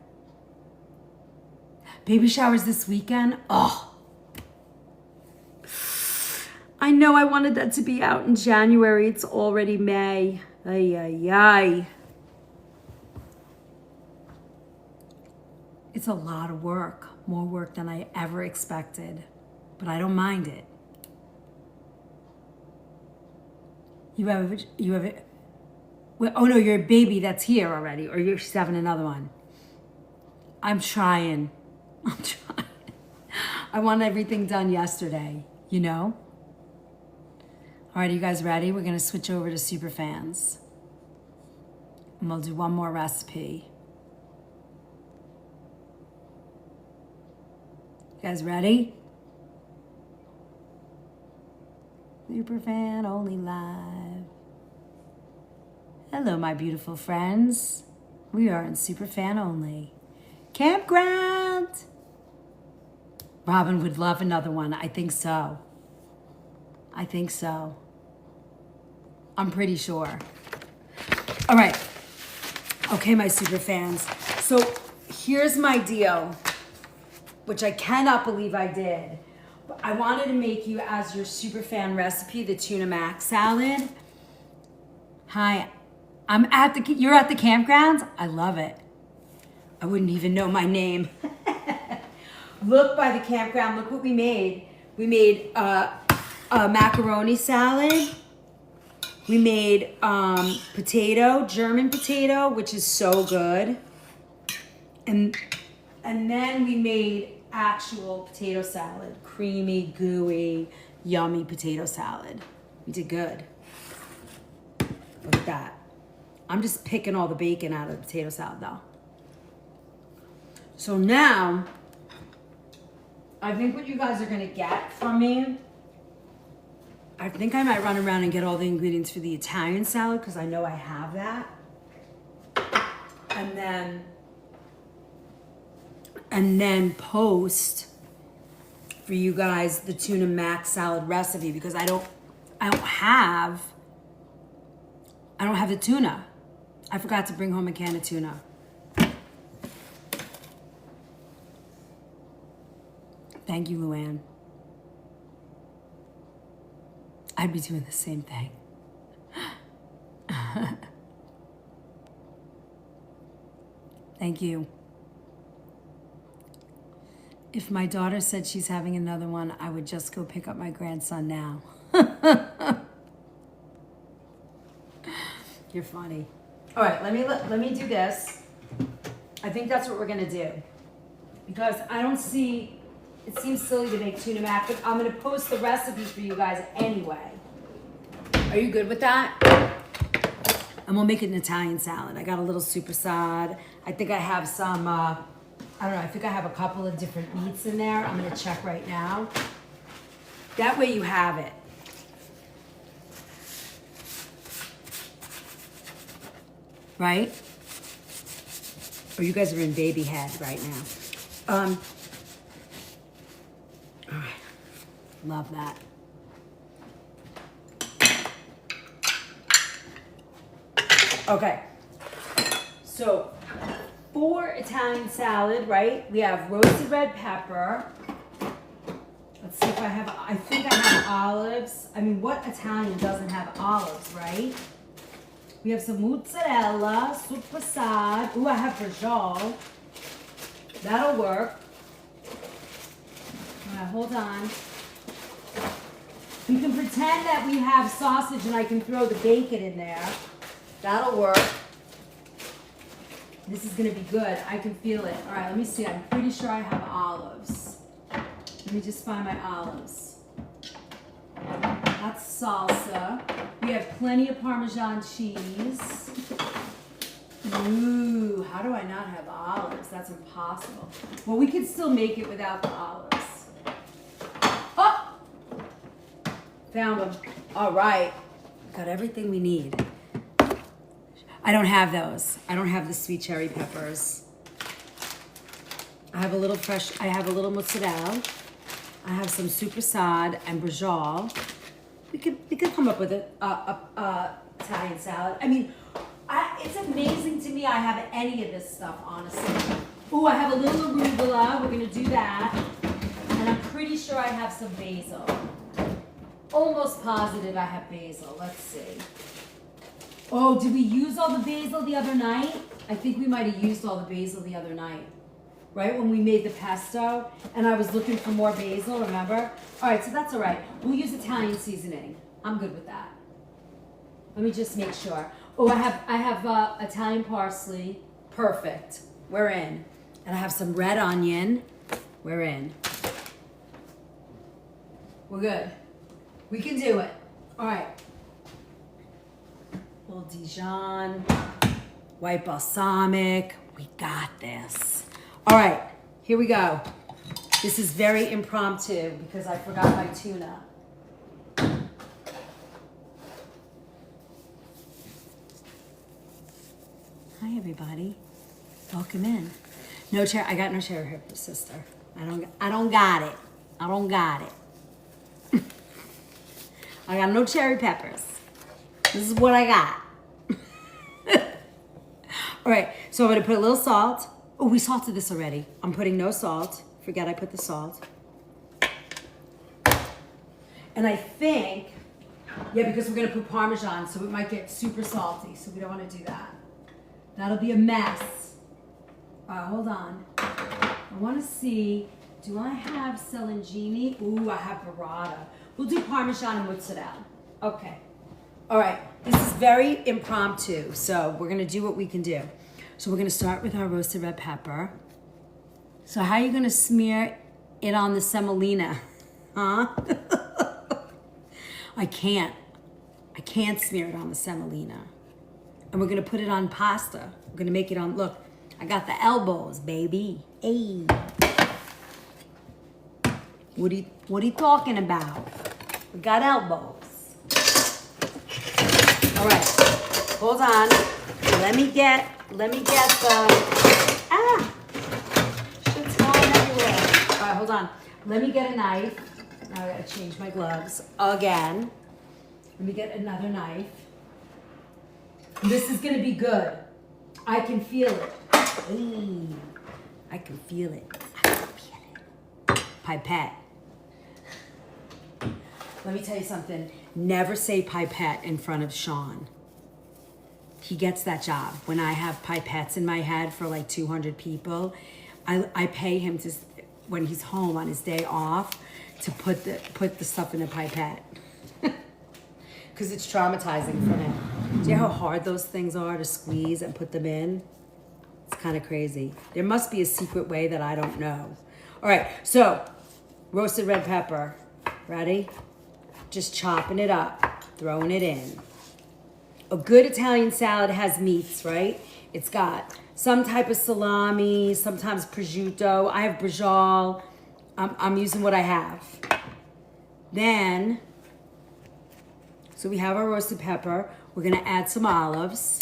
Baby showers this weekend. Oh, I know I wanted that to be out in January. It's already May. Ay, ay, ay. It's a lot of work, more work than I ever expected, but I don't mind it. You have well, oh no, you're a baby that's here already, or you're just having another one. I'm trying. I want everything done yesterday, you know? All right, are you guys ready? We're gonna switch over to super fans. And we'll do one more recipe. You guys ready? Superfan only live. Hello, my beautiful friends. We are in Superfan only. Campground. Robin would love another one. I think so. I think so. I'm pretty sure. All right. Okay, my super fans. So here's my deal, which I cannot believe I did. But I wanted to make you, as your super fan recipe, the tuna mac salad. Hi, you're at the campground? I love it. I wouldn't even know my name. Look by the campground, look what we made. We made a macaroni salad. We made German potato, which is so good. And then we made actual potato salad, creamy, gooey, yummy potato salad. We did good. Look at that. I'm just picking all the bacon out of the potato salad though. So now, I think what you guys are gonna get from me, I think I might run around and get all the ingredients for the Italian salad because I know I have that. And then post for you guys the tuna mac salad recipe because I don't have the tuna. I forgot to bring home a can of tuna. Thank you, Luann. I'd be doing the same thing. Thank you. If my daughter said she's having another one, I would just go pick up my grandson now. You're funny. All right, let me do this. I think that's what we're gonna do. Because I don't see, it seems silly to make tuna mac, but I'm gonna post the recipe for you guys anyway. Are you good with that? And we'll make it an Italian salad. I got a little supersad. I think I have some, I don't know, I think I have a couple of different meats in there. I'm gonna check right now. That way you have it. Right? Or you guys are in baby head right now. All right, love that. Okay, so for Italian salad, right, we have roasted red pepper, see if I have, I think I have olives. I mean, what Italian doesn't have olives, right? We have some mozzarella, super sad. Ooh, I have brajol. That'll work. All right, hold on. We can pretend that we have sausage and I can throw the bacon in there. That'll work. This is gonna be good. I can feel it. All right, let me see. I'm pretty sure I have olives. Let me just find my olives. That's salsa. We have plenty of Parmesan cheese. Ooh, how do I not have olives? That's impossible. Well, we could still make it without the olives. Oh! Found them. All right. Got everything we need. I don't have those. I don't have the sweet cherry peppers. I have a little fresh, I have a little mozzarella. I have some super sad and brajol. We could come up with a Italian salad. I mean, it's amazing to me I have any of this stuff, honestly. Ooh, I have a little arugula. We're gonna do that. And I'm pretty sure I have some basil. Almost positive I have basil. Let's see. Oh, did we use all the basil the other night? I think we might have used all the basil the other night. Right, when we made the pesto, and I was looking for more basil, remember? All right, so that's all right. We'll use Italian seasoning. I'm good with that. Let me just make sure. Oh, I have Italian parsley. Perfect. We're in. And I have some red onion. We're in. We're good. We can do it. All right. Little Dijon, white balsamic. We got this. All right, here we go. This is very impromptu because I forgot my tuna. Hi, everybody. Welcome in. No chair. I got no chair here, sister. I don't got it. I don't got it. I got no cherry peppers. This is what I got. All right, so I'm gonna put a little salt. Oh, we salted this already. I'm putting no salt. Forget I put the salt. And I think, yeah, because we're gonna put Parmesan, so it might get super salty, so we don't wanna do that. That'll be a mess. All right, hold on. I wanna see, do I have Selangini? Ooh, I have burrata. We'll do Parmesan and mozzarella. Okay. All right, this is very impromptu, so we're gonna do what we can do. So we're gonna start with our roasted red pepper. So how are you gonna smear it on the semolina? Huh? I can't smear it on the semolina. And we're gonna put it on pasta. We're gonna make it on, look, I got the elbows, baby. Hey. What are you talking about? We got elbows. All right, hold on. Let me get the, shit's falling everywhere. All right, hold on. Let me get a knife. Now I gotta change my gloves again. Let me get another knife. This is gonna be good. I can feel it. Hey, I can feel it. I can feel it. Pipette. Let me tell you something. Never say pipette in front of Sean. He gets that job. When I have pipettes in my head for like 200 people, I pay him to, when he's home on his day off, to put the stuff in the pipette. Because it's traumatizing for him. Do you know how hard those things are to squeeze and put them in? It's kind of crazy. There must be a secret way that I don't know. All right, so roasted red pepper. Ready? Just chopping it up, throwing it in. A good Italian salad has meats, right? It's got some type of salami, sometimes prosciutto. I have brajol. I'm using what I have. Then, so we have our roasted pepper. We're gonna add some olives.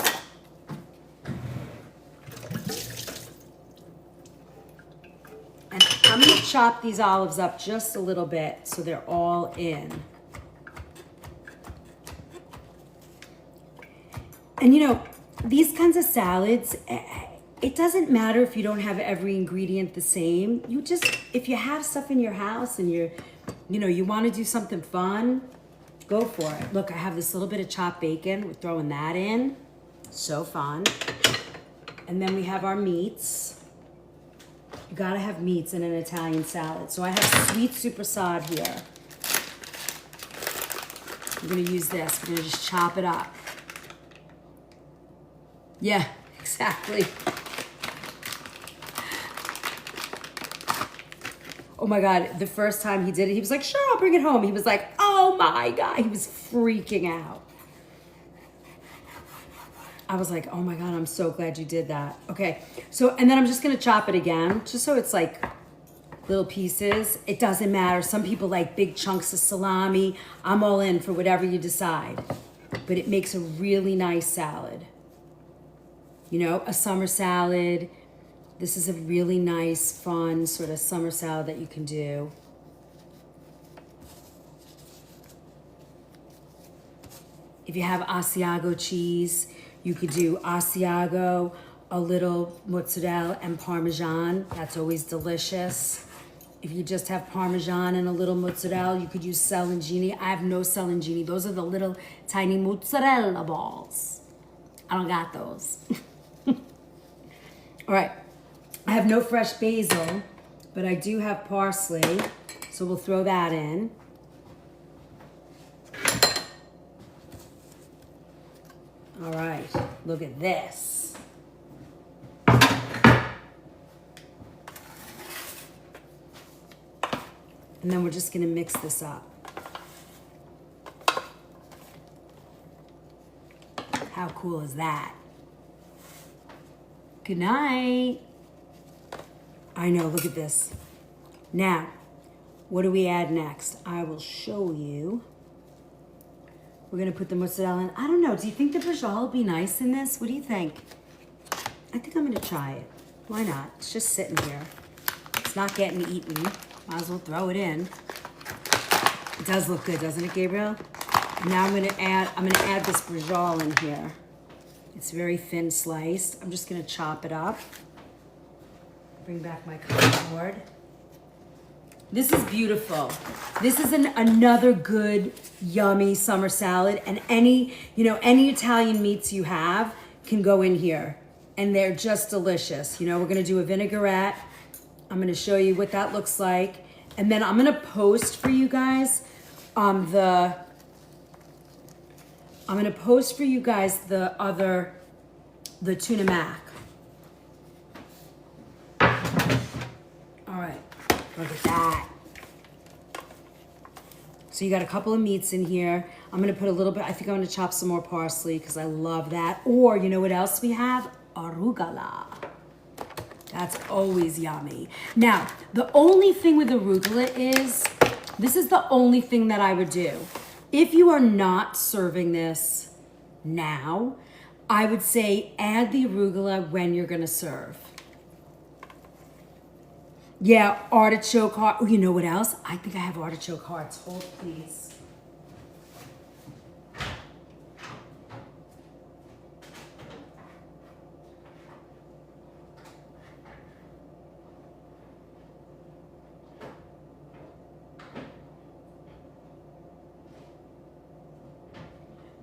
And I'm gonna chop these olives up just a little bit so they're all in. And you know, these kinds of salads, it doesn't matter if you don't have every ingredient the same. You just, if you have stuff in your house and you know, you want to do something fun, go for it. Look, I have this little bit of chopped bacon. We're throwing that in. So fun. And then we have our meats. You gotta have meats in an Italian salad. So I have sweet supersad here. I'm gonna use this. We're gonna just chop it up. Yeah, exactly. Oh my God, the first time he did it, he was like, sure, I'll bring it home. He was like, oh my God, he was freaking out. I was like, oh my God, I'm so glad you did that. Okay, so, and then I'm just gonna chop it again, just so it's like little pieces. It doesn't matter. Some people like big chunks of salami. I'm all in for whatever you decide. But it makes a really nice salad. You know, a summer salad. This is a really nice, fun sort of summer salad that you can do. If you have Asiago cheese, you could do Asiago, a little mozzarella and Parmesan. That's always delicious. If you just have Parmesan and a little mozzarella, you could use Cellangini. I have no Cellangini. Those are the little tiny mozzarella balls. I don't got those. All right. I have no fresh basil, but I do have parsley, so we'll throw that in. All right, look at this. And then we're just gonna mix this up. How cool is that? Good night. I know, look at this. Now, what do we add next? I will show you. We're gonna put the mozzarella in. I don't know, do you think the brajol will be nice in this? What do you think? I think I'm gonna try it. Why not? It's just sitting here. It's not getting eaten. Might as well throw it in. It does look good, doesn't it, Gabriel? Now I'm gonna add this brajol in here. It's very thin sliced. I'm just gonna chop it up. Bring back my cutting board. This is beautiful. This is another good, yummy summer salad, and any Italian meats you have can go in here, and they're just delicious. You know, we're gonna do a vinaigrette. I'm gonna show you what that looks like, and then I'm gonna post for you guys the tuna mac. All right, look at that. So you got a couple of meats in here. I'm gonna put a little bit, I think I'm gonna chop some more parsley because I love that. Or you know what else we have? Arugula. That's always yummy. Now, the only thing with arugula is, this is the only thing that I would do. If you are not serving this now, I would say add the arugula when you're gonna serve. Yeah, artichoke heart. Oh, you know what else? I think I have artichoke hearts. Hold, please.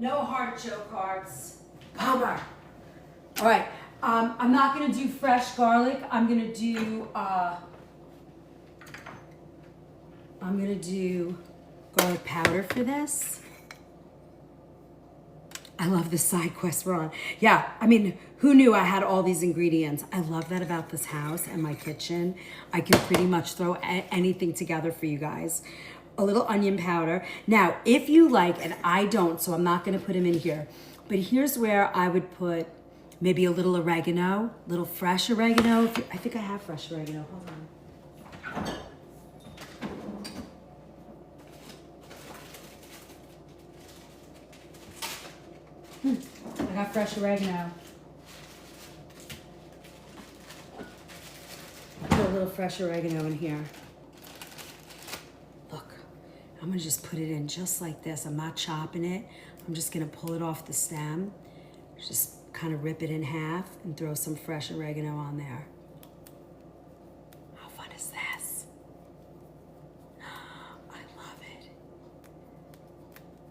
No artichoke hearts. Bummer. All right. I'm not gonna do fresh garlic. I'm gonna do garlic powder for this. I love the side quest we're on. Yeah, I mean, who knew I had all these ingredients? I love that about this house and my kitchen. I can pretty much throw anything together for you guys. A little onion powder. Now, if you like, and I don't, so I'm not gonna put them in here, but here's where I would put maybe a little oregano, little fresh oregano. I think I have fresh oregano, hold on. I got fresh oregano. Put a little fresh oregano in here. Look, I'm gonna just put it in just like this. I'm not chopping it. I'm just gonna pull it off the stem. Just kind of rip it in half and throw some fresh oregano on there. How fun is this? I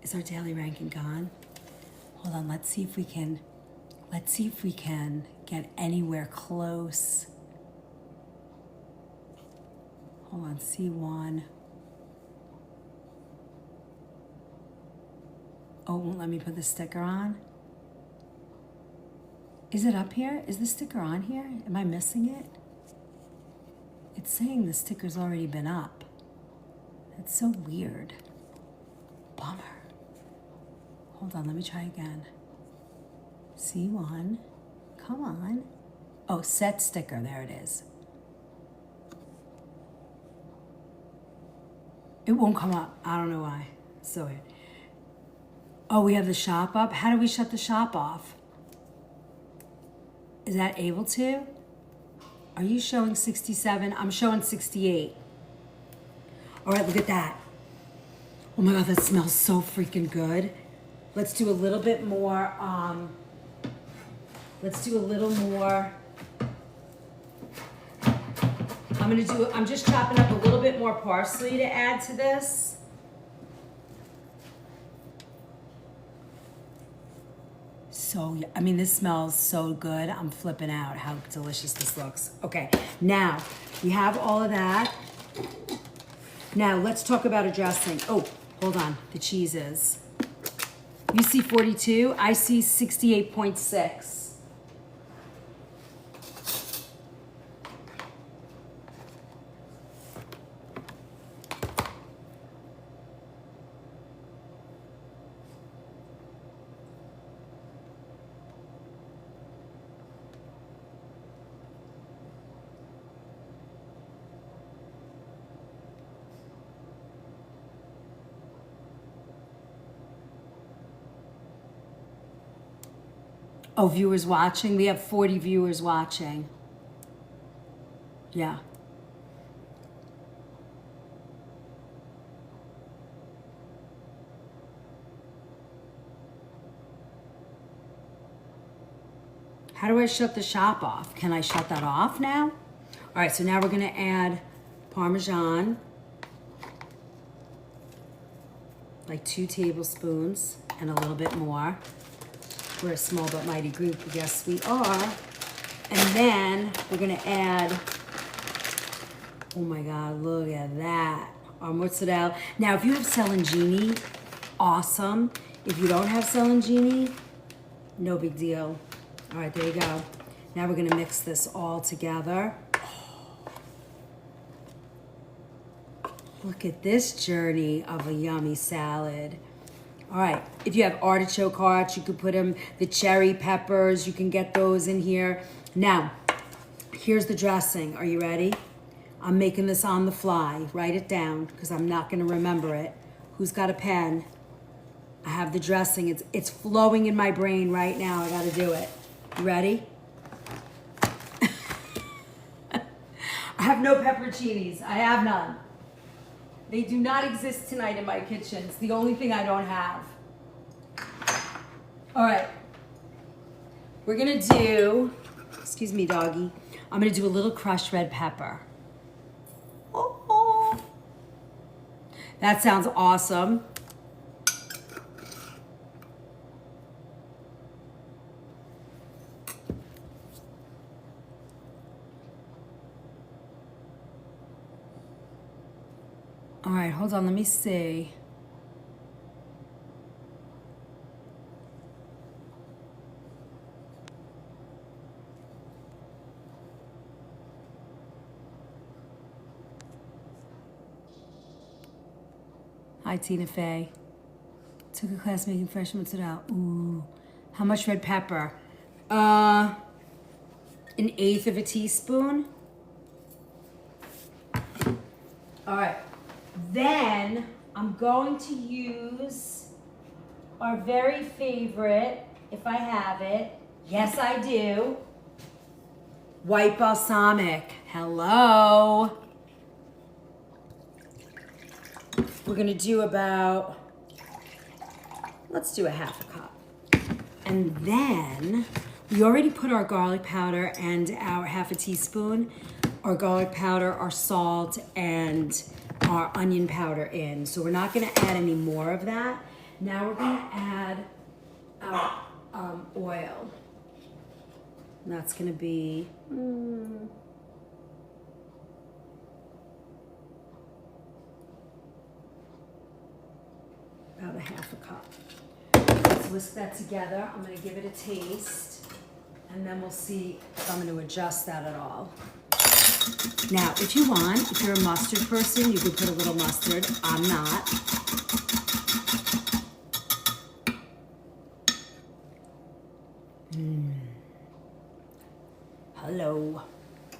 Is our daily ranking gone? Hold on, let's see if we can get anywhere close. Hold on, C1. Oh, it won't let me put the sticker on. Is it up here? Is the sticker on here? Am I missing it? It's saying the sticker's already been up. That's so weird. Bummer. Hold on, let me try again. C1. Come on. Oh, set sticker. There it is. It won't come up. I don't know why. So weird. Oh, we have the shop up. How do we shut the shop off? Is that able to? Are you showing 67? I'm showing 68. All right, look at that. Oh my God, that smells so freaking good. Let's do a little bit more, I'm just chopping up a little bit more parsley to add to this. So, I mean, this smells so good. I'm flipping out how delicious this looks. Okay, now we have all of that. Now let's talk about a dressing. Oh, hold on, the cheeses. You see 42, I see 68.6. Oh, viewers watching? We have 40 viewers watching. Yeah. How do I shut the shop off? Can I shut that off now? All right, so now we're gonna add Parmesan. Like 2 tablespoons and a little bit more. We're a small but mighty group, yes we are. And then we're gonna add, oh my God, look at that. Our mozzarella. Now, if you have Selangini, awesome. If you don't have Selangini, no big deal. All right, there you go. Now we're gonna mix this all together. Look at this journey of a yummy salad. All right, if you have artichoke hearts, you could put them, the cherry peppers, you can get those in here. Now, here's the dressing. Are you ready? I'm making this on the fly. Write it down, because I'm not gonna remember it. Who's got a pen? I have the dressing. It's flowing in my brain right now. I gotta do it. You ready? I have no pepperoncinis. I have none. They do not exist tonight in my kitchen. It's the only thing I don't have. All right. We're gonna do, excuse me, doggy. I'm gonna do a little crushed red pepper. Oh, that sounds awesome. All right, hold on, let me see. Hi, Tina Fey. Took a class making fresh mozzarella. Ooh, how much red pepper? 1/8 of a teaspoon. All right. Then I'm going to use our very favorite, if I have it. Yes, I do. White balsamic. Hello. We're gonna do about, let's do a 1/2 cup. And then we already put our garlic powder and our 1/2 teaspoon, our garlic powder, our salt, and our onion powder in. So we're not gonna add any more of that. Now we're gonna add our oil. And that's gonna be about a half a cup. Let's whisk that together. I'm gonna give it a taste, and then we'll see if I'm gonna adjust that at all. Now, if you want, if you're a mustard person, you could put a little mustard. I'm not. Hello.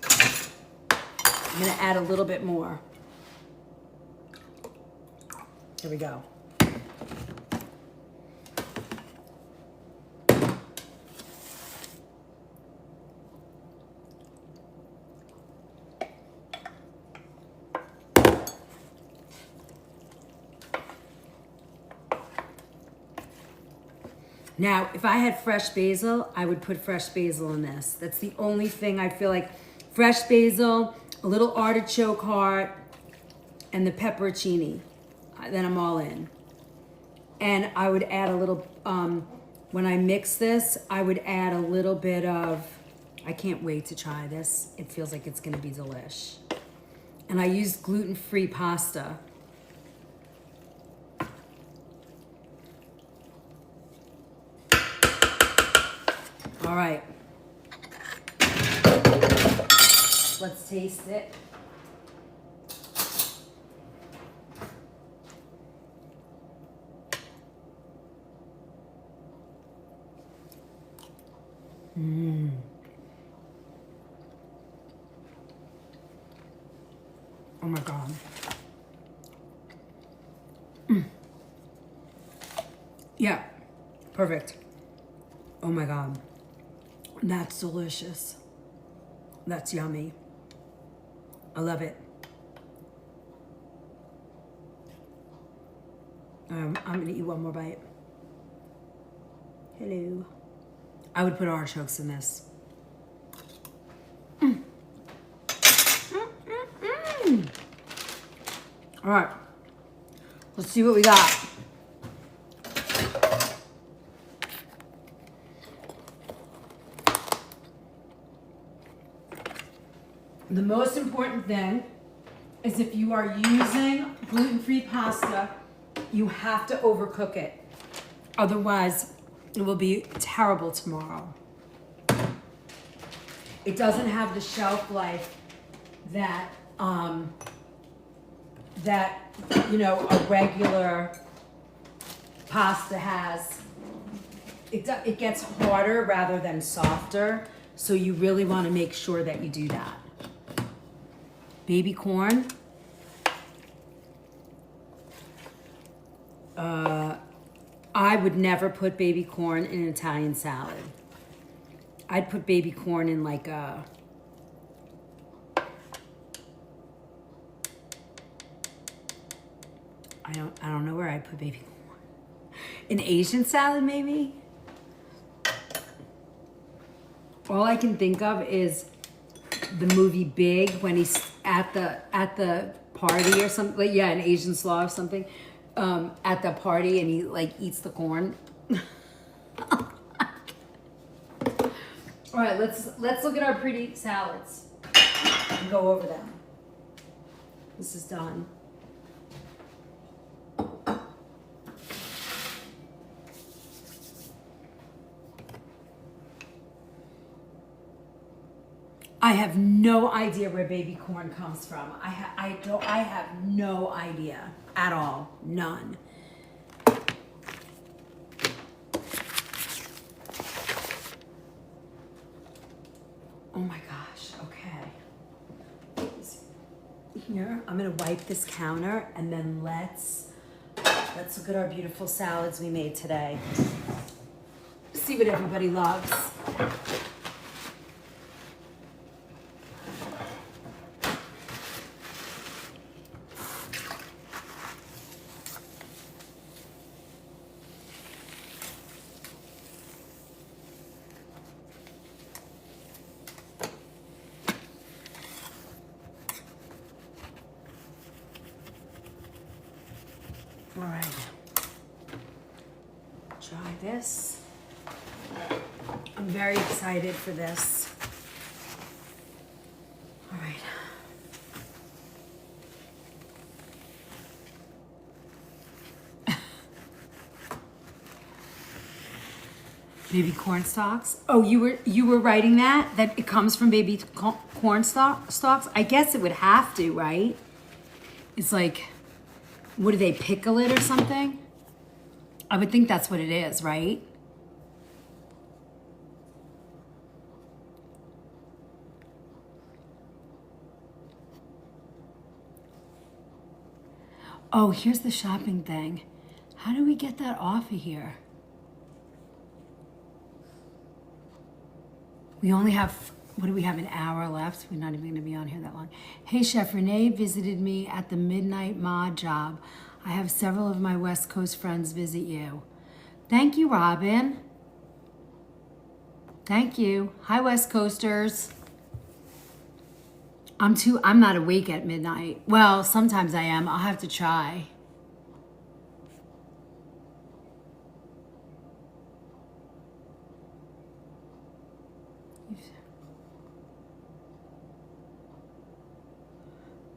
I'm gonna add a little bit more. Here we go. Now, if I had fresh basil, I would put fresh basil in this. That's the only thing I feel like. Fresh basil, a little artichoke heart, and the pepperoncini. Then I'm all in. And I would add a little, when I mix this, I would add a little bit of, I can't wait to try this. It feels like it's gonna be delish. And I used gluten-free pasta. All right. Let's taste it. Oh my God. Yeah, perfect. Oh my God. That's delicious. That's yummy. I love it. I'm gonna eat one more bite. Hello. I would put artichokes in this. All right, let's see what we got. The most important thing is if you are using gluten-free pasta, you have to overcook it. Otherwise, it will be terrible tomorrow. It doesn't have the shelf life that a regular pasta has. It gets harder rather than softer, so you really want to make sure that you do that. Baby corn. I would never put baby corn in an Italian salad. I'd put baby corn in like a I don't know where I'd put baby corn. An Asian salad maybe? All I can think of is the movie Big when he's at the party or something. Like, yeah, an Asian slaw or something. At the party and he like eats the corn. All right, let's look at our pretty salads and go over them. This is done. I have no idea where baby corn comes from. I have no idea at all. None. Oh my gosh, okay. Here, I'm gonna wipe this counter and then let's look at our beautiful salads we made today. See what everybody loves. All right. this. I'm very excited for this. All right. Baby corn stalks. Oh, you were writing that it comes from baby corn stalks. I guess it would have to, right? It's like, what do they pickle it or something? I would think that's what it is, right? Oh, here's the shopping thing. How do we get that off of here? We only have, what do we have, an hour left? We're not even going to be on here that long. Hey, Chef, Renee visited me at the midnight mod job. I have several of my West Coast friends visit you. Thank you, Robin. Thank you. Hi, West Coasters. I'm not awake at midnight. Well, sometimes I am. I'll have to try.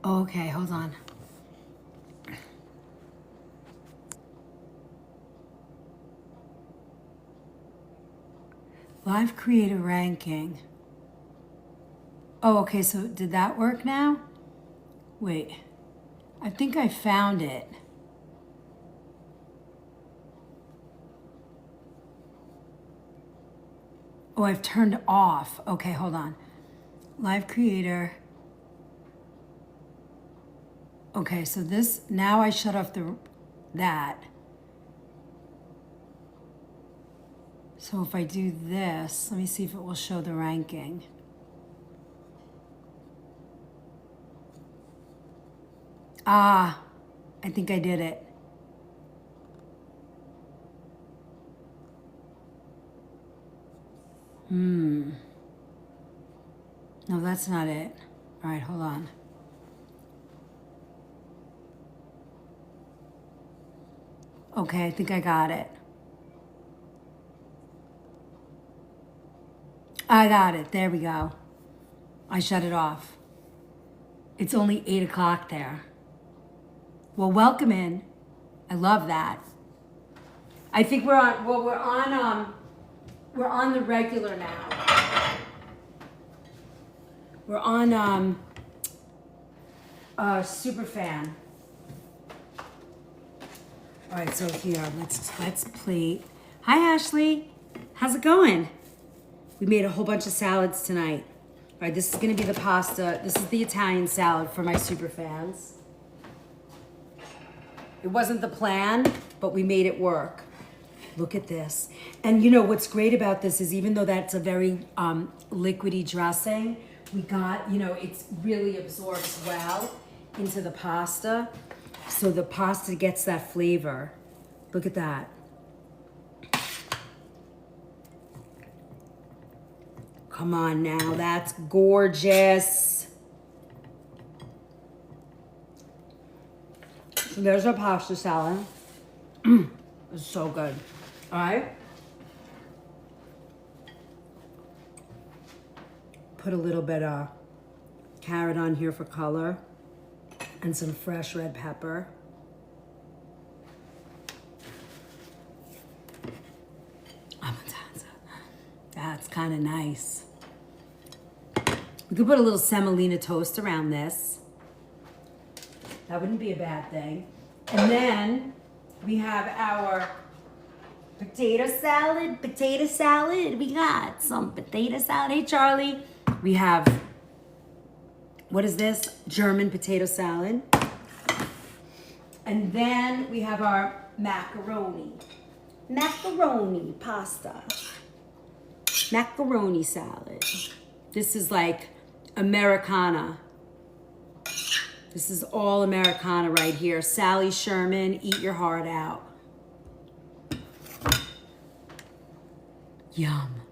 Okay, hold on. Live creator ranking. Oh, okay, so did that work now? Wait, I think I found it. Oh, I've turned off. Okay, hold on. Live creator. Okay, so this, now I shut off that. So if I do this, let me see if it will show the ranking. Ah, I think I did it. No, that's not it. All right, hold on. Okay, I think I got it. I got it. There we go. I shut it off. It's only 8 o'clock there. Well, welcome in. I love that. I think we're on. Well, we're on the regular now. We're on super fan. All right, so here let's plate. Hi, Ashley. How's it going? We made a whole bunch of salads tonight. All right, this is gonna be the pasta. This is the Italian salad for my super fans. It wasn't the plan, but we made it work. Look at this. And you know what's great about this is even though that's a very liquidy dressing, we got, you know, it really absorbs well into the pasta. So the pasta gets that flavor. Look at that. Come on now, that's gorgeous. So there's our pasta salad. It's so good. All right. Put a little bit of carrot on here for color and some fresh red pepper. That's kind of nice. We could put a little semolina toast around this. That wouldn't be a bad thing. And then we have our potato salad. We got some potato salad. Hey, Charlie. We have, what is this? German potato salad. And then we have our macaroni. Macaroni pasta. Macaroni salad. This is like Americana. This is all Americana right here. Sally Sherman, eat your heart out. Yum.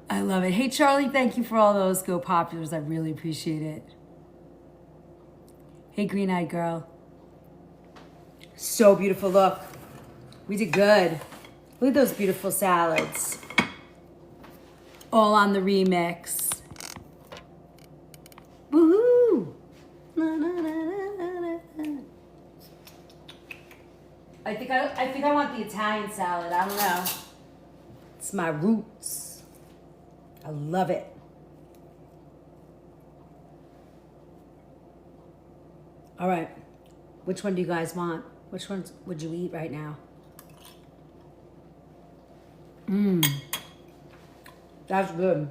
I love it. Hey, Charlie, thank you for all those Go Populars. I really appreciate it. Hey, green-eyed girl. So beautiful. Look, we did good. Look at those beautiful salads. All on the remix. Woohoo! I think I want the Italian salad. I don't know. It's my roots. I love it. All right. Which one do you guys want? Which ones would you eat right now? That's good.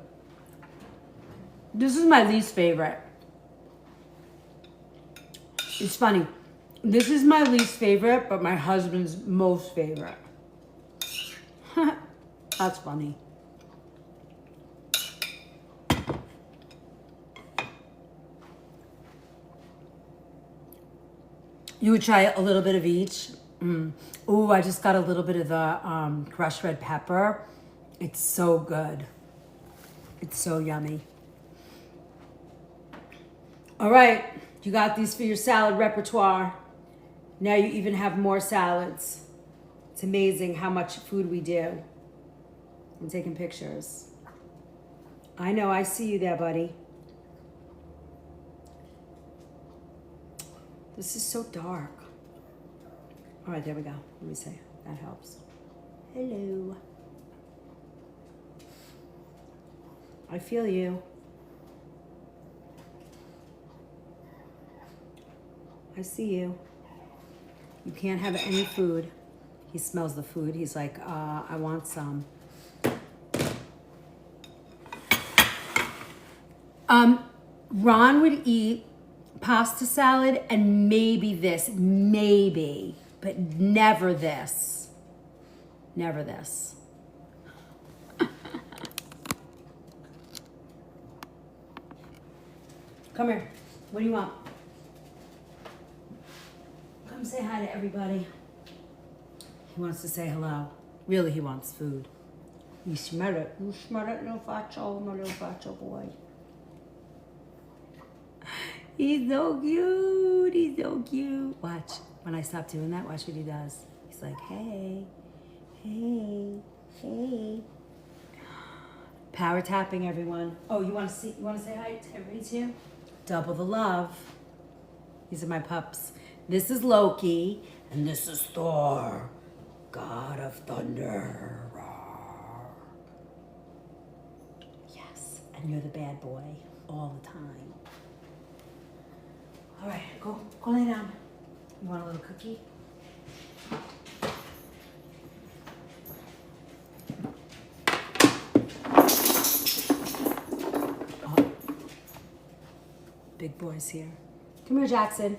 This is my least favorite. It's funny. This is my least favorite, but my husband's most favorite. That's funny. You would try a little bit of each. Ooh, I just got a little bit of the crushed red pepper. It's so good. It's so yummy. All right, you got these for your salad repertoire. Now you even have more salads. It's amazing how much food we do. I'm taking pictures. I know, I see you there, buddy. This is so dark. All right, there we go. Let me see. That helps. Hello. I feel you. I see you. You can't have any food. He smells the food. He's like, I want some. Ron would eat pasta salad and maybe this, maybe, but never this. Never this. Come here. What do you want? Come say hi to everybody. He wants to say hello. Really, he wants food. You smell it. You smell it, little facho, my little facho boy. He's so cute. He's so cute. Watch. When I stop doing that, watch what he does. He's like, hey, hey, hey. Power tapping, everyone. Oh, you want to say hi to everybody too? Double the love. These are my pups. This is Loki, and this is Thor, God of Thunder. Yes, and you're the bad boy all the time. All right, go lay down. You want a little cookie? Oh. Big boy's here. Come here, Jackson.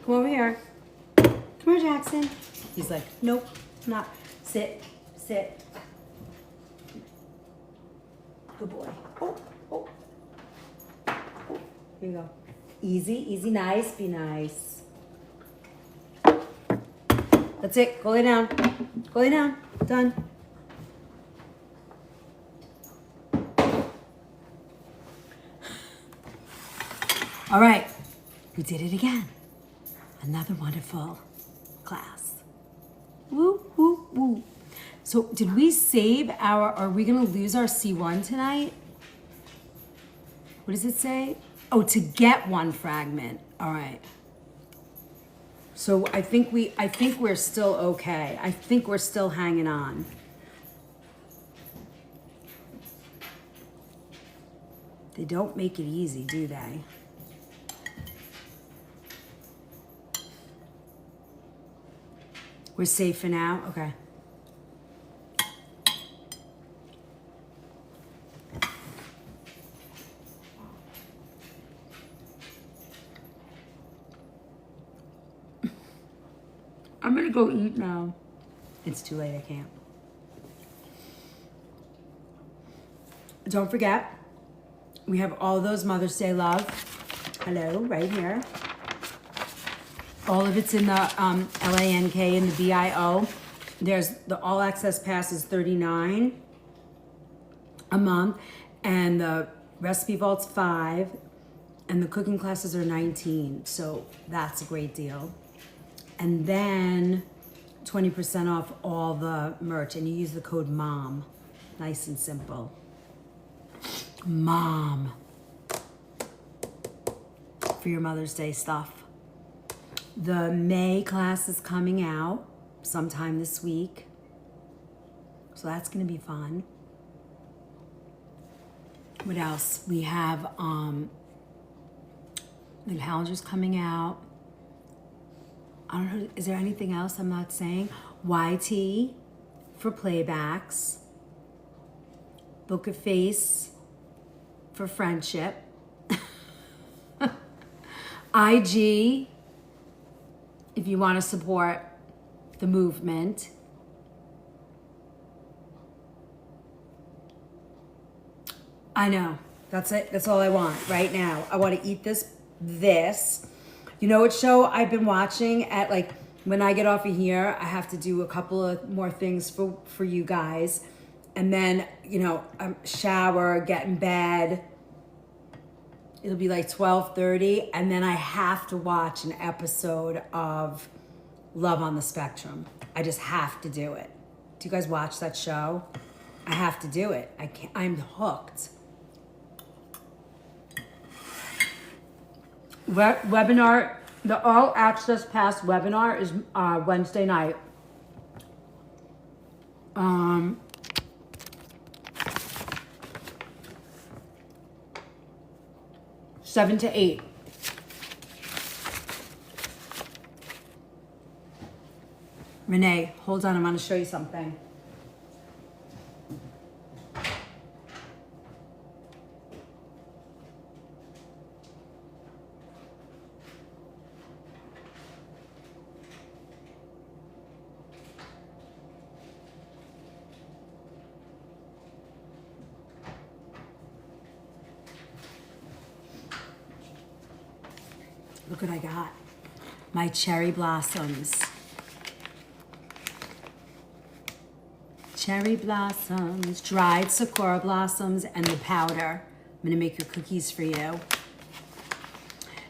Come over here. Come here, Jackson. He's like, nope, not. Sit, sit. Good boy. Oh, oh. Oh, here you go. Easy, easy, nice, be nice. That's it, go lay down. Go lay down, done. All right, we did it again. Another wonderful class. Woo, woo, woo. So did we save are we gonna lose our C1 tonight? What does it say? Oh, to get one fragment. All right. So I think we're still okay. I think we're still hanging on. They don't make it easy, do they? We're safe for now? Okay. I'm gonna go eat now. It's too late, I can't. Don't forget, we have all those Mother's Day love. Hello, right here. All of it's in the LANK and the BIO. There's the all access pass is $39 a month, and the recipe vault's $5, and the cooking classes are $19. So that's a great deal. And then 20% off all the merch, and you use the code MOM. Nice and simple. MOM. For your Mother's Day stuff. The May class is coming out sometime this week. So that's going to be fun. What else? We have the calendar's coming out. I don't know, is there anything else I'm not saying? YT for playbacks. Book a Face for friendship. IG, if you want to support the movement. I know, that's it. That's all I want right now. I want to eat this. You know what show I've been watching at, like, when I get off of here, I have to do a couple of more things for you guys. And then, you know, shower, get in bed. It'll be like 12:30, and then I have to watch an episode of Love on the Spectrum. I just have to do it. Do you guys watch that show? I have to do it. I can't. I'm hooked. Webinar, the All Access Pass webinar is Wednesday night. 7 to 8. Renee, hold on, I'm gonna show you something. Look what I got. My cherry blossoms. Cherry blossoms, dried sakura blossoms, and the powder. I'm gonna make your cookies for you.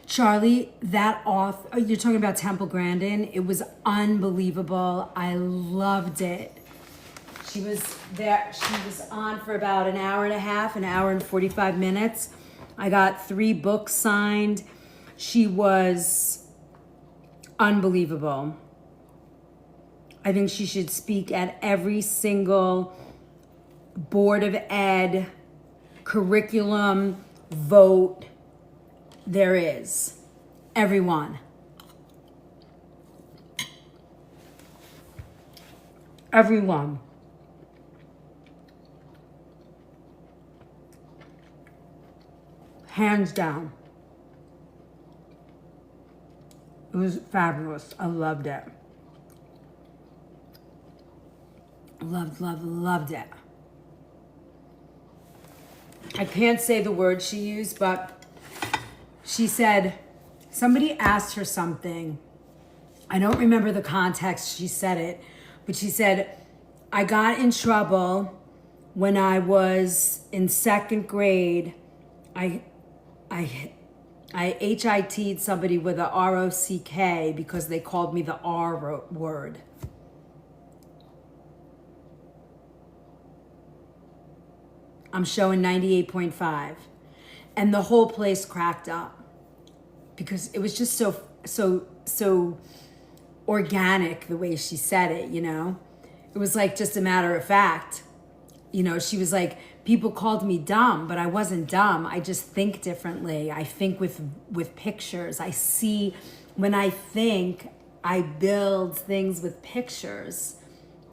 Charlie, that author, you're talking about Temple Grandin. It was unbelievable. I loved it. She was there, she was on for about an hour and a half, an hour and 45 minutes. I got 3 books signed. She was unbelievable. I think she should speak at every single Board of Ed curriculum vote there is. Everyone. Everyone. Hands down. It was fabulous. I loved it. Loved it. I can't say the word she used, but she said, somebody asked her something. I don't remember the context she said it, but she said, I got in trouble when I was in 2nd grade. I HIT'd somebody with a ROCK because they called me the R word. I'm showing 98.5. And the whole place cracked up because it was just so organic the way she said it, you know? It was like just a matter of fact. You know, she was like, people called me dumb, but I wasn't dumb. I just think differently. I think with pictures. I see, when I think, I build things with pictures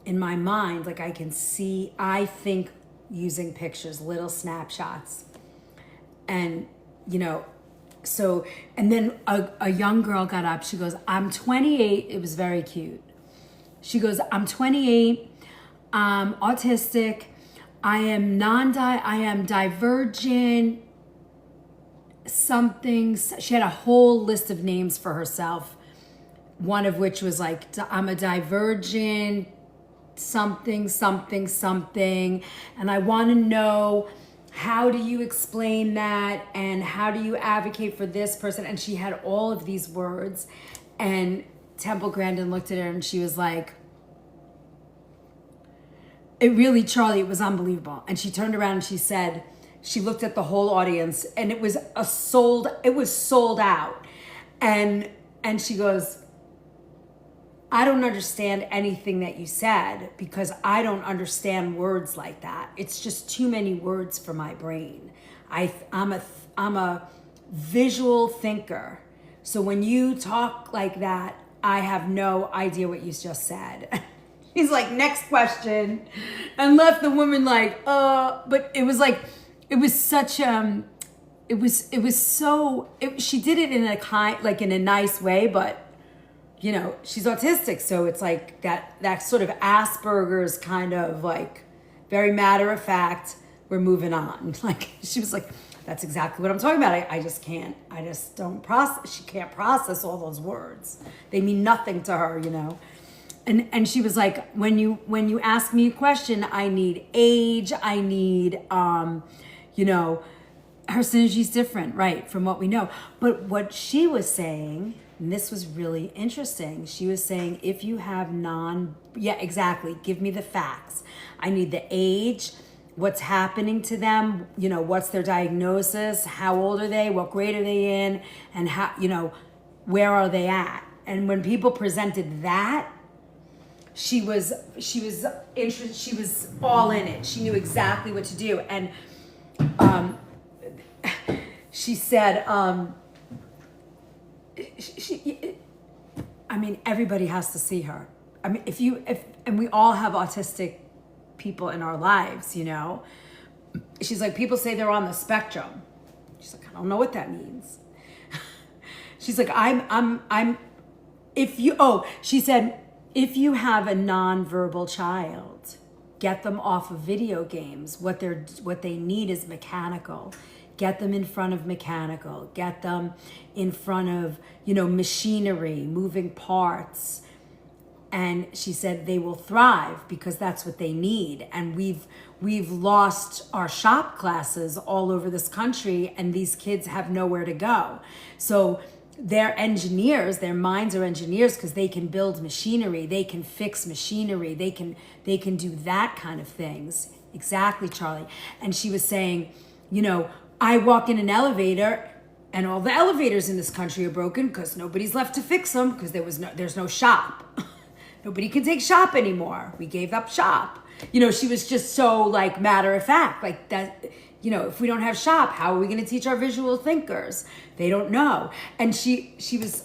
in my mind. Like I can see, I think using pictures, little snapshots. And, you know, so, and then a young girl got up. She goes, I'm 28. It was very cute. She goes, I'm 28. I'm autistic. I am divergent, something. She had a whole list of names for herself. One of which was like, I'm a divergent, something. And I want to know, how do you explain that? And how do you advocate for this person? And she had all of these words. And Temple Grandin looked at her and she was like, it really, Charlie, it was unbelievable. And she turned around and she said, she looked at the whole audience, and it was sold out. And she goes, I don't understand anything that you said because I don't understand words like that. It's just too many words for my brain. I'm a visual thinker. So when you talk like that, I have no idea what you just said. He's like, next question, and left the woman like, but it was like, it was such, she did it in a nice way, but you know, she's autistic. So it's like that sort of Asperger's kind of like very matter of fact, we're moving on. Like, she was like, that's exactly what I'm talking about. I just don't process. She can't process all those words. They mean nothing to her, you know? And she was like, when you ask me a question, I need age, I need, you know, her synergy's different, right, from what we know. But what she was saying, and this was really interesting, she was saying, if you have exactly, give me the facts. I need the age, what's happening to them, you know, what's their diagnosis, how old are they, what grade are they in, and how, you know, where are they at? And when people presented that, she was interested, she was all in it. She knew exactly what to do. And she said, I mean, everybody has to see her. I mean, and we all have autistic people in our lives, you know. She's like, people say they're on the spectrum. She's like, I don't know what that means. She's like, she said, if you have a nonverbal child, get them off of video games. What they need is mechanical. Get them in front of mechanical. Get them in front of, you know, machinery, moving parts. And she said they will thrive because that's what they need. And we've lost our shop classes all over this country, and these kids have nowhere to go. So they're engineers, their minds are engineers because they can build machinery, they can fix machinery, they can do that kind of things. Exactly, Charlie. And she was saying, you know, I walk in an elevator and all the elevators in this country are broken because nobody's left to fix them because there's no shop. Nobody can take shop anymore. We gave up shop. You know, she was just so like matter of fact, like that. You know, if we don't have shop, how are we going to teach our visual thinkers? They don't know. And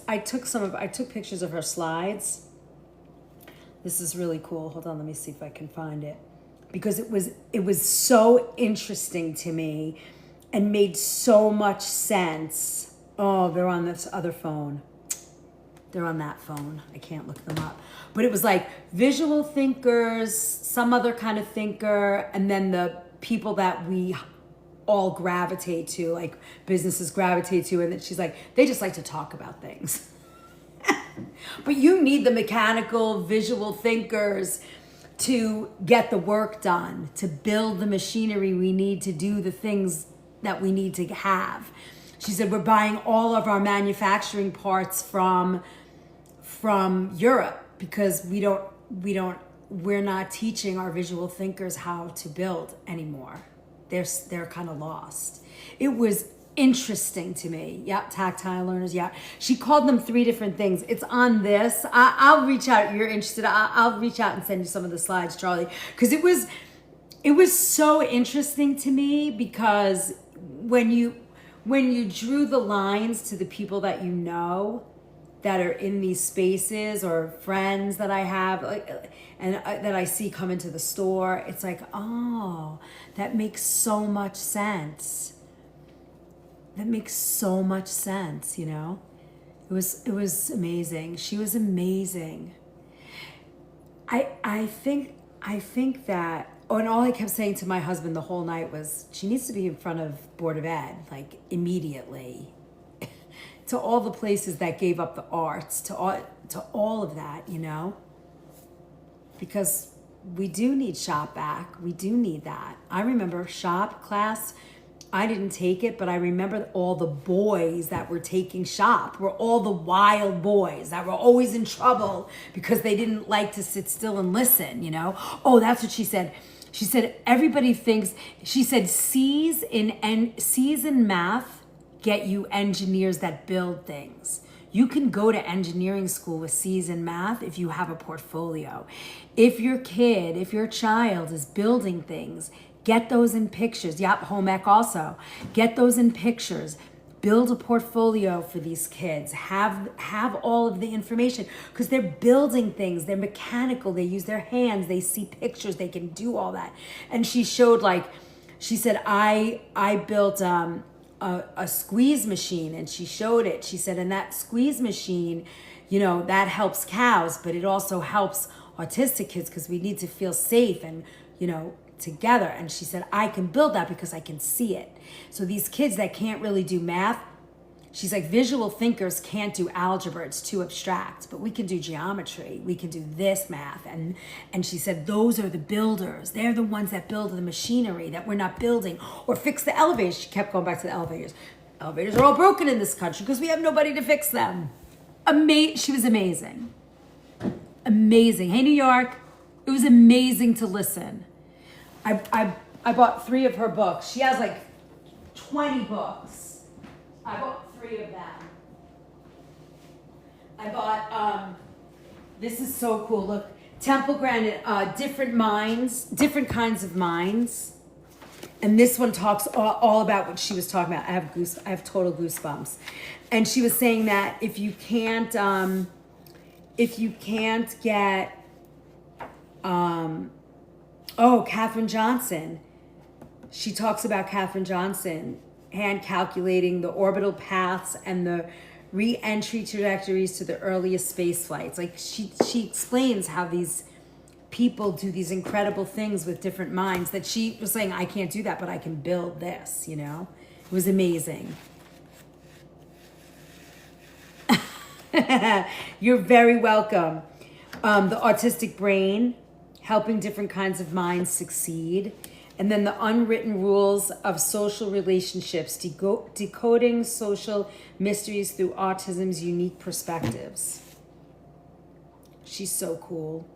I took pictures of her slides. This is really cool. Hold on, let me see if I can find it. Because it was so interesting to me and made so much sense. Oh, they're on this other phone. They're on that phone. I can't look them up. But it was like visual thinkers, some other kind of thinker, and then the people that we all gravitate to, like businesses gravitate to, and then she's like, they just like to talk about things. But you need the mechanical, visual thinkers to get the work done, to build the machinery we need to do the things that we need to have. She said, we're buying all of our manufacturing parts from Europe because we're not teaching our visual thinkers how to build anymore. They're kind of lost. It was interesting to me. Yeah, tactile learners. Yeah, she called them 3 different things. It's on this. I'll reach out. If you're interested, I'll reach out and send you some of the slides, Charlie, because it was so interesting to me because when you drew the lines to the people that you know that are in these spaces or friends that I have, and that I see come into the store, it's like, oh, that makes so much sense. That makes so much sense, you know? It was amazing. She was amazing. I think that, and all I kept saying to my husband the whole night was, she needs to be in front of Board of Ed, like immediately. To all the places that gave up the arts, to all of that, you know? Because we do need shop back. We do need that. I remember shop class I didn't take it, but I remember all the boys that were taking shop were all the wild boys that were always in trouble because they didn't like to sit still and listen, you know? Oh, that's what she said. She said, everybody thinks, she said, C's in math get you engineers that build things. You can go to engineering school with C's in math if you have a portfolio. If your child is building things, get those in pictures. Yep, home ec also. Get those in pictures. Build a portfolio for these kids. Have all of the information because they're building things. They're mechanical. They use their hands. They see pictures. They can do all that. And she showed she said, I built a squeeze machine, and she showed it. She said, and that squeeze machine, that helps cows, but it also helps autistic kids because we need to feel safe and, together. And she said, I can build that because I can see it. So these kids that can't really do math, she's like, visual thinkers can't do algebra. It's too abstract, but we can do geometry. We can do this math. And she said, those are the builders. They're the ones that build the machinery that we're not building or fix the elevators. She kept going back to the elevators. Elevators are all broken in this country because we have nobody to fix them. She was amazing. Amazing. Hey, New York. It was amazing to listen. I bought 3 of her books. She has 20 books. I bought 3 of them. I bought, this is so cool. Look, Temple Grandin, different minds, different kinds of minds. And this one talks all about what she was talking about. I have total goosebumps. And she was saying that if you can't get, Katherine Johnson. She talks about Katherine Johnson hand calculating the orbital paths and the re-entry trajectories to the earliest space flights. She explains how these people do these incredible things with different minds that she was saying, I can't do that, but I can build this, It was amazing. You're very welcome. The autistic brain, helping different kinds of minds succeed. And then the unwritten rules of social relationships, decoding social mysteries through autism's unique perspectives. She's so cool.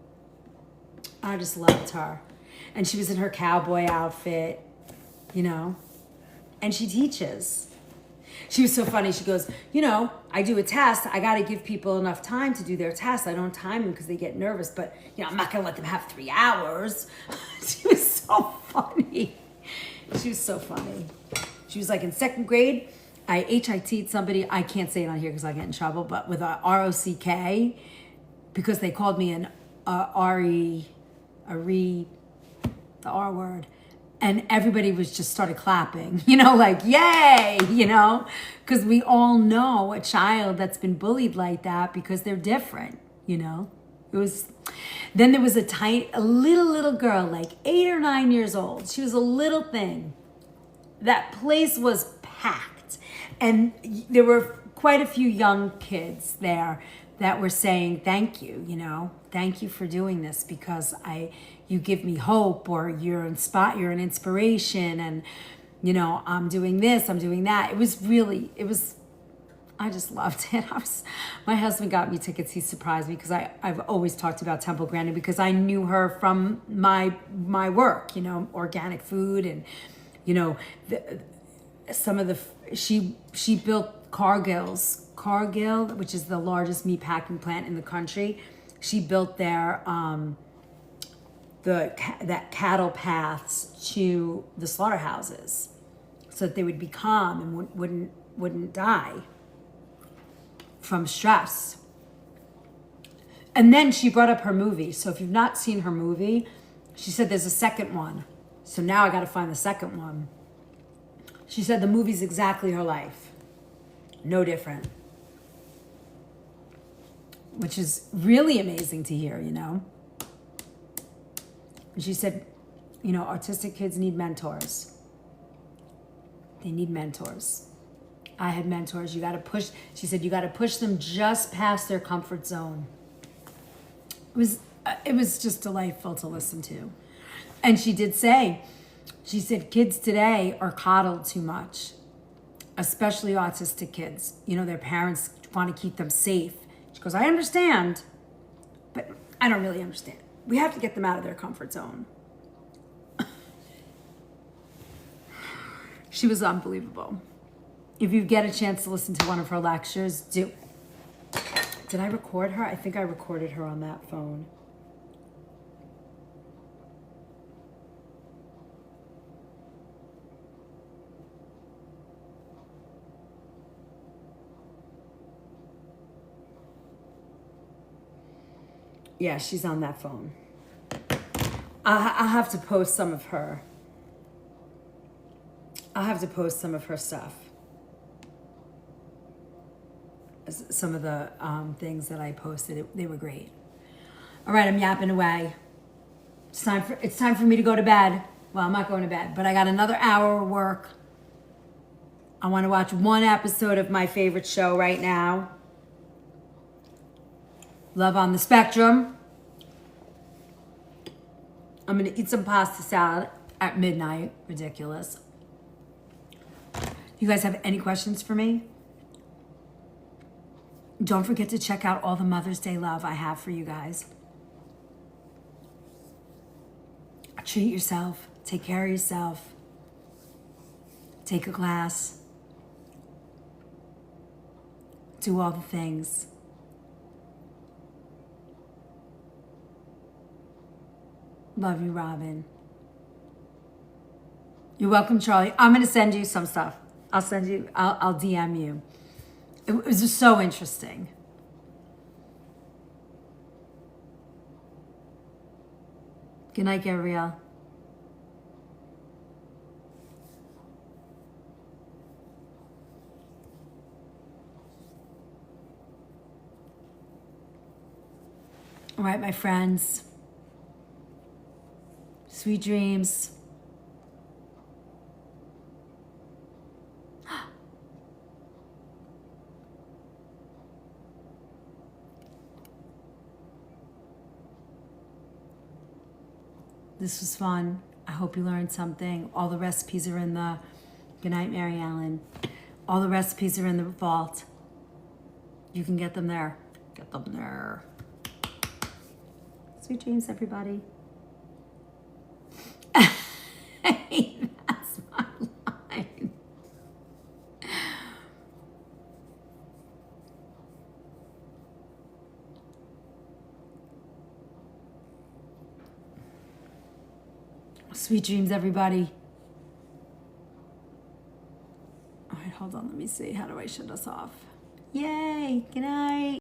I just loved her. And she was in her cowboy outfit, and she teaches. She was so funny. She goes, I do a test. I got to give people enough time to do their test. I don't time them because they get nervous, but I'm not going to let them have 3 hours. She was so funny. She was so funny. She was in 2nd grade. I HIT'd somebody. I can't say it on here because I get in trouble, but with a ROCK because they called me an the R word. And everybody just started clapping, yay, because we all know a child that's been bullied like that because they're different, It was, then there was a little girl, 8 or 9 years old. She was a little thing. That place was packed. And there were quite a few young kids there that were saying, thank you, thank you for doing this because you give me hope, or you're an inspiration, and I'm doing this, I'm doing that. I just loved it. My husband got me tickets. He surprised me because I've always talked about Temple Grandin because I knew her from my work, organic food, and she built Cargill, which is the largest meat packing plant in the country. She built their that cattle paths to the slaughterhouses so that they would be calm and wouldn't die from stress. And then she brought up her movie. So if you've not seen her movie, she said there's a second one. So now I got to find the second one. She said the movie's exactly her life. No different. Which is really amazing to hear, And she said, autistic kids need mentors. They need mentors. I had mentors. She said, you got to push them just past their comfort zone. It was just delightful to listen to. And she did say, She said kids today are coddled too much, especially autistic kids. You know, their parents want to keep them safe. She goes, I understand, but I don't really understand. We have to get them out of their comfort zone. She was unbelievable. If you get a chance to listen to one of her lectures, do. Did I record her? I think I recorded her on that phone. Yeah, she's on that phone. I'll have to post some of her. I'll have to post some of her stuff. Some of the things that I posted, they were great. All right, I'm yapping away. It's time for me to go to bed. Well, I'm not going to bed, but I got another hour of work. I want to watch one episode of my favorite show right now. Love on the Spectrum. I'm going to eat some pasta salad at midnight. Ridiculous. You guys have any questions for me? Don't forget to check out all the Mother's Day love I have for you guys. Treat yourself. Take care of yourself. Take a class. Do all the things. Love you, Robin. You're welcome, Charlie. I'm going to send you some stuff. I'll DM you. It was just so interesting. Good night, Gabrielle. All right, my friends. Sweet dreams. This was fun. I hope you learned something. All the recipes are in the... Good night, Mary Ellen. All the recipes are in the vault. You can get them there. Get them there. Sweet dreams, everybody. That's my line. Sweet dreams, everybody. All right, hold on. Let me see. How do I shut us off? Yay. Good night.